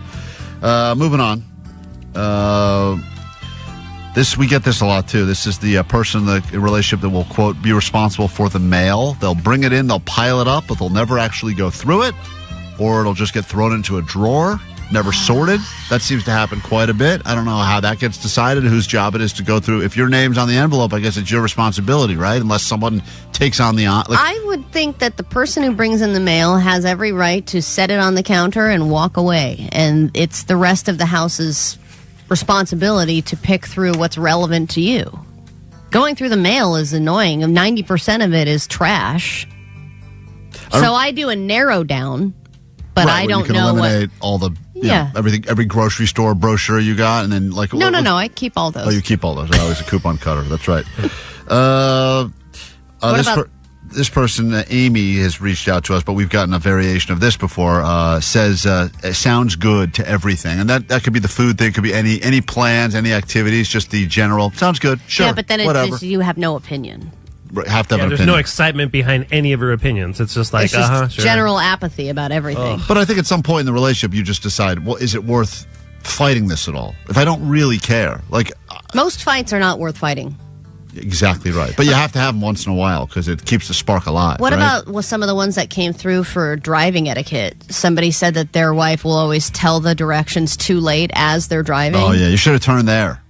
Moving on. We get this a lot too. This is the person in the relationship that will, quote, be responsible for the mail. They'll bring it in, they'll pile it up, but they'll never actually go through it, or it'll just get thrown into a drawer. Never sorted. That seems to happen quite a bit. I don't know how that gets decided, whose job it is to go through. If your name's on the envelope, I guess it's your responsibility, right? Unless someone takes on the... I would think that the person who brings in the mail has every right to set it on the counter and walk away. And it's the rest of the house's responsibility to pick through what's relevant to you. Going through the mail is annoying. 90% of it is trash. So I do a narrow down, but I don't know what... You can eliminate all the... everything, every grocery store brochure you got, and then like... No, I keep all those. Oh, you keep all those. Always a coupon cutter. That's right. What about This person, Amy, has reached out to us, but we've gotten a variation of this before. Says it sounds good to everything, and that could be the food thing, could be any plans, any activities, just the general. Sounds good, sure. Yeah, but then you have no opinion. Have to have an there's opinion. no excitement behind any of her opinions. It's just like, It's just sure. general apathy about everything. But I think at some point in the relationship, you just decide, well, is it worth fighting this at all? If I don't really care, like Most fights are not worth fighting. exactly right. But you have to have them once in a while because it keeps the spark alive. What right? about some of the ones that came through for driving etiquette? Somebody said that their wife will always tell the directions too late as they're driving. Oh yeah, you should have turned there.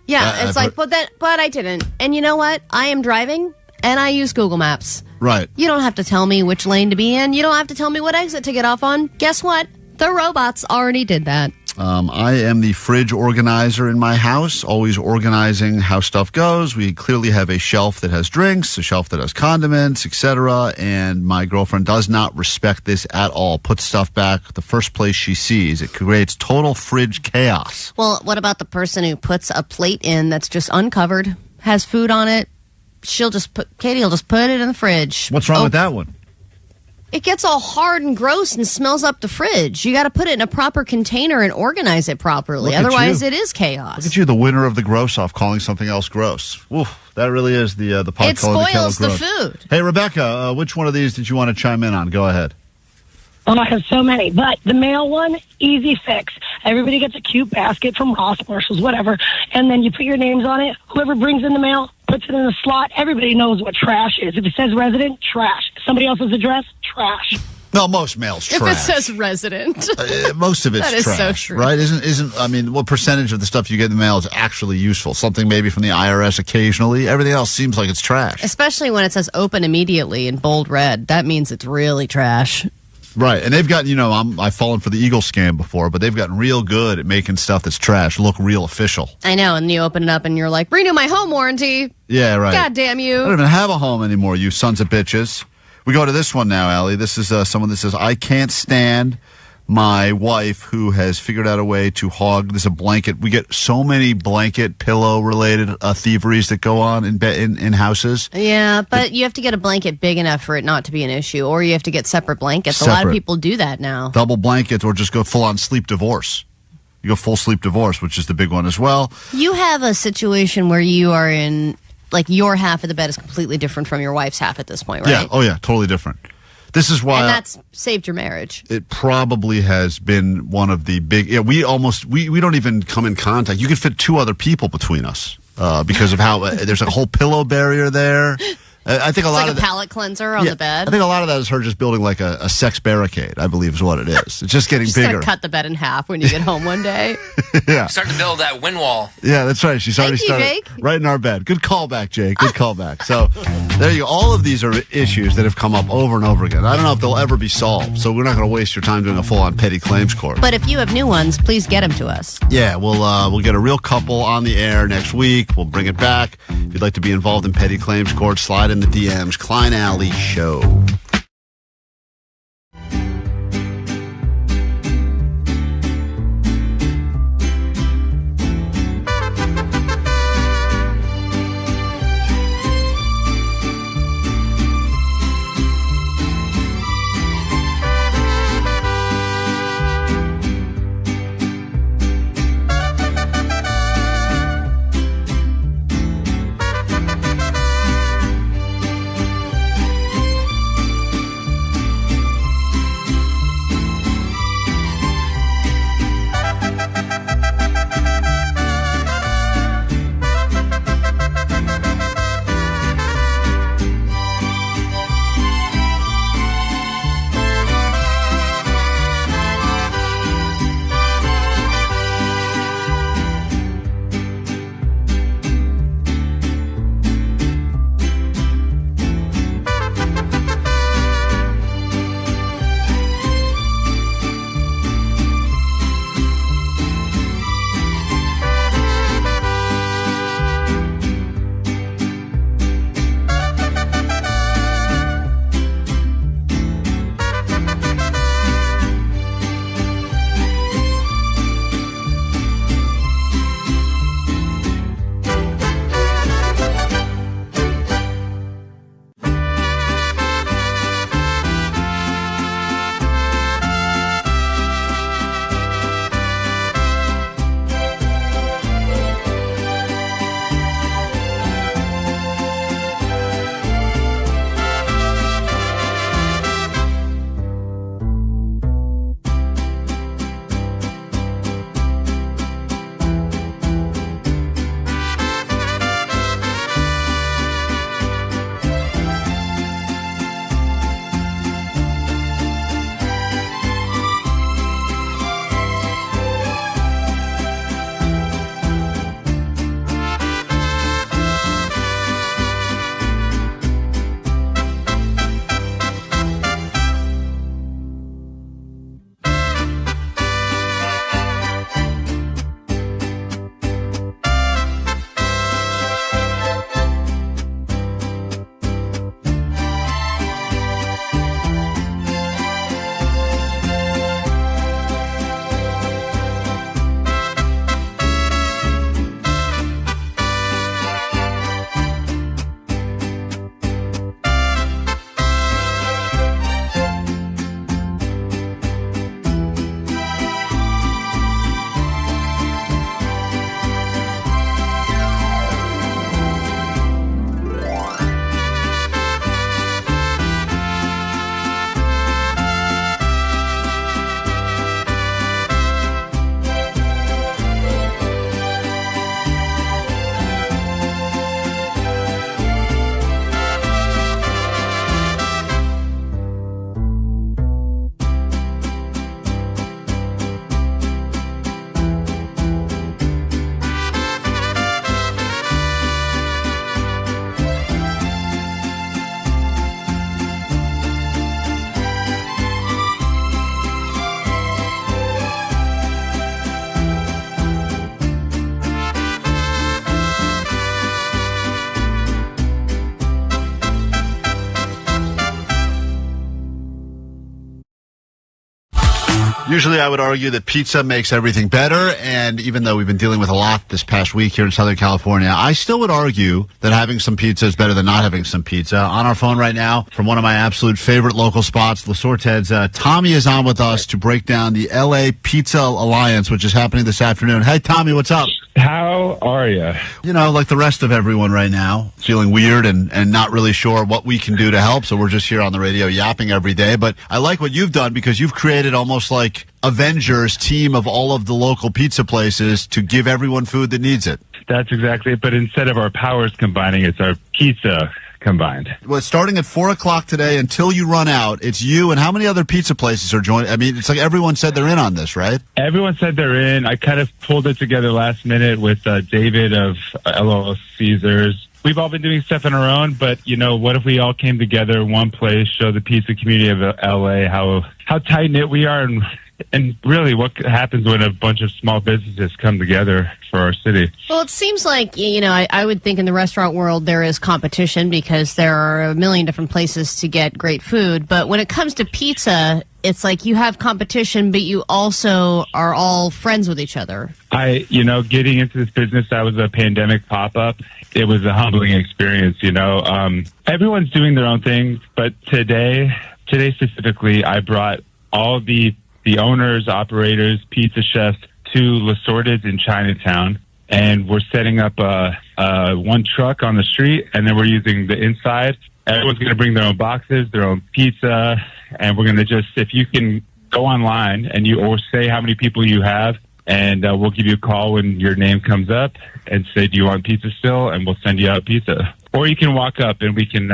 Yeah, it's like, but I didn't. And you know what? I am driving, and I use Google Maps. Right. You don't have to tell me which lane to be in. You don't have to tell me what exit to get off on. Guess what? The robots already did that. I am the fridge organizer in my house, always organizing how stuff goes. We clearly have a shelf that has drinks, a shelf that has condiments, etc. And my girlfriend does not respect this at all. Puts stuff back the first place she sees. It creates total fridge chaos. Well, what about the person who puts a plate in that's just uncovered, has food on it? Katie will just put it in the fridge. What's wrong with that one? It gets all hard and gross and smells up the fridge. You got to put it in a proper container and organize it properly. Look at Otherwise, you. it is chaos. Look at you, the winner of the gross off, calling something else gross. Oof, that really is the pot It calling the kettle spoils the gross. food. Hey, Rebecca, which one of these did you want to chime in on? Go ahead. Oh, I have so many. But the mail one, easy fix. Everybody gets a cute basket from Ross, Marshalls, whatever. And then you put your names on it. Whoever brings in the mail puts it in a slot. Everybody knows what trash is. If it says resident, trash. Somebody else's address, trash. No, most mail's trash. If it says resident. Most of it's That is trash, so true. right? I mean, what percentage of the stuff you get in the mail is actually useful? Something maybe from the IRS occasionally. Everything else seems like it's trash. Especially when it says open immediately in bold red. That means it's really trash. Right, and they've gotten, I've fallen for the Eagle scam before, but they've gotten real good at making stuff that's trash look real official. I know, and you open it up and you're like, renew my home warranty. Yeah, right. God damn you. I don't even have a home anymore, you sons of bitches. We go to this one now, Allie. This is someone that says, I can't stand my wife who has figured out a way to hog. There's a blanket. We get so many blanket, pillow-related thieveries that go on in houses. Yeah, but you have to get a blanket big enough for it not to be an issue, or you have to get separate blankets. A lot of Separate. people do that now. Double blankets, or just go full-on sleep divorce. You go full sleep divorce, which is the big one as well. You have a situation where you are in, like, your half of the bed is completely different from your wife's half at this point, right? Yeah, oh yeah, totally different. This is why... And that's saved your marriage. It probably has been one of the big... Yeah, we don't even come in contact. You could fit two other people between us because of how... there's a whole pillow barrier there. I think a lot like of a palate cleanser on the bed. I think a lot of that is her just building like a sex barricade, I believe is what it is. It's just getting She's bigger. going to cut the bed in half when you get home one day. Yeah. Start to build that wind wall. Yeah, that's right. She's already started Jake. right in our bed. Good callback, Jake. Good callback. So there you go. All of these are issues that have come up over and over again. I don't know if they'll ever be solved, so we're not going to waste your time doing a full-on petty claims court. But if you have new ones, please get them to us. Yeah, we'll get a real couple on the air next week. We'll bring it back. If you'd like to be involved in petty claims court, slide in the DMs. Klein Alley Show. Usually I would argue that pizza makes everything better, and even though we've been dealing with a lot this past week here in Southern California, I still would argue that having some pizza is better than not having some pizza. On our phone right now, from one of my absolute favorite local spots, La Sorted's, Tommy is on with us to break down the LA Pizza Alliance, which is happening this afternoon. Hey, Tommy, what's up? How are you? You know, like the rest of everyone right now, feeling weird and not really sure what we can do to help, so we're just here on the radio yapping every day. But I like what you've done because you've created almost like Avengers team of all of the local pizza places to give everyone food that needs it. That's exactly it. But instead of our powers combining, it's our pizza combined. Well, it's starting at 4 o'clock today until you run out. It's you and how many other pizza places are joining? I mean, it's like everyone said they're in on this, right? Everyone said they're in. I kind of pulled it together last minute with David of LL Caesars. We've all been doing stuff on our own, but, you know, what if we all came together in one place, show the pizza community of LA how tight-knit we are, and really what happens when a bunch of small businesses come together for our city. Well, it seems like, you know, I would think in the restaurant world there is competition because there are a million different places to get great food. But when it comes to pizza, it's like you have competition, but you also are all friends with each other. Getting into this business, that was a pandemic pop-up. It was a humbling experience, you know. Everyone's doing their own thing, but today specifically, I brought all the owners, operators, pizza chefs to La Sorted's in Chinatown, and we're setting up one truck on the street, and then we're using the inside. Everyone's going to bring their own boxes, their own pizza, and we're going to if you can go online and or say how many people you have, and we'll give you a call when your name comes up and say, do you want pizza still? And we'll send you out pizza. Or you can walk up and we can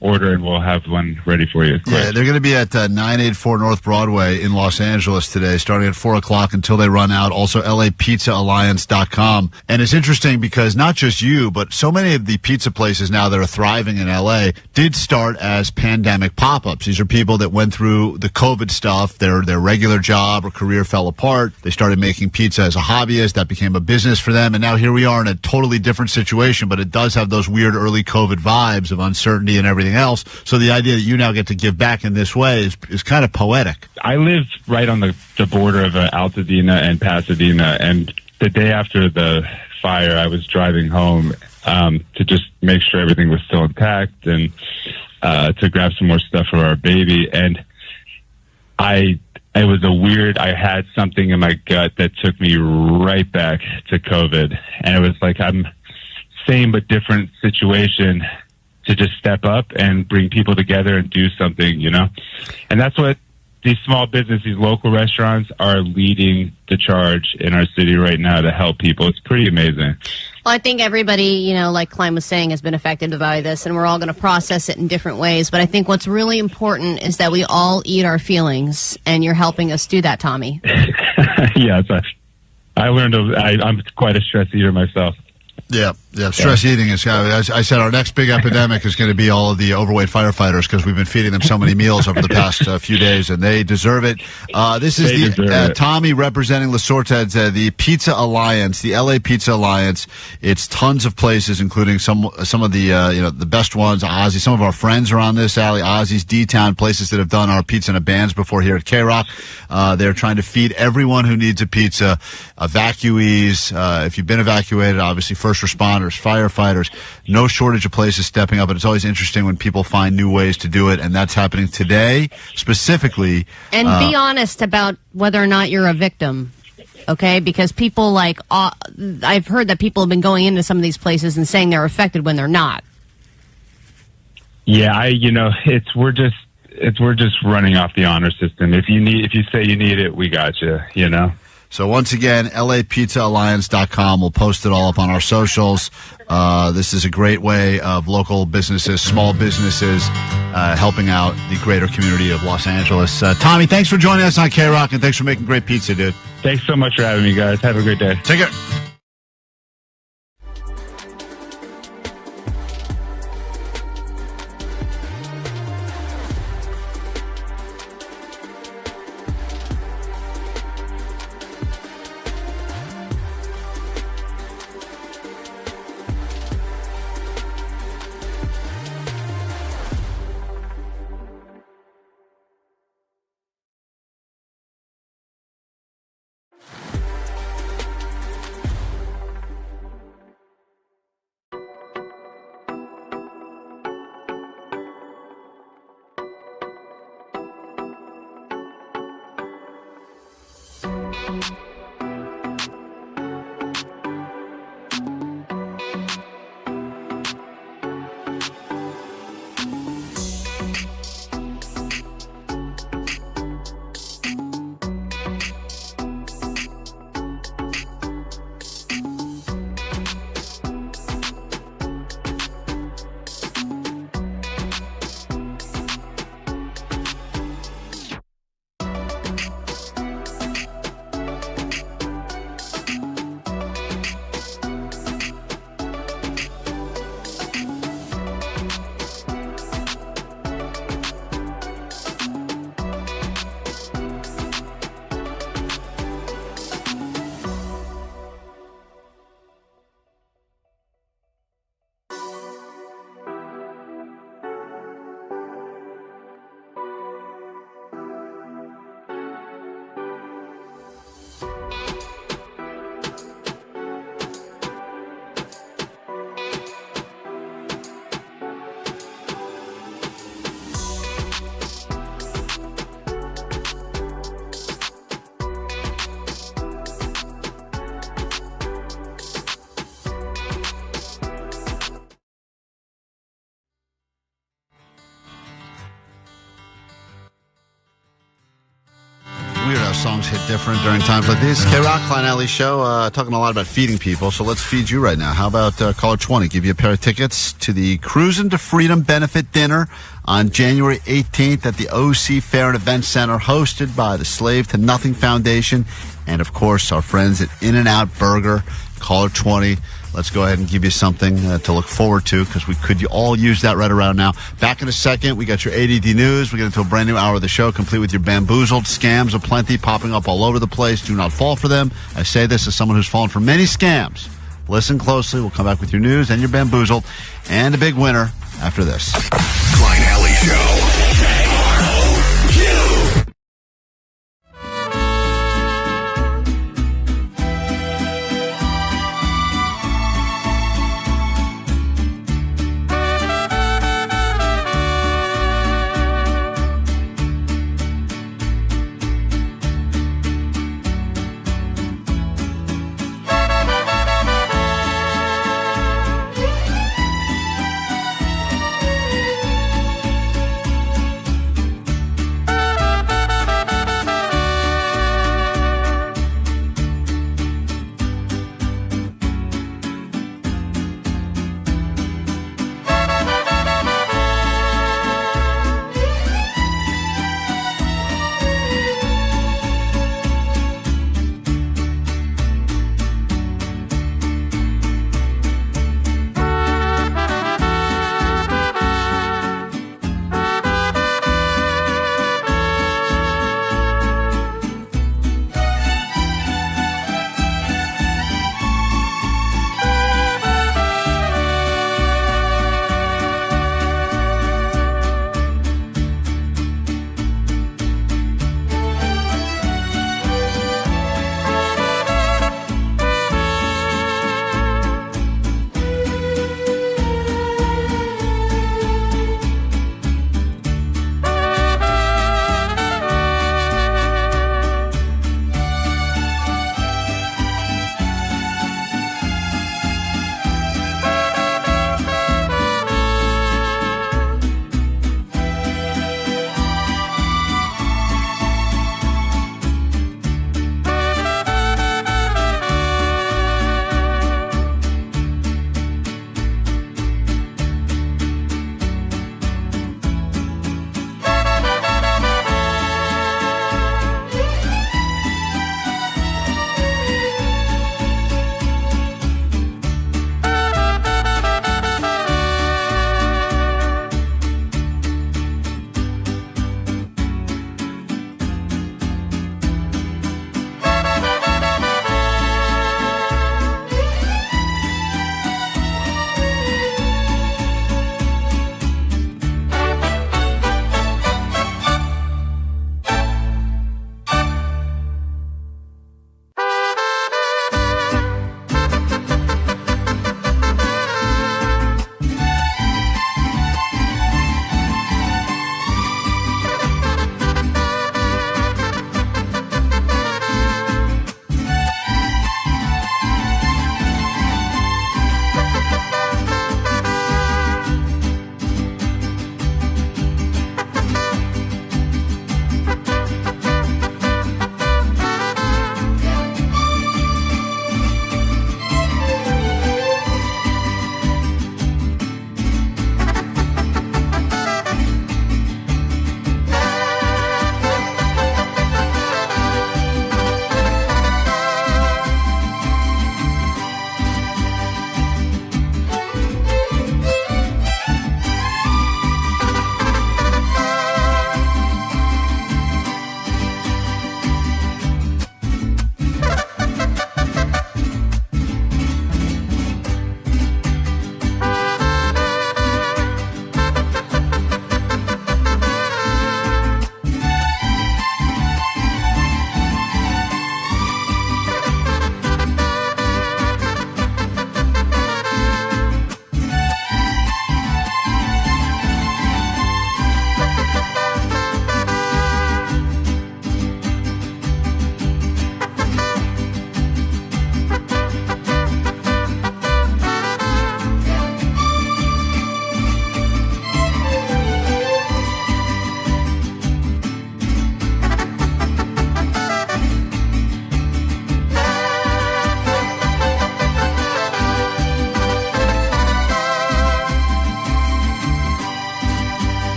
order and we'll have one ready for you. Yeah, they're going to be at 984 North Broadway in Los Angeles today, starting at 4 o'clock until they run out. Also, LAPizzaAlliance.com. And it's interesting because not just you, but so many of the pizza places now that are thriving in LA did start as pandemic pop-ups. These are people that went through the COVID stuff. Their regular job or career fell apart. They started making pizza as a hobbyist. That became a business for them. And now here we are in a totally different situation, but it does have those weird early COVID vibes of uncertainty and everything else. So the idea that you now get to give back in this way is kind of poetic. I live right on the border of Altadena and Pasadena, and the day after the fire, I was driving home to just make sure everything was still intact and to grab some more stuff for our baby. And I had something in my gut that took me right back to COVID. And it was like, same but different situation, to just step up and bring people together and do something, you know? And that's what these small businesses, these local restaurants are leading the charge in our city right now to help people. It's pretty amazing. Well, I think everybody, you know, like Klein was saying, has been affected by this, and we're all going to process it in different ways. But I think what's really important is that we all eat our feelings, and you're helping us do that, Tommy. Yes, I learned, I'm quite a stress eater myself. Yeah. Stress eating is, as I said, our next big epidemic is going to be all of the overweight firefighters because we've been feeding them so many meals over the past few days, and they deserve it. This is Tommy representing La Sorted's, the Pizza Alliance, the LA Pizza Alliance. It's tons of places, including some of the the best ones. Ozzy, some of our friends are on this. Ozzy's, D-Town, places that have done our pizza in a bands before here at KROQ. They're trying to feed everyone who needs a pizza. Evacuees, if you've been evacuated, obviously first responders, firefighters, no shortage of places stepping up. But it's always interesting when people find new ways to do it, and that's happening today specifically. And be honest about whether or not you're a victim, okay? Because people I've heard that people have been going into some of these places and saying they're affected when they're not. Yeah, we're just running off the honor system. If you say you need it, we got you, you know? So once again, LAPizzaAlliance.com. We'll post it all up on our socials. This is a great way of local businesses, small businesses, helping out the greater community of Los Angeles. Tommy, thanks for joining us on KROQ, and thanks for making great pizza, dude. Thanks so much for having me, guys. Have a great day. Take care. Weird how songs hit different during times like these. KROQ, Klein Alley Show, talking a lot about feeding people, so let's feed you right now. How about caller 20? Give you a pair of tickets to the Cruisin' to Freedom benefit dinner on January 18th at the OC Fair and Event Center, hosted by the Slave to Nothing Foundation and, of course, our friends at In-N-Out Burger. Caller 20. Let's go ahead and give you something to look forward to, because we could all use that right around now. Back in a second, we got your ADD news. We get into a brand new hour of the show, complete with your bamboozled. Scams aplenty, popping up all over the place. Do not fall for them. I say this as someone who's fallen for many scams. Listen closely. We'll come back with your news and your bamboozled, and a big winner after this. Klein Alley Show.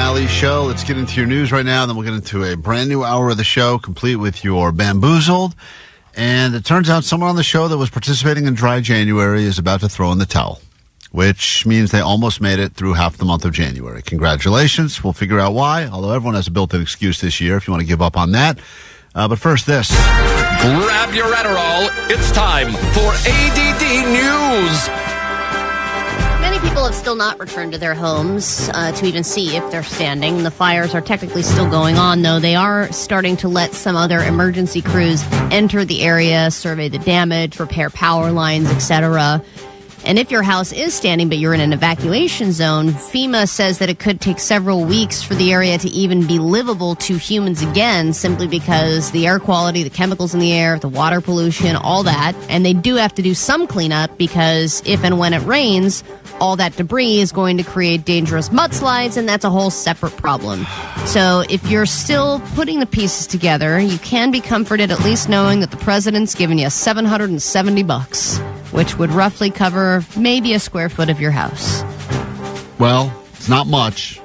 Alley Show. Let's get into your news right now, then we'll get into a brand new hour of the show, complete with your Bamboozled. And it turns out someone on the show that was participating in Dry January is about to throw in the towel, which means they almost made it through half the month of January. Congratulations. We'll figure out why, although everyone has a built-in excuse this year if you want to give up on that. But first, this. Grab your Adderall. It's time for ADD News. Many people have still not returned to their homes to even see if they're standing. The fires are technically still going on, though. They are starting to let some other emergency crews enter the area, survey the damage, repair power lines, etc. And if your house is standing but you're in an evacuation zone, FEMA says that it could take several weeks for the area to even be livable to humans again, simply because the air quality, the chemicals in the air, the water pollution, all that. And they do have to do some cleanup because if and when it rains, all that debris is going to create dangerous mudslides, and that's a whole separate problem. So if you're still putting the pieces together, you can be comforted at least knowing that the president's giving you $770, which would roughly cover maybe a square foot of your house. Well, it's not much,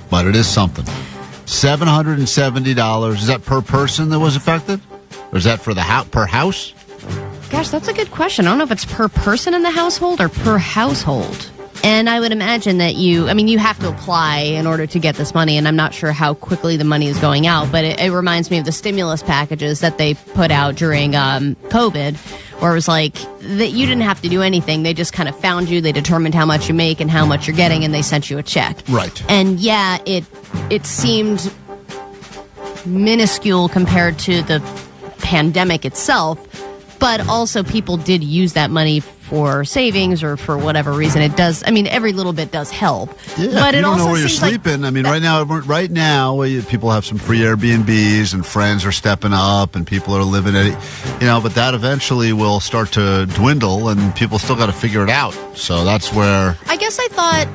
but it is something. $770. Is that per person that was affected? Or is that for the per house? Gosh, that's a good question. I don't know if it's per person in the household or per household. And I would imagine that you have to apply in order to get this money, and I'm not sure how quickly the money is going out, but it reminds me of the stimulus packages that they put out during COVID, where it was like that you didn't have to do anything. They just kind of found you, they determined how much you make and how much you're getting, and they sent you a check. Right. And yeah, it seemed minuscule compared to the pandemic itself, but also people did use that money for savings or for whatever reason. It does. I mean, every little bit does help. Yeah, but you it don't also know where you're seems like sleeping. I mean, right now, people have some free Airbnbs and friends are stepping up and people are living it. But that eventually will start to dwindle and people still got to figure it out. So that's where. I guess I thought,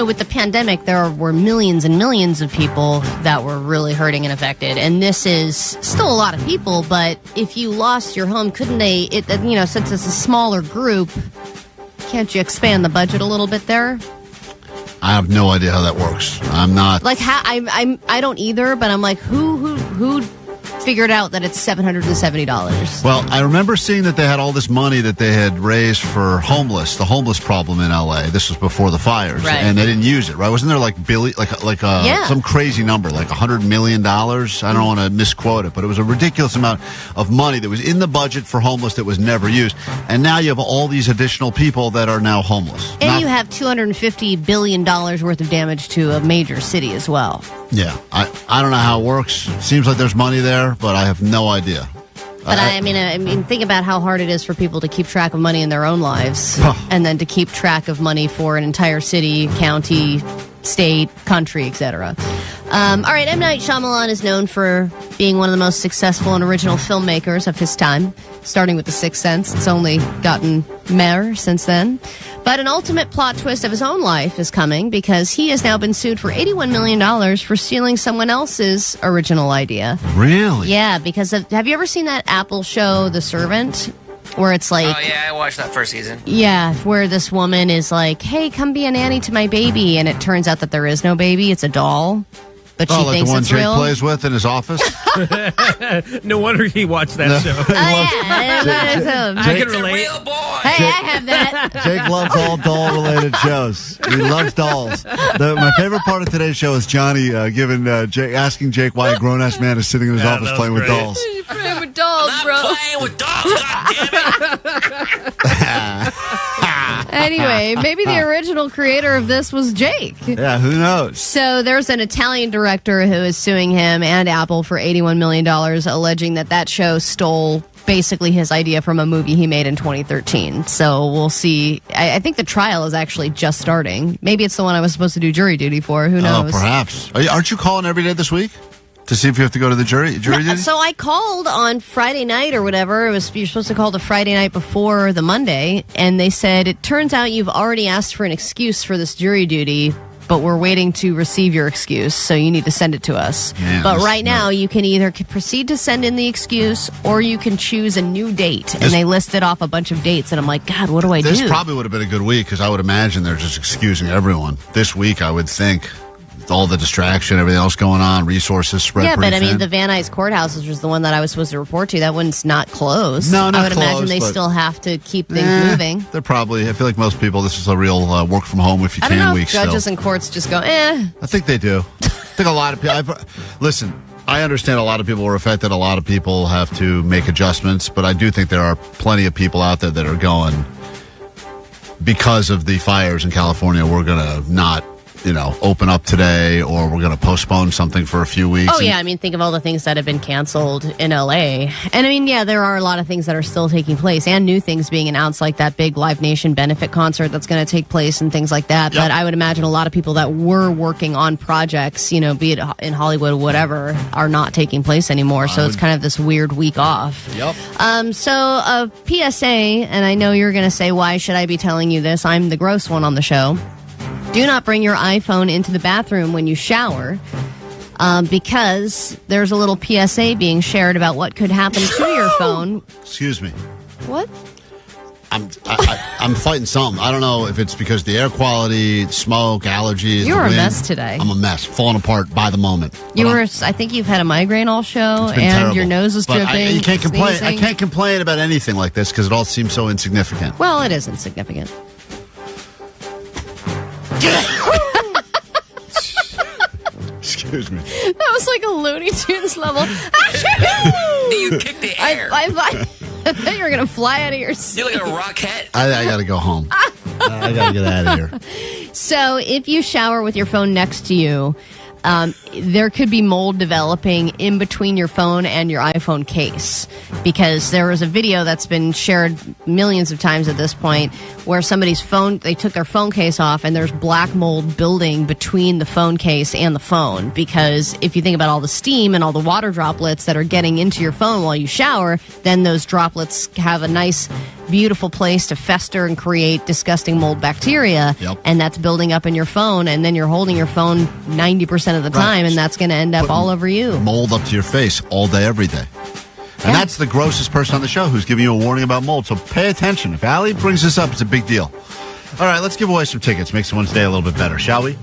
with the pandemic, there were millions and millions of people that were really hurting and affected. And this is still a lot of people. But if you lost your home, couldn't they, since it's a smaller group, can't you expand the budget a little bit there? I have no idea how that works. I'm not like I don't either. But I'm like, who figured out that it's $770? Well, I remember seeing that they had all this money that they had raised for the homeless problem in LA. This was before the fires, right. And they didn't use it, right? Wasn't there some crazy number, like $100 million? I don't want to misquote it, but it was a ridiculous amount of money that was in the budget for homeless that was never used. And now you have all these additional people that are now homeless. And you have $250 billion worth of damage to a major city as well. Yeah, I don't know how it works. It seems like there's money there, but I have no idea. But I mean, think about how hard it is for people to keep track of money in their own lives, and then to keep track of money for an entire city, county, state, country, etc. All right, M. Night Shyamalan is known for being one of the most successful and original filmmakers of his time, starting with The Sixth Sense. It's only gotten mer since then. But an ultimate plot twist of his own life is coming because he has now been sued for $81 million for stealing someone else's original idea. Really? Yeah, because have you ever seen that Apple show, The Servant? Where it's like... Oh, yeah, I watched that first season. Yeah, where this woman is like, hey, come be a nanny to my baby. And it turns out that there is no baby. It's a doll. But she like thinks the one it's Jake real. plays with in his office? No wonder he watched that show. That is him. I can relate. Hey, I have that. Jake loves all doll-related shows. He loves dolls. My favorite part of today's show is Johnny asking Jake why a grown-ass man is sitting in his office playing with dolls. You're playing with dolls, bro. Playing with dolls, goddammit! Anyway, maybe the original creator of this was Jake. Yeah, who knows? So there's an Italian director who is suing him and Apple for $81 million, alleging that show stole basically his idea from a movie he made in 2013. So we'll see. I think the trial is actually just starting. Maybe it's the one I was supposed to do jury duty for. Who knows? Oh, perhaps. Aren't you calling every day this week to see if you have to go to the jury duty? So I called on Friday night or whatever. You're supposed to call the Friday night before the Monday, and they said, it turns out you've already asked for an excuse for this jury duty, but we're waiting to receive your excuse, so you need to send it to us. Man, but right now, you can either proceed to send in the excuse, or you can choose a new date. And they listed off a bunch of dates, and I'm like, God, what do I do? This probably would have been a good week, because I would imagine they're just excusing everyone. This week, I would think. all the distraction, everything else going on, resources spread. Yeah, but pretty I mean, thin. the Van Nuys courthouse, which was the one that I was supposed to report to, that one's not closed. No, not I would imagine closed, they but- still have to keep things moving. They're probably. I feel like most people. This is a real work from home if you I don't can know week. if judges still. and courts just go, eh. I think they do. I think a lot of people. Listen, I understand a lot of people are affected. A lot of people have to make adjustments, but I do think there are plenty of people out there that are going, because of the fires in California, we're going to not, open up today, or we're going to postpone something for a few weeks. Oh, yeah. I mean, think of all the things that have been canceled in LA. And I mean, yeah, there are a lot of things that are still taking place and new things being announced, like that big Live Nation benefit concert that's going to take place and things like that. Yep. But I would imagine a lot of people that were working on projects, be it in Hollywood or whatever, are not taking place anymore. So it's kind of this weird week off. Yep. So a PSA, and I know you're going to say, why should I be telling you this? I'm the gross one on the show. Do not bring your iPhone into the bathroom when you shower, because there's a little PSA being shared about what could happen to your phone. Excuse me. What? I'm fighting something. I don't know if it's because the air quality, smoke, allergies. You're the a wind. mess today. I'm a mess, falling apart by the moment. I think you've had a migraine all show, It's been and terrible. your nose is But dripping. you can't complain. I sneezing. can't complain about anything like this because it all seems so insignificant. Well, it is insignificant. Excuse me. That was like a Looney Tunes level. You kicked the air. I thought you were going to fly out of your seat. You're like a rocket. I got to go home. I got to get out of here. So if you shower with your phone next to you, there could be mold developing in between your phone and your iPhone case, because there was a video that's been shared millions of times at this point where somebody's phone, they took their phone case off and there's black mold building between the phone case and the phone, because if you think about all the steam and all the water droplets that are getting into your phone while you shower, then those droplets have a nice beautiful place to fester and create disgusting mold bacteria. Yep. And that's building up in your phone, and then you're holding your phone 90% of the time, and that's going to end up all over you. Mold up to your face all day, every day. And that's the grossest person on the show who's giving you a warning about mold. So pay attention. If Allie brings this up, it's a big deal. All right, let's give away some tickets. Make someone's day a little bit better, shall we?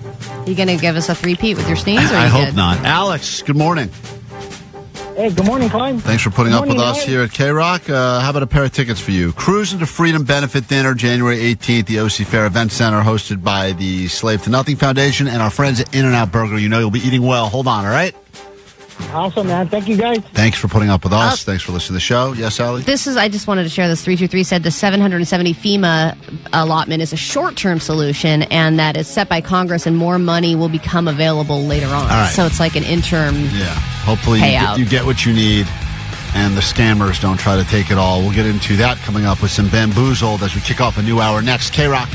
You going to give us a three-peat with your sneeze? Or I you hope good? not. Alex, good morning. Hey, good morning, Klein. Thanks for putting Good up with morning, us guys. here at KROQ. How about a pair of tickets for you? Cruising to Freedom Benefit Dinner, January 18th, the OC Fair Event Center, hosted by the Slave to Nothing Foundation and our friends at In-N-Out Burger. You know you'll be eating well. Hold on, all right? Awesome, man. Thank you, guys. Thanks for putting up with us. Thanks for listening to the show. Yes, Allie? I just wanted to share this. 323 said the 770 FEMA allotment is a short-term solution, and that is set by Congress, and more money will become available later on. All right. So it's like an interim Hopefully payout. you get what you need, and the scammers don't try to take it all. We'll get into that coming up with some Bamboozled as we kick off a new hour next. KROQ.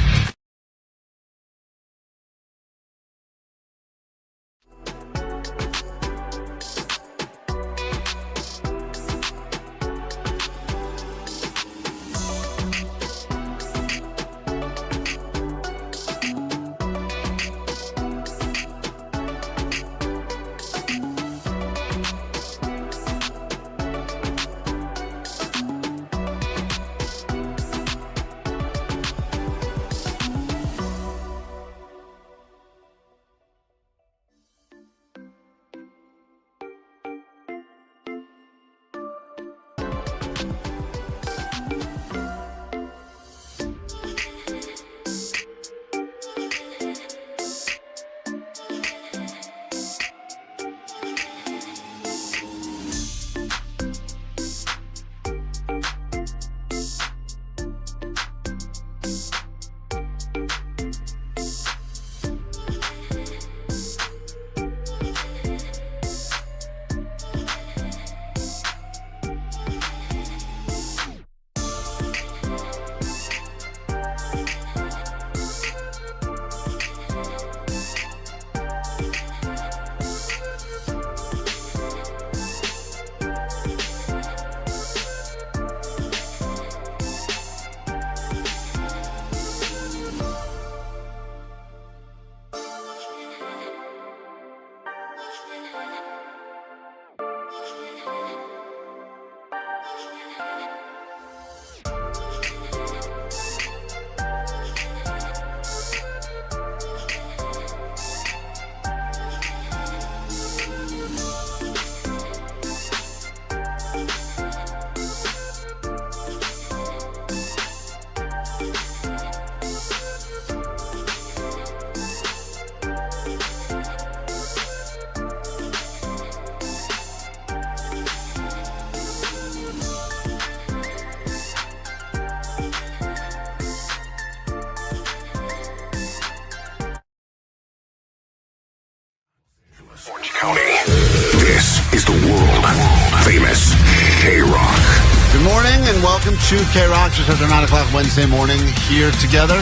and welcome to KROQ, just after 9 o'clock Wednesday morning, here together.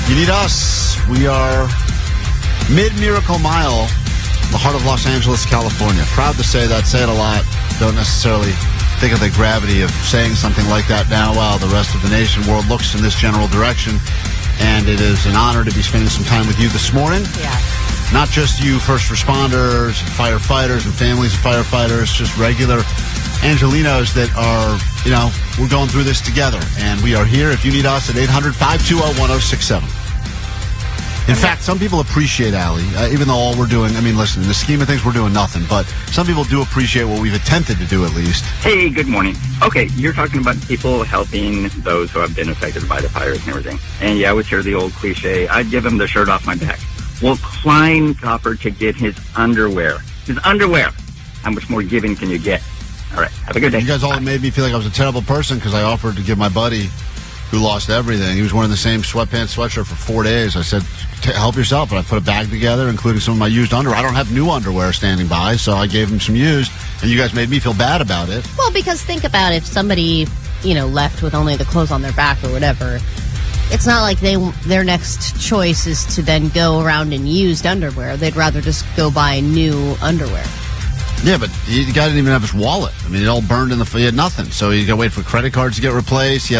You need us. We are mid-Miracle Mile, the heart of Los Angeles, California. Proud to say that, say it a lot. Don't necessarily think of the gravity of saying something like that now while the rest of the nation, world looks in this general direction. And it is an honor to be spending some time with you this morning. Yeah. Not just you first responders, firefighters, and families of firefighters, just regular Angelinos that are, we're going through this together. And we are here. If you need us at 800-520-1067. In fact, some people appreciate Allie, even though all we're doing, listen, in the scheme of things, we're doing nothing. But some people do appreciate what we've attempted to do, at least. Hey, good morning. Okay, you're talking about people helping those who have been affected by the fires and everything. And yeah, I would share the old cliche, I'd give him the shirt off my back. Well, Klein offered to get his underwear. His underwear! How much more giving can you get? All right, have a good day. You guys all made me feel like I was a terrible person because I offered to give my buddy who lost everything. He was wearing the same sweatpants, sweatshirt for 4 days. I said, help yourself. And I put a bag together, including some of my used underwear. I don't have new underwear standing by, so I gave him some used. And you guys made me feel bad about it. Well, because think about if somebody, left with only the clothes on their back or whatever. It's not like their next choice is to then go around in used underwear. They'd rather just go buy new underwear. Yeah, but the guy didn't even have his wallet. It all burned he had nothing. So he got to wait for credit cards to get replaced. He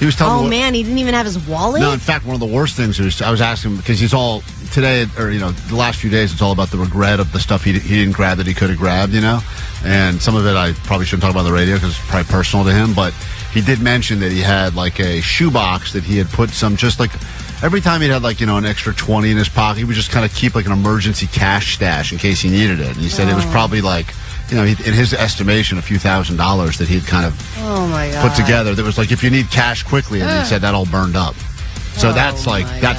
was telling me. Oh, man, he didn't even have his wallet? No, in fact, one of the worst things I was asking him, because he's all, today, or, the last few days, it's all about the regret of the stuff he didn't grab that he could have grabbed, And some of it I probably shouldn't talk about on the radio because it's probably personal to him, but he did mention that he had, a shoebox that he had put every time he had, an extra 20 in his pocket, he would just kind of keep, an emergency cash stash in case he needed it. And he said it was probably, in his estimation, a few $1,000s that he'd kind of put together. That was if you need cash quickly, and he said that all burned up. So that's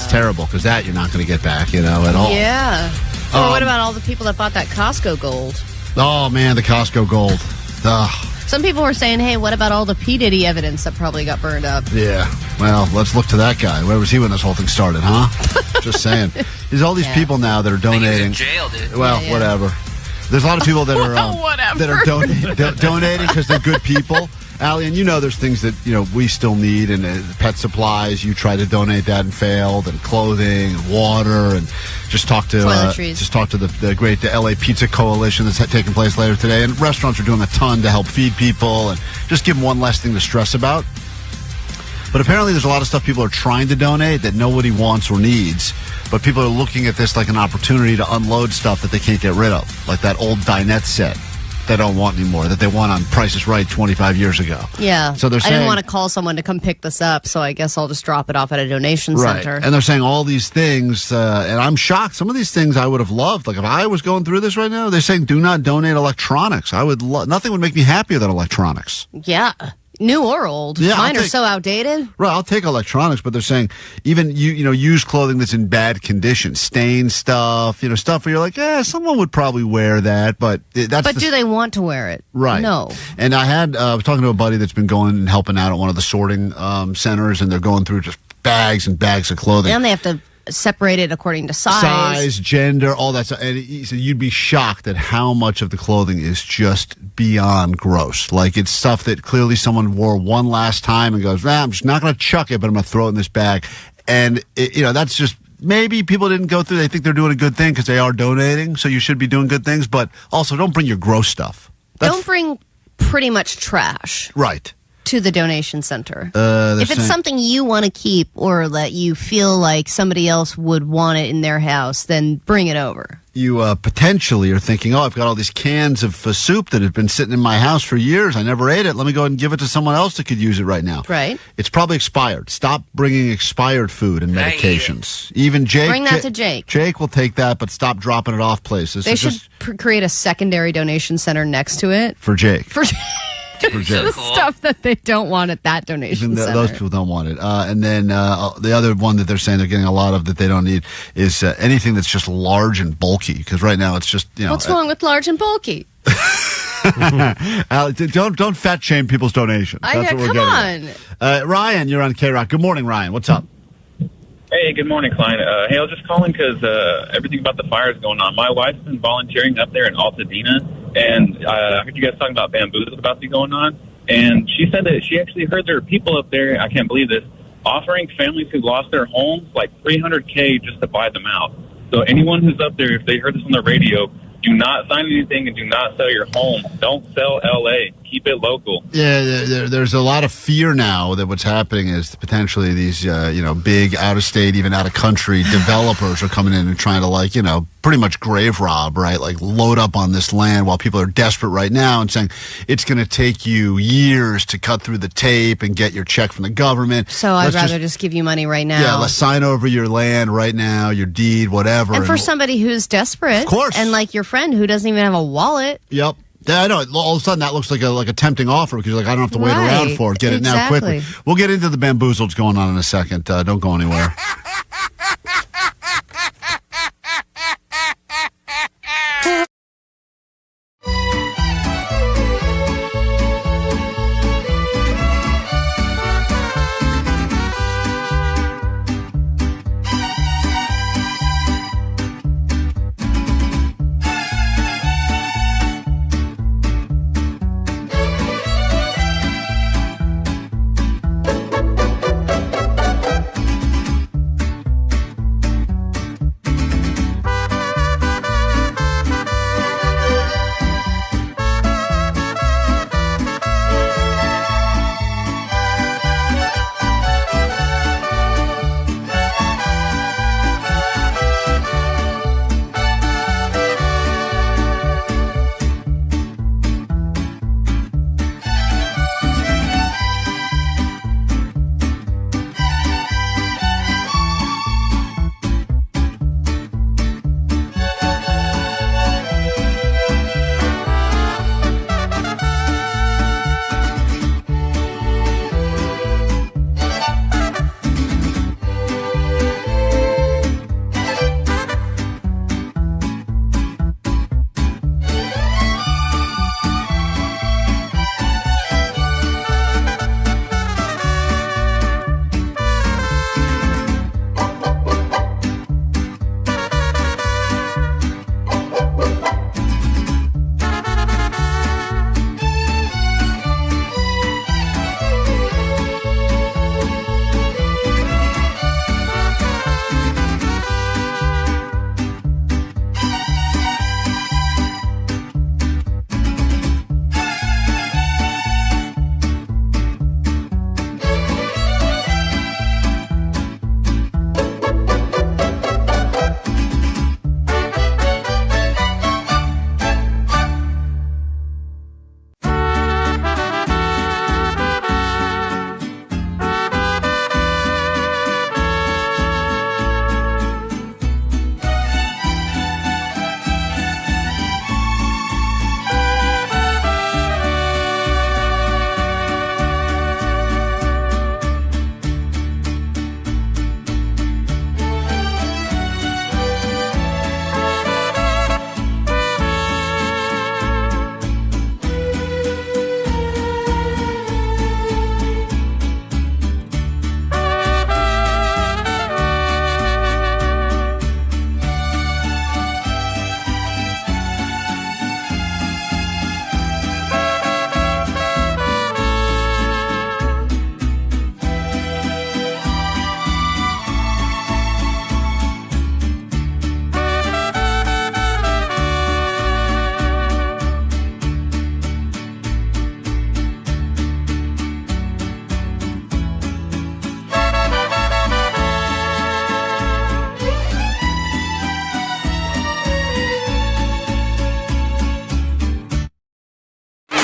terrible because that you're not going to get back, at all. Yeah. Or what about all the people that bought that Costco gold? Oh, man, the Costco gold. Ugh. Some people were saying, hey, what about all the P. Diddy evidence that probably got burned up? Yeah. Well, let's look to that guy. Where was he when this whole thing started, huh? Just saying. There's all these people now that are donating. He was in jail, dude. Well, whatever. There's a lot of people that are that are donating because they're good people. Allie, and there's things that we still need, and pet supplies. You try to donate that and failed, and clothing, and water, and just talk to the great LA Pizza Coalition that's taking place later today. And restaurants are doing a ton to help feed people and just give them one less thing to stress about. But apparently, there's a lot of stuff people are trying to donate that nobody wants or needs. But people are looking at this like an opportunity to unload stuff that they can't get rid of, like that old dinette set they don't want anymore, that they won on Price is Right 25 years ago. Yeah. So they're saying, I didn't want to call someone to come pick this up, so I guess I'll just drop it off at a donation center. And they're saying all these things, and I'm shocked. Some of these things I would have loved. If I was going through this right now, they're saying do not donate electronics. Nothing would make me happier than electronics. Yeah. New or old. Yeah, Mine are so outdated. Right, I'll take electronics, but they're saying even used clothing that's in bad condition, stained stuff, stuff where you're like, someone would probably wear that, but do they want to wear it? Right. No. And I was talking to a buddy that's been going and helping out at one of the sorting centers, and they're going through just bags and bags of clothing. And they have to separate it according to size, gender, all that stuff. And he said you'd be shocked at how much of the clothing is just beyond gross. It's stuff that clearly someone wore one last time and goes, I'm just not going to chuck it, but I'm going to throw it in this bag. And that's just, maybe people didn't go through. They think they're doing a good thing because they are donating. So you should be doing good things, but also don't bring your gross stuff. Don't bring pretty much trash. Right. To the donation center. If it's something you want to keep or that you feel like somebody else would want it in their house, then bring it over. You potentially are thinking, I've got all these cans of soup that have been sitting in my house for years. I never ate it. Let me go ahead and give it to someone else that could use it right now. Right. It's probably expired. Stop bringing expired food and medications. Even Jake. Bring that to Jake. Jake will take that, but stop dropping it off places. They should create a secondary donation center next to it. For Jake. Just stuff that they don't want at that donation center. Those people don't want it. And then the other one that they're saying they're getting a lot of that they don't need is anything that's just large and bulky. Because right now it's just, What's wrong with large and bulky? Don't fat shame people's donations. That's what we're getting. Come on. Ryan, you're on KROQ. Good morning, Ryan. What's up? Hey, good morning, Klein. Hey, I was just calling because everything about the fire is going on. My wife's been volunteering up there in Altadena, and I heard you guys talking about bamboozle about to be going on. And she said that she actually heard there were people up there, I can't believe this, offering families who lost their homes like $300K just to buy them out. So anyone who's up there, if they heard this on the radio, do not sign anything and do not sell your home. Don't sell L.A. Keep it local. Yeah, there's a lot of fear now that what's happening is potentially these, big out-of-state, even out-of-country developers are coming in and trying to, pretty much grave rob, right? Like load up on this land while people are desperate right now and saying it's going to take you years to cut through the tape and get your check from the government. So I'd rather just give you money right now. Yeah, let's sign over your land right now, your deed, whatever. And for somebody who's desperate. Of course. And like your friend who doesn't even have a wallet. Yep. Yeah, I know. All of a sudden, that looks like a tempting offer because you're like, I don't have to wait around for it. Get it now quickly. We'll get into the bamboozles going on in a second. Don't go anywhere.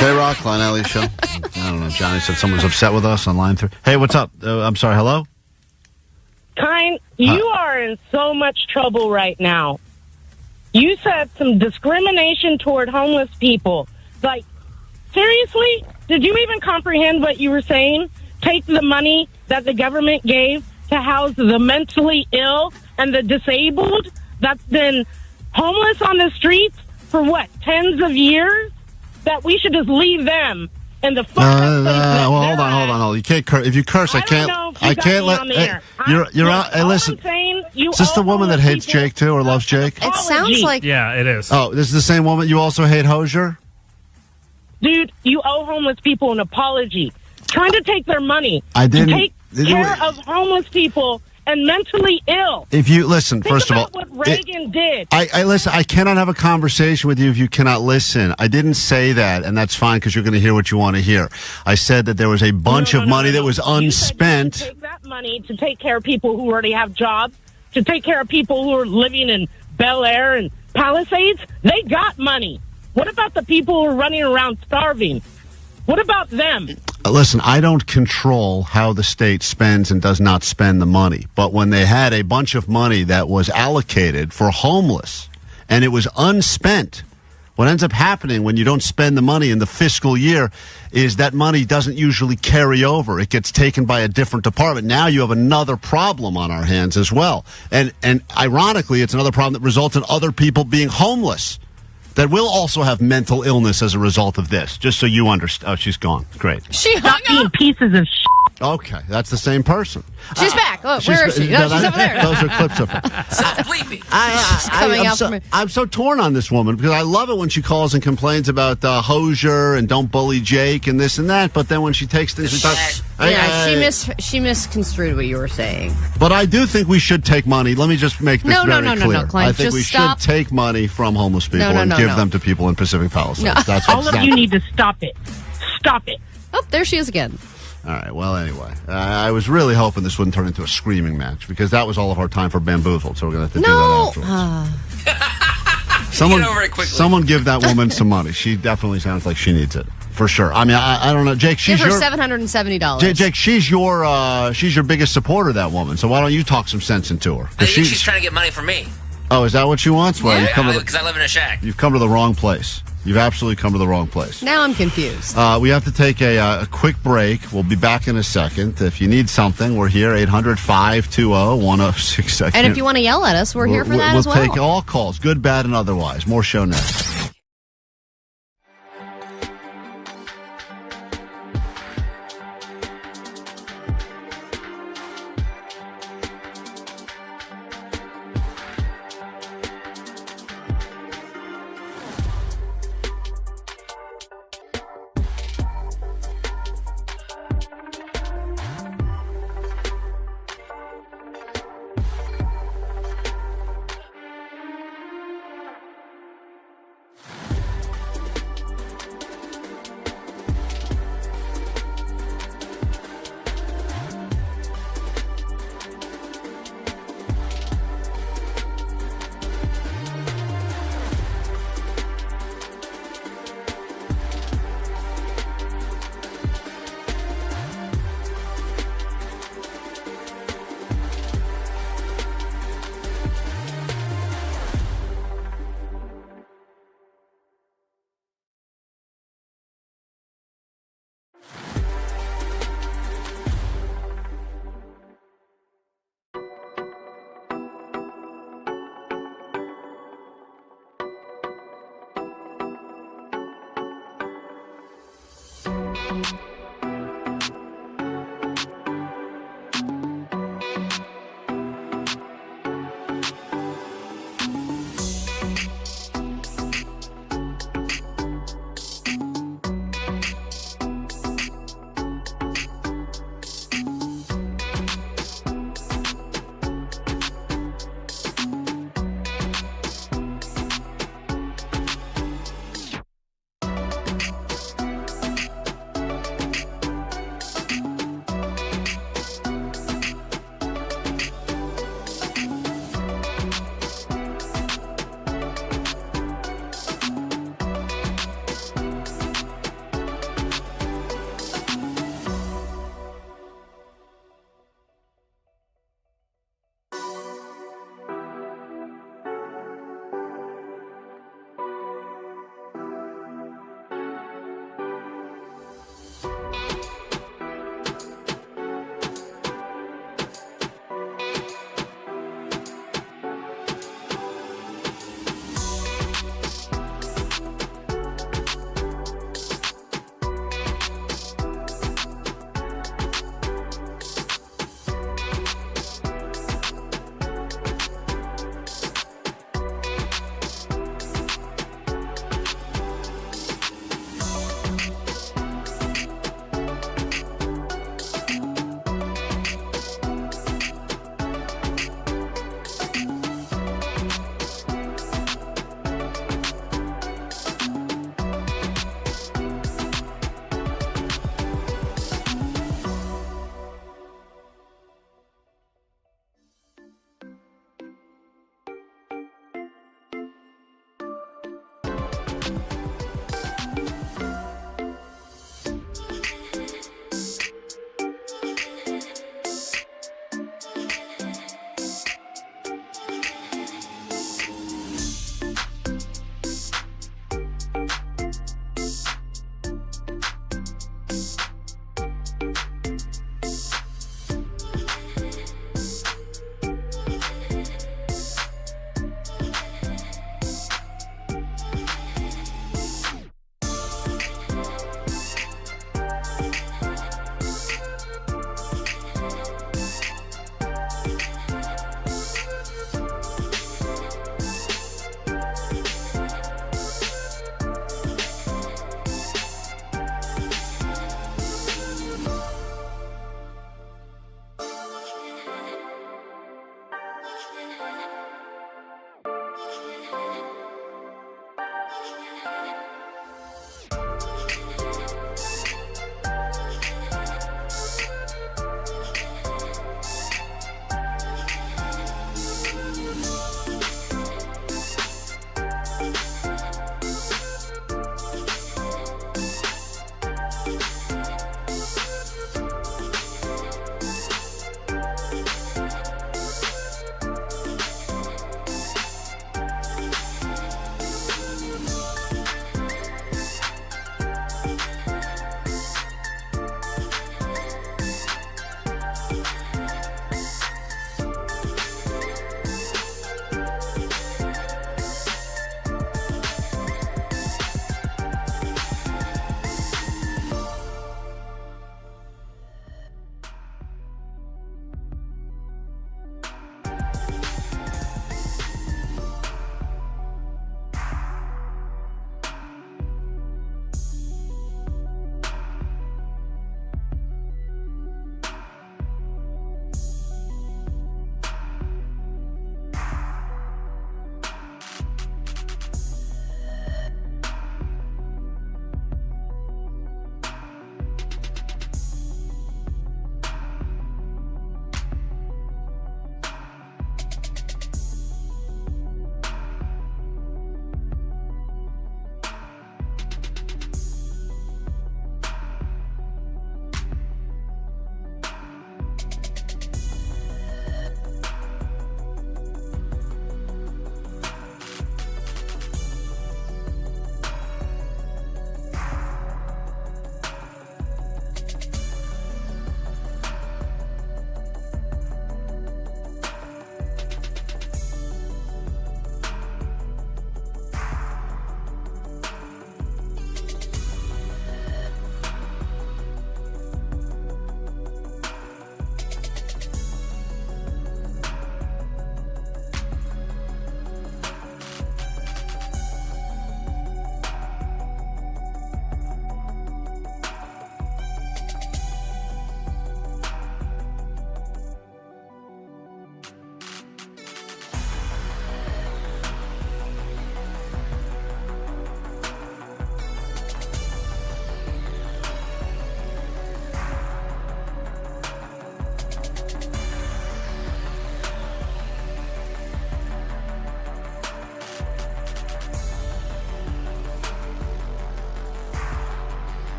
KROQ, Klein Alley Show. I don't know. Johnny said someone's upset with us on line 3. Hey, what's up? I'm sorry. Hello? Klein, you are in so much trouble right now. You said some discrimination toward homeless people. Like, seriously? Did you even comprehend what you were saying? Take the money that the government gave to house the mentally ill and the disabled that's been homeless on the streets for what, tens of years? That we should just leave them in the well, hold on. You can't curse. If you curse, I can't let. You're out. Hey, listen. Is this the woman that hates Jake too, or loves Jake? It sounds like. Yeah, it is. Oh, this is the same woman. You also hate Hosier? Dude, you owe homeless people an apology. Trying to take their money. I didn't. Take care of homeless people and mentally ill. If you listen, Think first of all, about what Reagan did. I listen. I cannot have a conversation with you if you cannot listen. I didn't say that, and that's fine because you're going to hear what you want to hear. I said that there was a bunch of money that was unspent. You take that money to take care of people who already have jobs, to take care of people who are living in Bel Air and Palisades. They got money. What about the people who are running around starving? What about them? Listen, I don't control how the state spends and does not spend the money. But when they had a bunch of money that was allocated for homeless and it was unspent, what ends up happening when you don't spend the money in the fiscal year is that money doesn't usually carry over. It gets taken by a different department. Now you have another problem on our hands as well. And ironically, it's another problem that results in other people being homeless that will also have mental illness as a result of this. Just so you understand. Oh, she's gone. Great. She hung up. Pieces of shit. Okay, that's the same person. She's back. Oh, where is she? No, she's over there. Those are clips of her. I'm so torn on this woman because I love it when she calls and complains about Hosier and don't bully Jake and this and that. But then when she takes things, she misconstrued what you were saying. But I do think we should take money. Let me just make this very clear. Klein, I think we should take money from homeless people and give them to people in Pacific Palisades. No. That's all of you need to stop it. Stop it. Oh, there she is again. All right. Well, anyway, I was really hoping this wouldn't turn into a screaming match because that was all of our time for Bamboozled. So we're going to have to do that afterwards. Someone give that woman some money. She definitely sounds like she needs it for sure. I mean, I don't know, Jake. Give her $770. Jake, she's your biggest supporter, that woman. So why don't you talk some sense into her? I think she's trying to get money from me. Oh, is that what she wants? Well, because I live in a shack. You've come to the wrong place. You've absolutely come to the wrong place. Now I'm confused. We have to take a quick break. We'll be back in a second. If you need something, we're here, 800-520-1067. And if you want to yell at us, we're here for that as well. We'll take all calls, good, bad, and otherwise. More show next.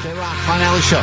K-Rock, Klein Alley Show.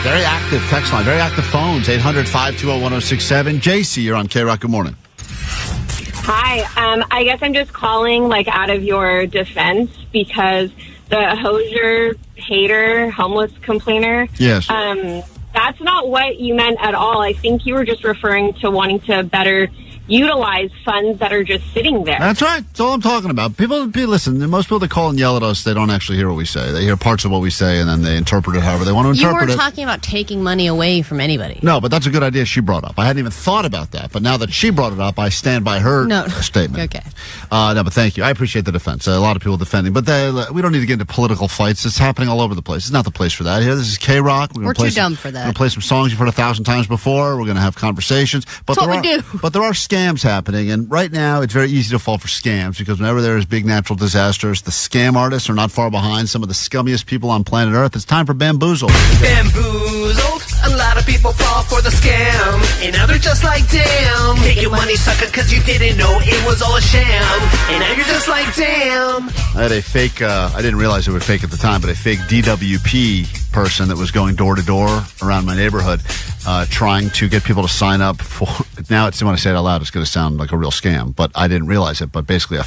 Very active text line, very active phones, 800-520-1067. JC, you're on K-Rock. Good morning. Hi. I guess I'm just calling, out of your defense because the Hozier hater, homeless complainer. Yes. That's not what you meant at all. I think you were just referring to wanting to better utilize funds that are just sitting there. That's right. That's all I'm talking about. Listen, most people that call and yell at us, they don't actually hear what we say. They hear parts of what we say, and then they interpret it however they want to interpret it. You weren't talking about taking money away from anybody. No, but that's a good idea she brought up. I hadn't even thought about that, but now that she brought it up, I stand by her statement. Okay. No, but thank you. I appreciate the defense. A lot of people defending, but we don't need to get into political fights. It's happening all over the place. It's not the place for that. Here, this is K-Rock. We're too dumb for that. We're going to play some songs you've heard 1,000 times before. We're going to have conversations. But that's what we do. But there are scams happening, and right now it's very easy to fall for scams because whenever there is big natural disasters, the scam artists are not far behind some of the scummiest people on planet Earth. It's time for Bamboozled. Bamboozled, a lot of people fall for the scam, and now they're just like, damn, take your money, sucker, because you didn't know it was all a sham, and now you're just like, damn. I had a fake, I didn't realize it was fake at the time, but a fake DWP person that was going door to door around my neighborhood trying to get people to sign up for, now it's, when I say it out loud, it's going to sound like a real scam, but I didn't realize it, but basically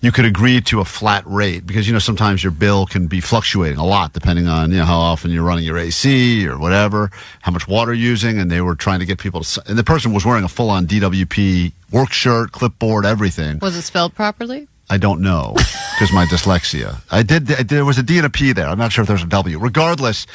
you could agree to a flat rate because, sometimes your bill can be fluctuating a lot depending on, how often you're running your AC or whatever, how much water you're using, and they were trying to get people to, and the person was wearing a full-on DWP work shirt, clipboard, everything. Was it spelled properly? I don't know because my dyslexia. There was a D and a P there. I'm not sure if there's a W. Regardless,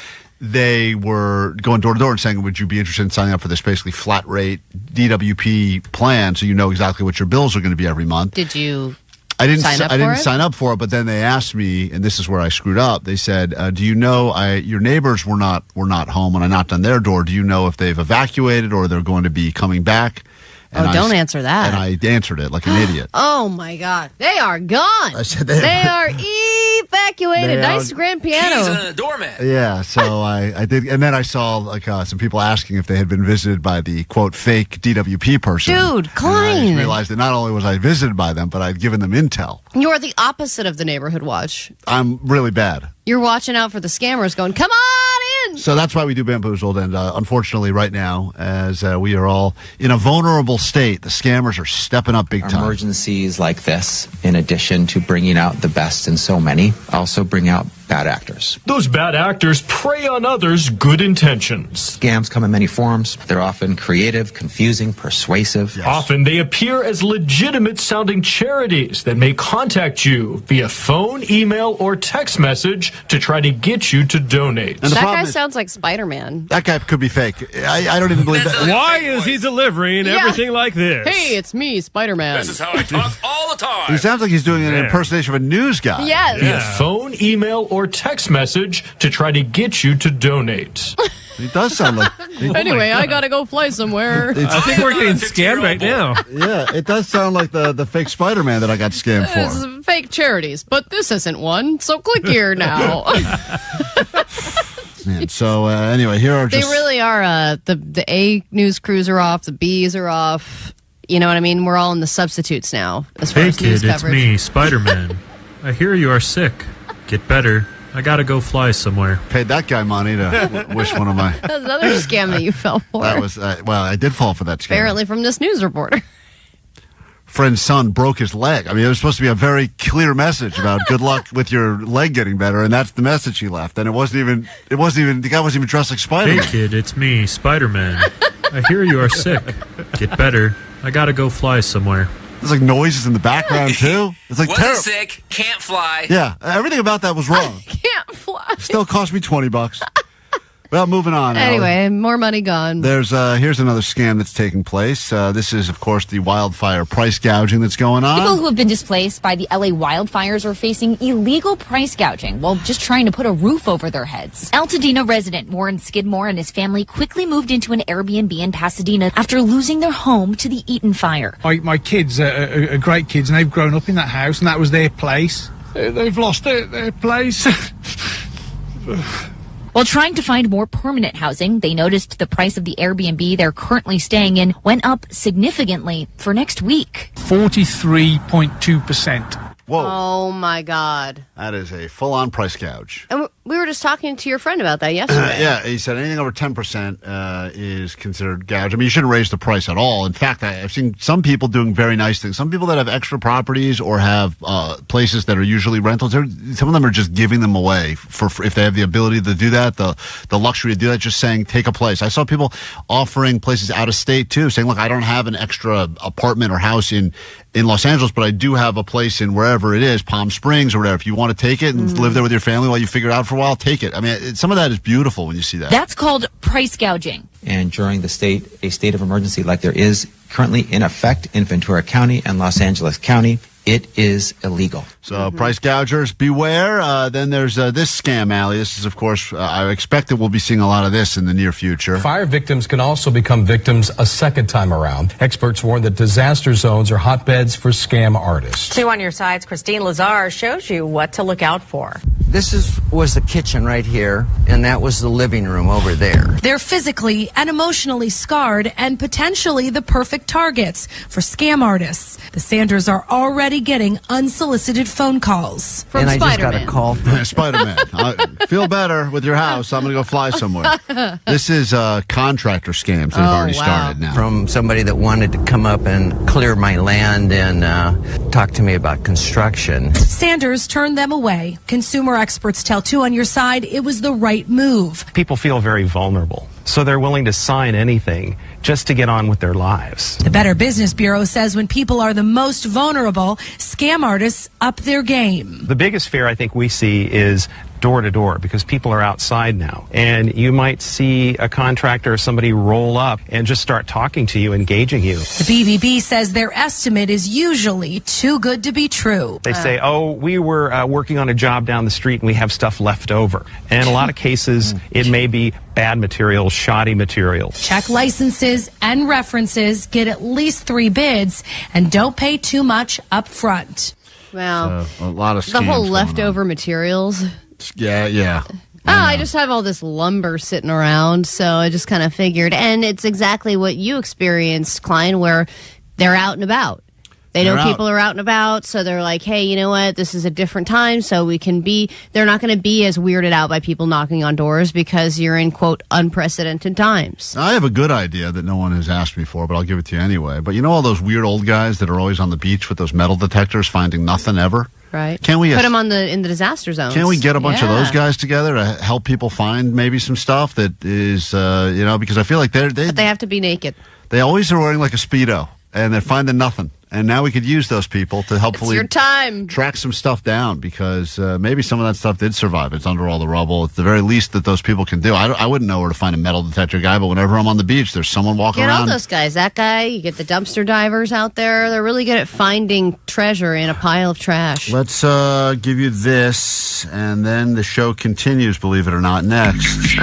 they were going door to door and saying, would you be interested in signing up for this basically flat rate DWP plan so you know exactly what your bills are going to be every month? Did you I didn't sign sign up for it, but then they asked me, and this is where I screwed up. They said, do you know your neighbors were not home when I knocked on their door. Do you know if they've evacuated or they're going to be coming back? And don't answer that. And I answered it like an idiot. Oh, my God. They are gone. I said they are evacuated. Nice grand piano. He's a doormat. Yeah, so I did. And then I saw some people asking if they had been visited by the, quote, fake DWP person. Dude, Klein. And I just realized that not only was I visited by them, but I'd given them intel. You're the opposite of the neighborhood watch. I'm really bad. You're watching out for the scammers going, come on in. So that's why we do Bamboozled. And unfortunately, right now, as we are all in a vulnerable state, the scammers are stepping up big time. Emergencies like this, in addition to bringing out the best in so many, also bring out bad actors. Those bad actors prey on others' good intentions. Scams come in many forms. They're often creative, confusing, persuasive. Yes. Often they appear as legitimate-sounding charities that may contact you via phone, email, or text message to try to get you to donate. That guy sounds like Spider-Man. That guy could be fake. I don't even believe that. Why is he delivering everything like this? Hey, it's me, Spider-Man. This is how I talk all the time. He sounds like he's doing an impersonation of a news guy. Yes. Via phone, email, or text message to try to get you to donate. He does sound like... Anyway, I gotta go fly somewhere. I think we're getting scammed right now. Yeah, it does sound like the fake Spider-Man that I got scammed for. This is fake charities, but this isn't one, so click here now. Man, so anyway, here are They just... really are. The A news crews are off, the B's are off. You know what I mean? We're all in the substitutes now as far Hey as news kid, it's coverage. me, Spider-Man. I hear you are sick. Get better. I gotta go fly somewhere. Paid that guy money to wish one of my... That's another scam that you fell for. That was... well, I did fall for that scam. Apparently from this news reporter. Friend's son broke his leg. I mean, it was supposed to be a very clear message about good luck with your leg getting better, and that's the message he left. And it wasn't even, the guy wasn't even dressed like Spider-Man. Hey kid, it's me, Spider-Man. I hear you are sick. Get better. I gotta go fly somewhere. There's like noises in the background, too. It's like Wasn't terrible. sick, can't fly. Yeah, everything about that was wrong. Can't fly. Still cost me $20. Well, moving on. Anyway, more money gone. There's here's another scam that's taking place. This is, of course, the wildfire price gouging that's going on. People who have been displaced by the LA wildfires are facing illegal price gouging while just trying to put a roof over their heads. Altadena resident Warren Skidmore and his family quickly moved into an Airbnb in Pasadena after losing their home to the Eaton fire. My kids are great kids, and they've grown up in that house, and that was their place. They've lost their place. While trying to find more permanent housing, they noticed the price of the Airbnb they're currently staying in went up significantly for next week. 43.2%. Whoa. Oh, my God. That is a full-on price gouge. And we were just talking to your friend about that yesterday. Yeah, he said anything over 10% is considered gouge. I mean, you shouldn't raise the price at all. In fact, I've seen some people doing very nice things. Some people that have extra properties or have places that are usually rentals, some of them are just giving them away for if they have the ability to do that, the luxury to do that, just saying, take a place. I saw people offering places out of state, too, saying, look, I don't have an extra apartment or house in Los Angeles, but I do have a place in wherever it is, Palm Springs or whatever. If you want to take it and live there with your family while you figure it out for a while, take it. I mean, some of that is beautiful when you see that. That's called price gouging. And during a state of emergency like there is currently in effect in Ventura County and Los Angeles County, it is illegal. So price gougers, beware. Then there's this scam, Allie. This is, of course, I expect that we'll be seeing a lot of this in the near future. Fire victims can also become victims a second time around. Experts warn that disaster zones are hotbeds for scam artists. 2 on your sides, Christine Lazar shows you what to look out for. This was the kitchen right here, and that was the living room over there. They're physically and emotionally scarred and potentially the perfect targets for scam artists. The Sanders are already getting unsolicited phone calls from and Spider-Man. I just got a call from Spider-Man. Feel better with your house. I'm going to go fly somewhere. This is contractor scams that have already started now. From somebody that wanted to come up and clear my land and talk to me about construction. Sanders turned them away. Consumer experts tell 2 on your side it was the right move. People feel very vulnerable, so they're willing to sign anything just to get on with their lives. The Better Business Bureau says when people are the most vulnerable, scam artists up their game. The biggest fear I think we see is door to door, because people are outside now, and you might see a contractor or somebody roll up and just start talking to you, engaging you. The BBB says their estimate is usually too good to be true. They say, oh, we were working on a job down the street and we have stuff left over. And in a lot of cases, it may be bad material, shoddy material. Check licenses and references, get at least 3 bids, and don't pay too much up front. Well, a lot of the whole scams leftover materials. Yeah. I just have all this lumber sitting around, so I just kind of figured. And it's exactly what you experienced, Klein, where they're out and about. They know people are out and about, so they're like, hey, you know what? This is a different time, so we can be... They're not going to be as weirded out by people knocking on doors because you're in, quote, unprecedented times. I have a good idea that no one has asked me for, but I'll give it to you anyway. But you know all those weird old guys that are always on the beach with those metal detectors finding nothing ever? Right. Can we put them in the disaster zones? Can we get a bunch of those Yeah. guys together to help people find maybe some stuff that is, because I feel like But they have to be naked. they always are wearing like a Speedo and they're finding nothing. And now we could use those people to helpfully It's your time. track some stuff down because maybe some of that stuff did survive. It's under all the rubble. It's the very least that those people can do. I wouldn't know where to find a metal detector guy, but whenever I'm on the beach, there's someone walking Get all around. those guys. That guy, you get the dumpster divers out there. They're really good at finding treasure in a pile of trash. Let's give you this, and then the show continues, believe it or not, next.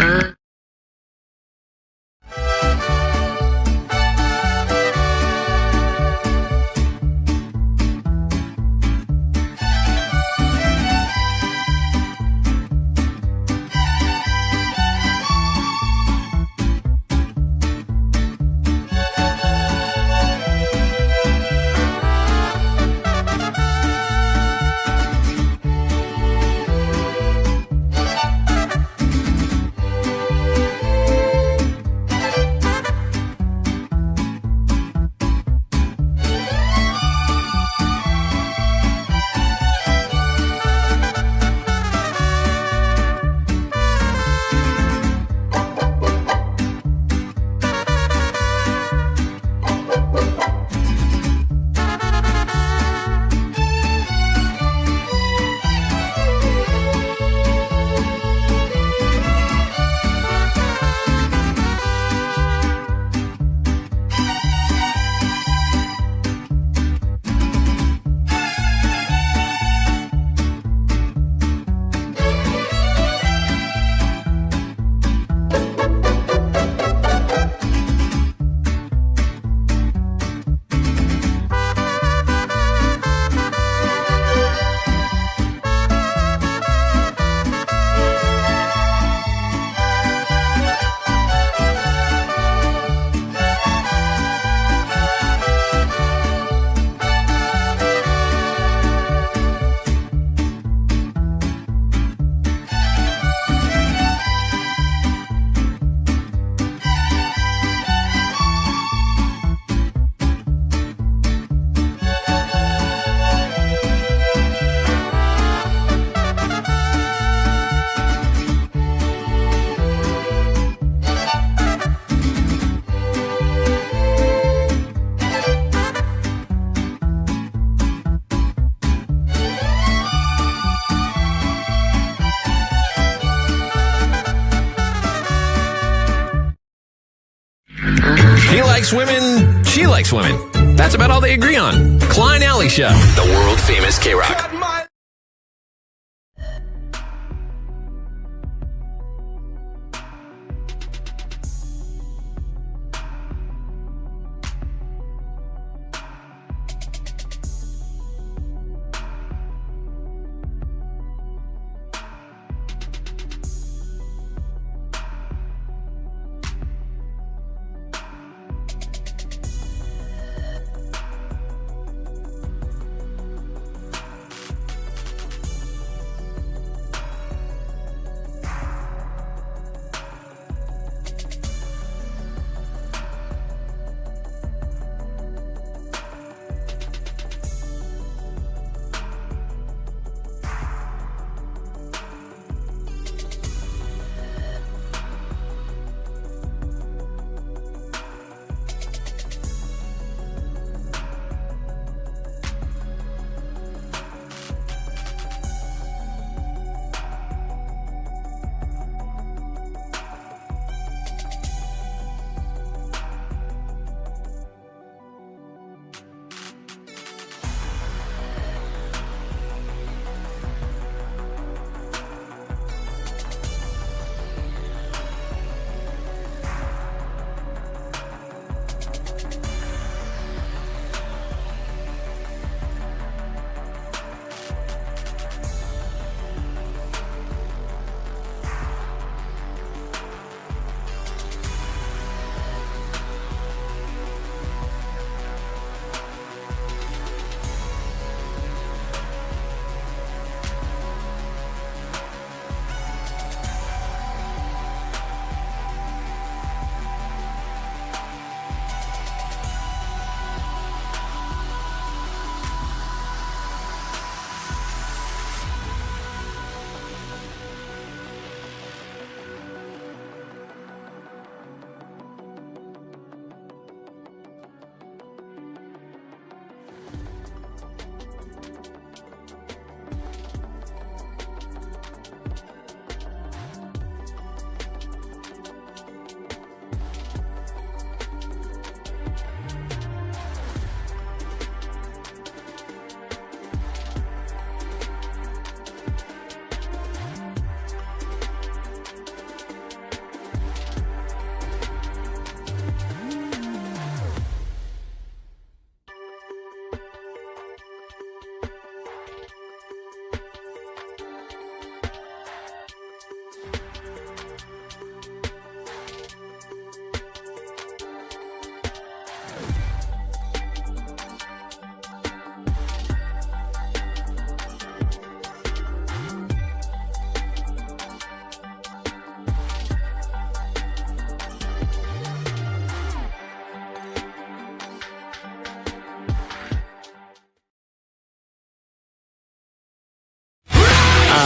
He likes women, she likes women. That's about all they agree on. Klein Alley Show, the world famous KROQ.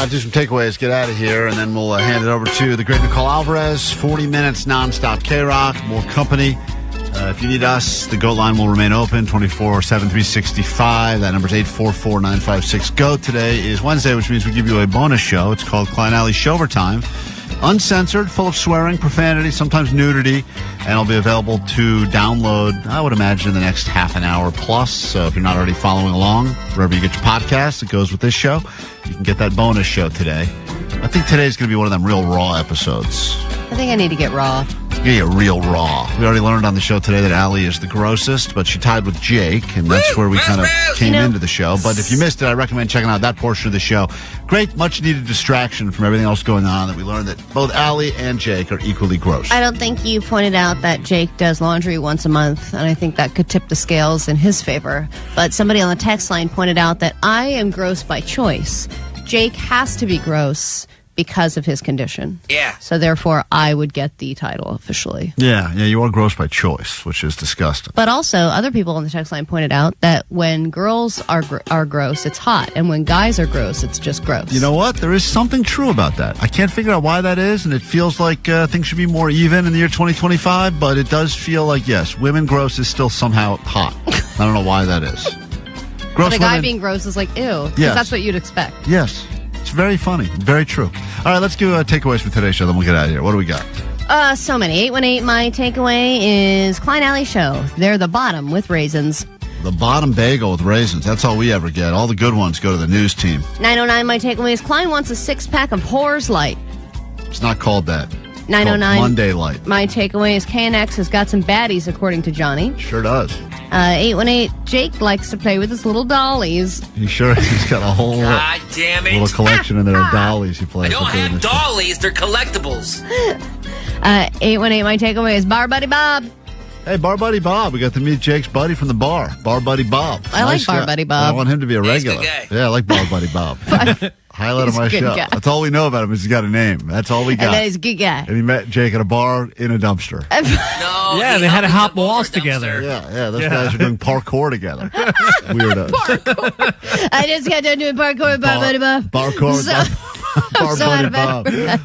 Do some takeaways, get out of here, and then we'll hand it over to the great Nicole Alvarez. 40 minutes nonstop KROQ, more company. If you need us, the GOAT line will remain open 24/7, 365. That number's 844-956-GOAT. Today is Wednesday, which means we give you a bonus show. It's called Klein Alley Showtime. Uncensored, full of swearing, profanity, sometimes nudity, and it'll be available to download, I would imagine, in the next half an hour plus. So if you're not already following along, wherever you get your podcasts, it goes with this show. You can get that bonus show today. I think today's going to be one of them real raw episodes. I think I need to get raw. Yeah, real raw. We already learned on the show today that Allie is the grossest, but she tied with Jake, and that's where we kind of came into the show. But if you missed it, I recommend checking out that portion of the show. Great, much-needed distraction from everything else going on that we learned that both Allie and Jake are equally gross. I don't think you pointed out that Jake does laundry once a month, and I think that could tip the scales in his favor. But somebody on the text line pointed out that I am gross by choice. Jake has to be gross because of his condition. Yeah. So therefore, I would get the title officially. Yeah, you are gross by choice, which is disgusting. But also, other people on the text line pointed out that when girls are gross, it's hot. And when guys are gross, it's just gross. You know what? There is something true about that. I can't figure out why that is, and it feels like things should be more even in the year 2025, but it does feel like, yes, women gross is still somehow hot. I don't know why that is. Gross but a guy women, being gross is like, ew. Because Yes. that's what you'd expect. Yes. It's very funny. Very true. All right, let's do takeaways for today's show, then we'll get out of here. What do we got? So many. 818, my takeaway is Klein Alley Show. They're the bottom with raisins. The bottom bagel with raisins. That's all we ever get. All the good ones go to the news team. 909, my takeaway is Klein wants a 6-pack of Horrors Light. It's not called that. 909. Monday Light. My takeaway is KNX has got some baddies, according to Johnny. Sure does. 818, Jake likes to play with his little dollies. He's got a whole God damn it. little collection in there of dollies he plays I don't with. have dollies. They're collectibles. 818, my takeaway is Bar Buddy Bob. Hey, Bar Buddy Bob. We got to meet Jake's buddy from the bar, Bar Buddy Bob. I like Bar guy. Buddy Bob. I want him to be a he's a regular. good guy. Yeah, I like Bar Buddy Bob. Highlight of He's my a good show. guy. That's all we know about him is he's got a name. That's all we got. And then he's a good guy. And he met Jake at a bar in a dumpster. No. Yeah, they had to hop walls together. Yeah, those guys are doing parkour together. Weirdos. I just got done doing parkour with Bar Buddy Bob. Parkour with Bar so Buddy out of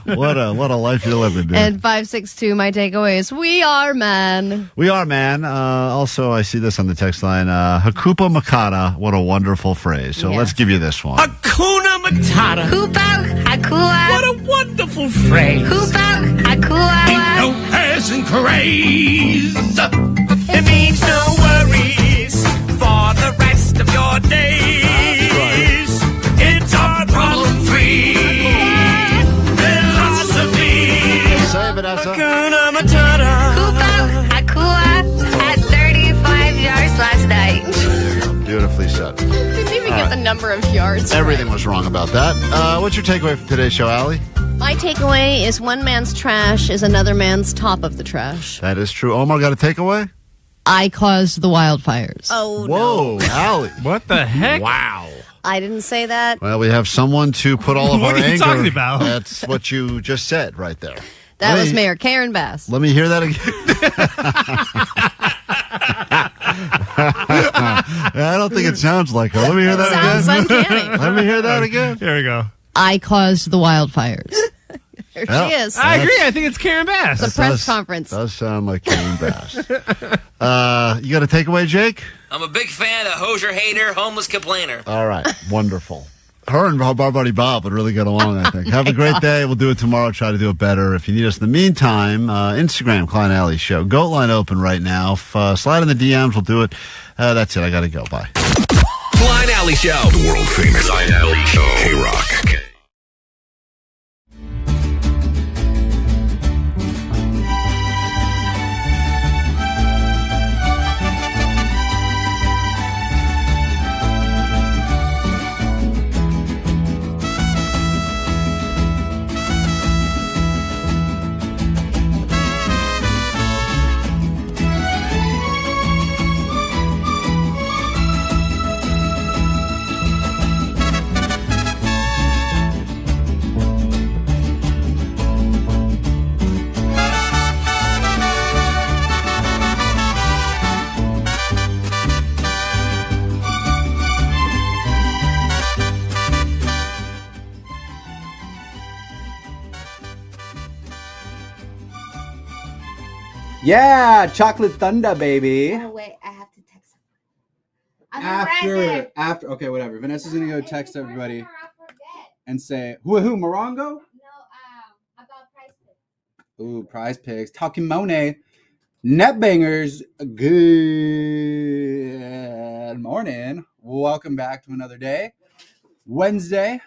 Bob. What a life you're living, dude. And 562, my takeaway is we are man. We are, man. Also, I see this on the text line. Hakupa Makata. What a wonderful phrase. So let's give you this one. Hakuna Matata. Hoopa, Hakua. What a wonderful phrase. Hoopa, Hakua. Ain't no airs and craze. It means no worries for the rest of your days. It's our problem-free philosophy. Say it, Vanessa. Hakuna Matata. Hoopa, Hakua at 35 yards last night. Beautifully said. Didn't even get the number of yards. Everything was wrong about that. What's your takeaway from today's show, Allie? My takeaway is one man's trash is another man's top of the trash. That is true. Omar got a takeaway? I caused the wildfires. Oh, whoa, Allie. What the heck? Wow. I didn't say that. Well, we have someone to put all of What our are you anger. talking about? That's what you just said right there. That was Mayor Karen Bass. Let me hear that again. I don't think it sounds like her. Let me hear that Sounds again. uncanny. Let me hear that again. Here we go. I caused the wildfires. There Yeah. she is. I agree. I think it's Karen Bass. The press conference. Does sound like Karen Bass. You got a takeaway, Jake? I'm a big fan of Hosier hater, homeless complainer. All right. Wonderful. Her and Bar Buddy Bob would really get along, I think. Have a great day. We'll do it tomorrow. Try to do it better. If you need us in the meantime, Instagram, Klein Alley Show. Goat line open right now. Slide in the DMs. We'll do it. That's it. I got to go. Bye. Klein Alley Show. The world famous Klein Alley Show. KROQ. Yeah, Chocolate Thunder, baby. Oh, wait, I have to text him. After, okay, whatever. Vanessa's gonna go text everybody and say, who, Morongo? No, about Prize Picks. Ooh, Prize Picks. Talking Monet. Netbangers, good morning. Welcome back to another day. Wednesday,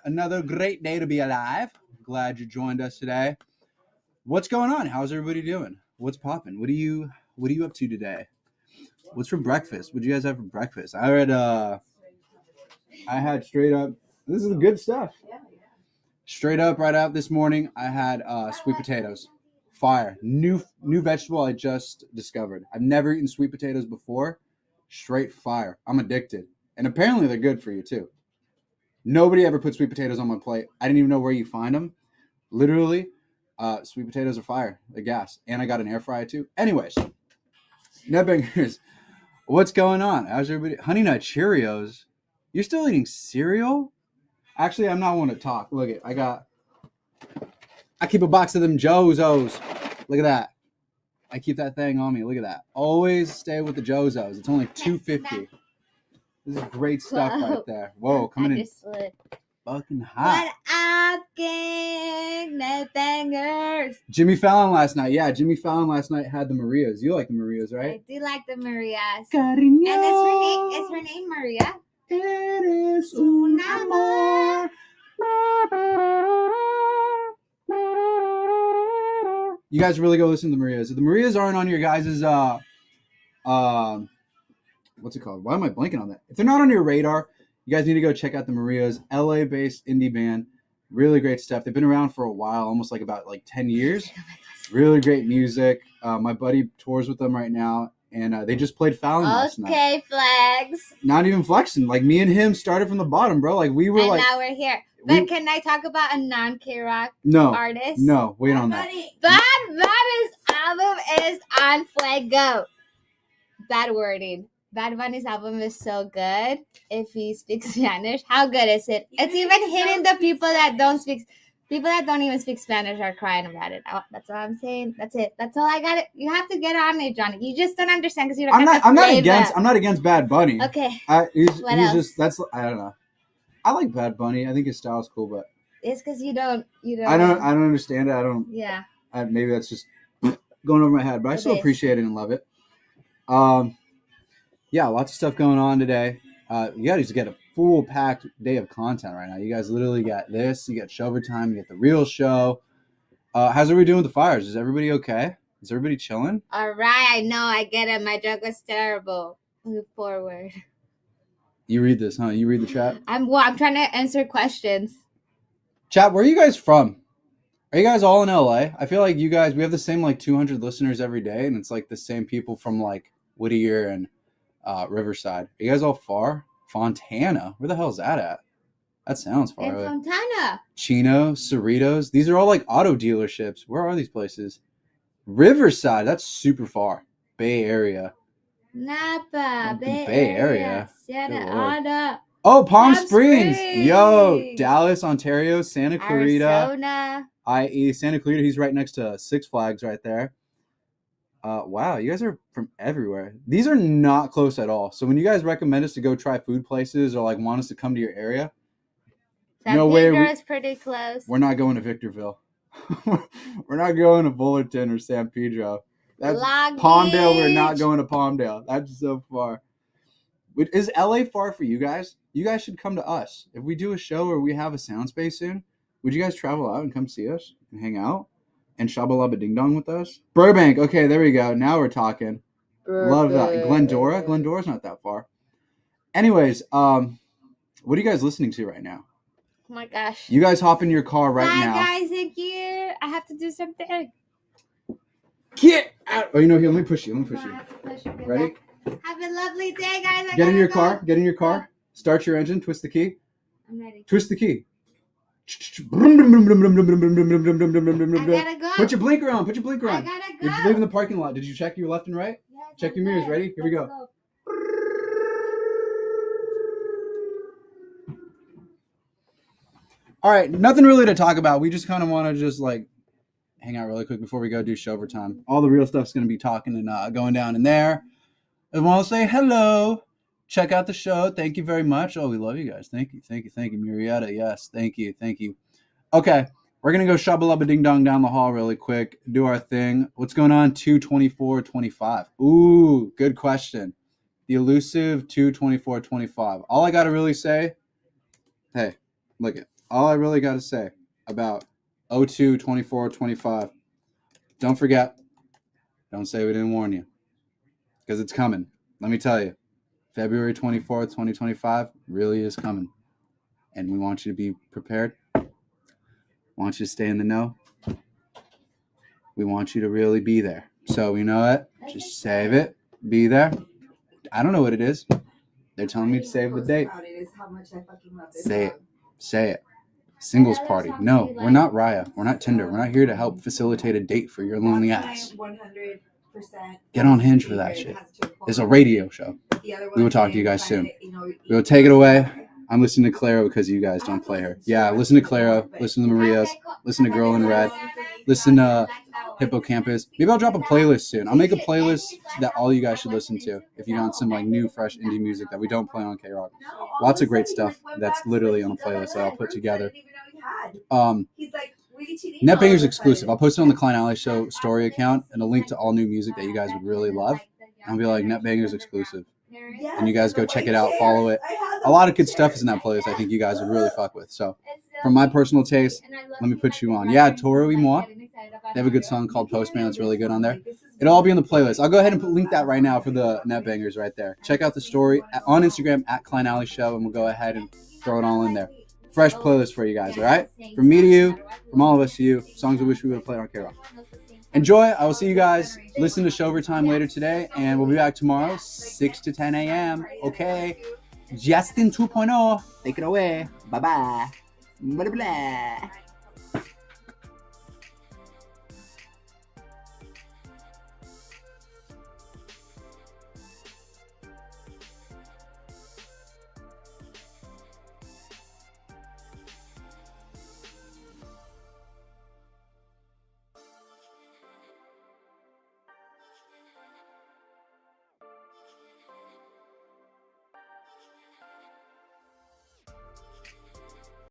another great day to be alive. Glad you joined us today. What's going on? How's everybody doing? What's popping? What are you up to today? What's for breakfast? What did you guys have for breakfast? I had straight up, this is the good stuff. Straight up right out this morning, I had sweet potatoes. Fire. New vegetable I just discovered. I've never eaten sweet potatoes before. Straight fire. I'm addicted. And apparently they're good for you too. Nobody ever put sweet potatoes on my plate. I didn't even know where you find them. Literally, sweet potatoes are fire. They're gas. And I got an air fryer too. Anyways, Netbangers, what's going on? How's everybody? Honey Nut Cheerios. You're still eating cereal? Actually, I'm not one to talk. Look it. I keep a box of them Jozos. Look at that. I keep that thing on me. Look at that. Always stay with the Jozos. It's only $2.50. This is great stuff right there. Whoa, coming in fucking hot. What up, gang? Netbangers. Jimmy Fallon last night. Yeah, Jimmy Fallon last night had the Marias. You like the Marias, right? I do like the Marias. Cariño. And is her name Maria? Eres un amor. You guys really go listen to the Marias. If the Marias aren't on your guys' what's it called? Why am I blanking on that? If they're not on your radar, you guys need to go check out the Marias, LA-based indie band. Really great stuff. They've been around for a while, almost about 10 years. Really great music. My buddy tours with them right now, and they just played Fallon last night. Okay, flex. Not even flexing. Me and him started from the bottom, bro. We were and now we're here. But can I talk about a non-KROQ artist? No, wait on that. Bad Bunny's album is on Fuego. Bad wording. Bad Bunny's album is so good. If he speaks Spanish, how good is it? It's even hitting the people that don't even speak Spanish are crying about it. That's all I'm saying. That's it. That's all I got. It. You have to get on it, Johnny. You just don't understand because you don't. I'm not against Bad Bunny. Okay. He's else? I don't know. I like Bad Bunny. I think his style's cool, but it's because you don't. I don't understand it. I don't. Yeah. Maybe that's just going over my head, but I still appreciate it and love it. Yeah, lots of stuff going on today. You guys get a full packed day of content right now. You guys literally got this. You got Showtime. You get the real show. How's everybody doing with the fires? Is everybody okay? Is everybody chilling? All right. I know. I get it. My joke was terrible. Move forward. You read this, huh? You read the chat? I'm trying to answer questions. Chat, where are you guys from? Are you guys all in LA? I feel like you guys, we have the same 200 listeners every day, and it's the same people from Whittier and Riverside. Are you guys all far? Fontana? Where the hell is that at? That sounds far away. Fontana. Chino, Cerritos. These are all auto dealerships. Where are these places? Riverside. That's super far. Bay Area. Napa. Bay Area. Santa Ana. Oh, Palm Springs. Yo, Dallas, Ontario, Santa Clarita. Arizona. i.e. Santa Clarita. He's right next to Six Flags right there. Wow, you guys are from everywhere. These are not close at all. So when you guys recommend us to go try food places or want us to come to your area, no way. Is pretty close. We're not going to Victorville. We're not going to Fullerton or San Pedro. That's Palmdale. We're not going to Palmdale. That's so far. Is LA far for you guys? You guys should come to us. If we do a show or we have a sound space soon, would you guys travel out and come see us and hang out? And Shabba Ding Dong with us. Burbank. Okay, there we go. Now we're talking. Love that. Glendora. Glendora's not that far. Anyways, what are you guys listening to right now? Oh my gosh. You guys hop in your car right now. Bye, guys. Thank you. I have to do something. Get out. Oh, here, let me push you. Ready? Have a lovely day, guys. Get in your car. Get in your car. Start your engine. Twist the key. I'm ready. Twist the key. I gotta go. Put your blinker on. I gotta go. You're leaving the parking lot. Did you check your left and right? Yeah, check your mirrors. Ready? Here we go. All right. Nothing really to talk about. We just kind of want to hang out really quick before we go do show overtime. All the real stuff's going to be talking and going down in there. I want to say hello. Check out the show. Thank you very much. Oh, we love you guys. Thank you. Murietta, yes. Thank you. Okay, we're going to go shabba-lubba-ding-dong down the hall really quick, do our thing. What's going on? 224-25. Ooh, good question. The elusive 224-25. All I got to really say, hey, look it. All I really got to say about 02-24-25, don't forget, don't say we didn't warn you, because it's coming. Let me tell you, February 24th, 2025 really is coming, and we want you to be prepared. We want you to stay in the know. We want you to really be there. So you know what? Just save it. Be there. I don't know what it is. They're telling me to save the date. Say it. Singles party. No, we're not Raya. We're not Tinder. We're not here to help facilitate a date for your lonely ass. Get on Hinge for that shit. It's a radio show. We will talk to you guys soon. We will take it away. I'm listening to Claro because you guys don't play her. Yeah, listen to Claro. Listen to Maria's. Listen to Girl in Red. Listen to Hippocampus. Maybe I'll drop a playlist soon. I'll make a playlist that all you guys should listen to if you want some like new, fresh indie music that we don't play on KROQ. Lots of great stuff that's literally on a playlist that I'll put together. NetBangers exclusive. I'll post it on the Klein Alley Show story account and a link to all new music that you guys would really love. I'll be like, NetBangers exclusive. And you guys go check it out, follow it. A lot of good stuff is in that playlist I think you guys would really fuck with. So from my personal taste, let me put you on. Yeah, Toro y Moi. They have a good song called Postman that's really good on there. It'll all be on the playlist. I'll go ahead and link that right now for the NetBangers right there. Check out the story on Instagram at Klein Alley Show, and we'll go ahead and throw it all in there. Fresh playlist for you guys, all right? From me to you, from all of us to you, songs we wish we would have played on KROQ. Enjoy. I will see you guys. Listen to show overtime later today, and we'll be back tomorrow, 6 to 10 a.m. Okay. Justin 2.0. Take it away. Bye-bye. Blah, blah, blah.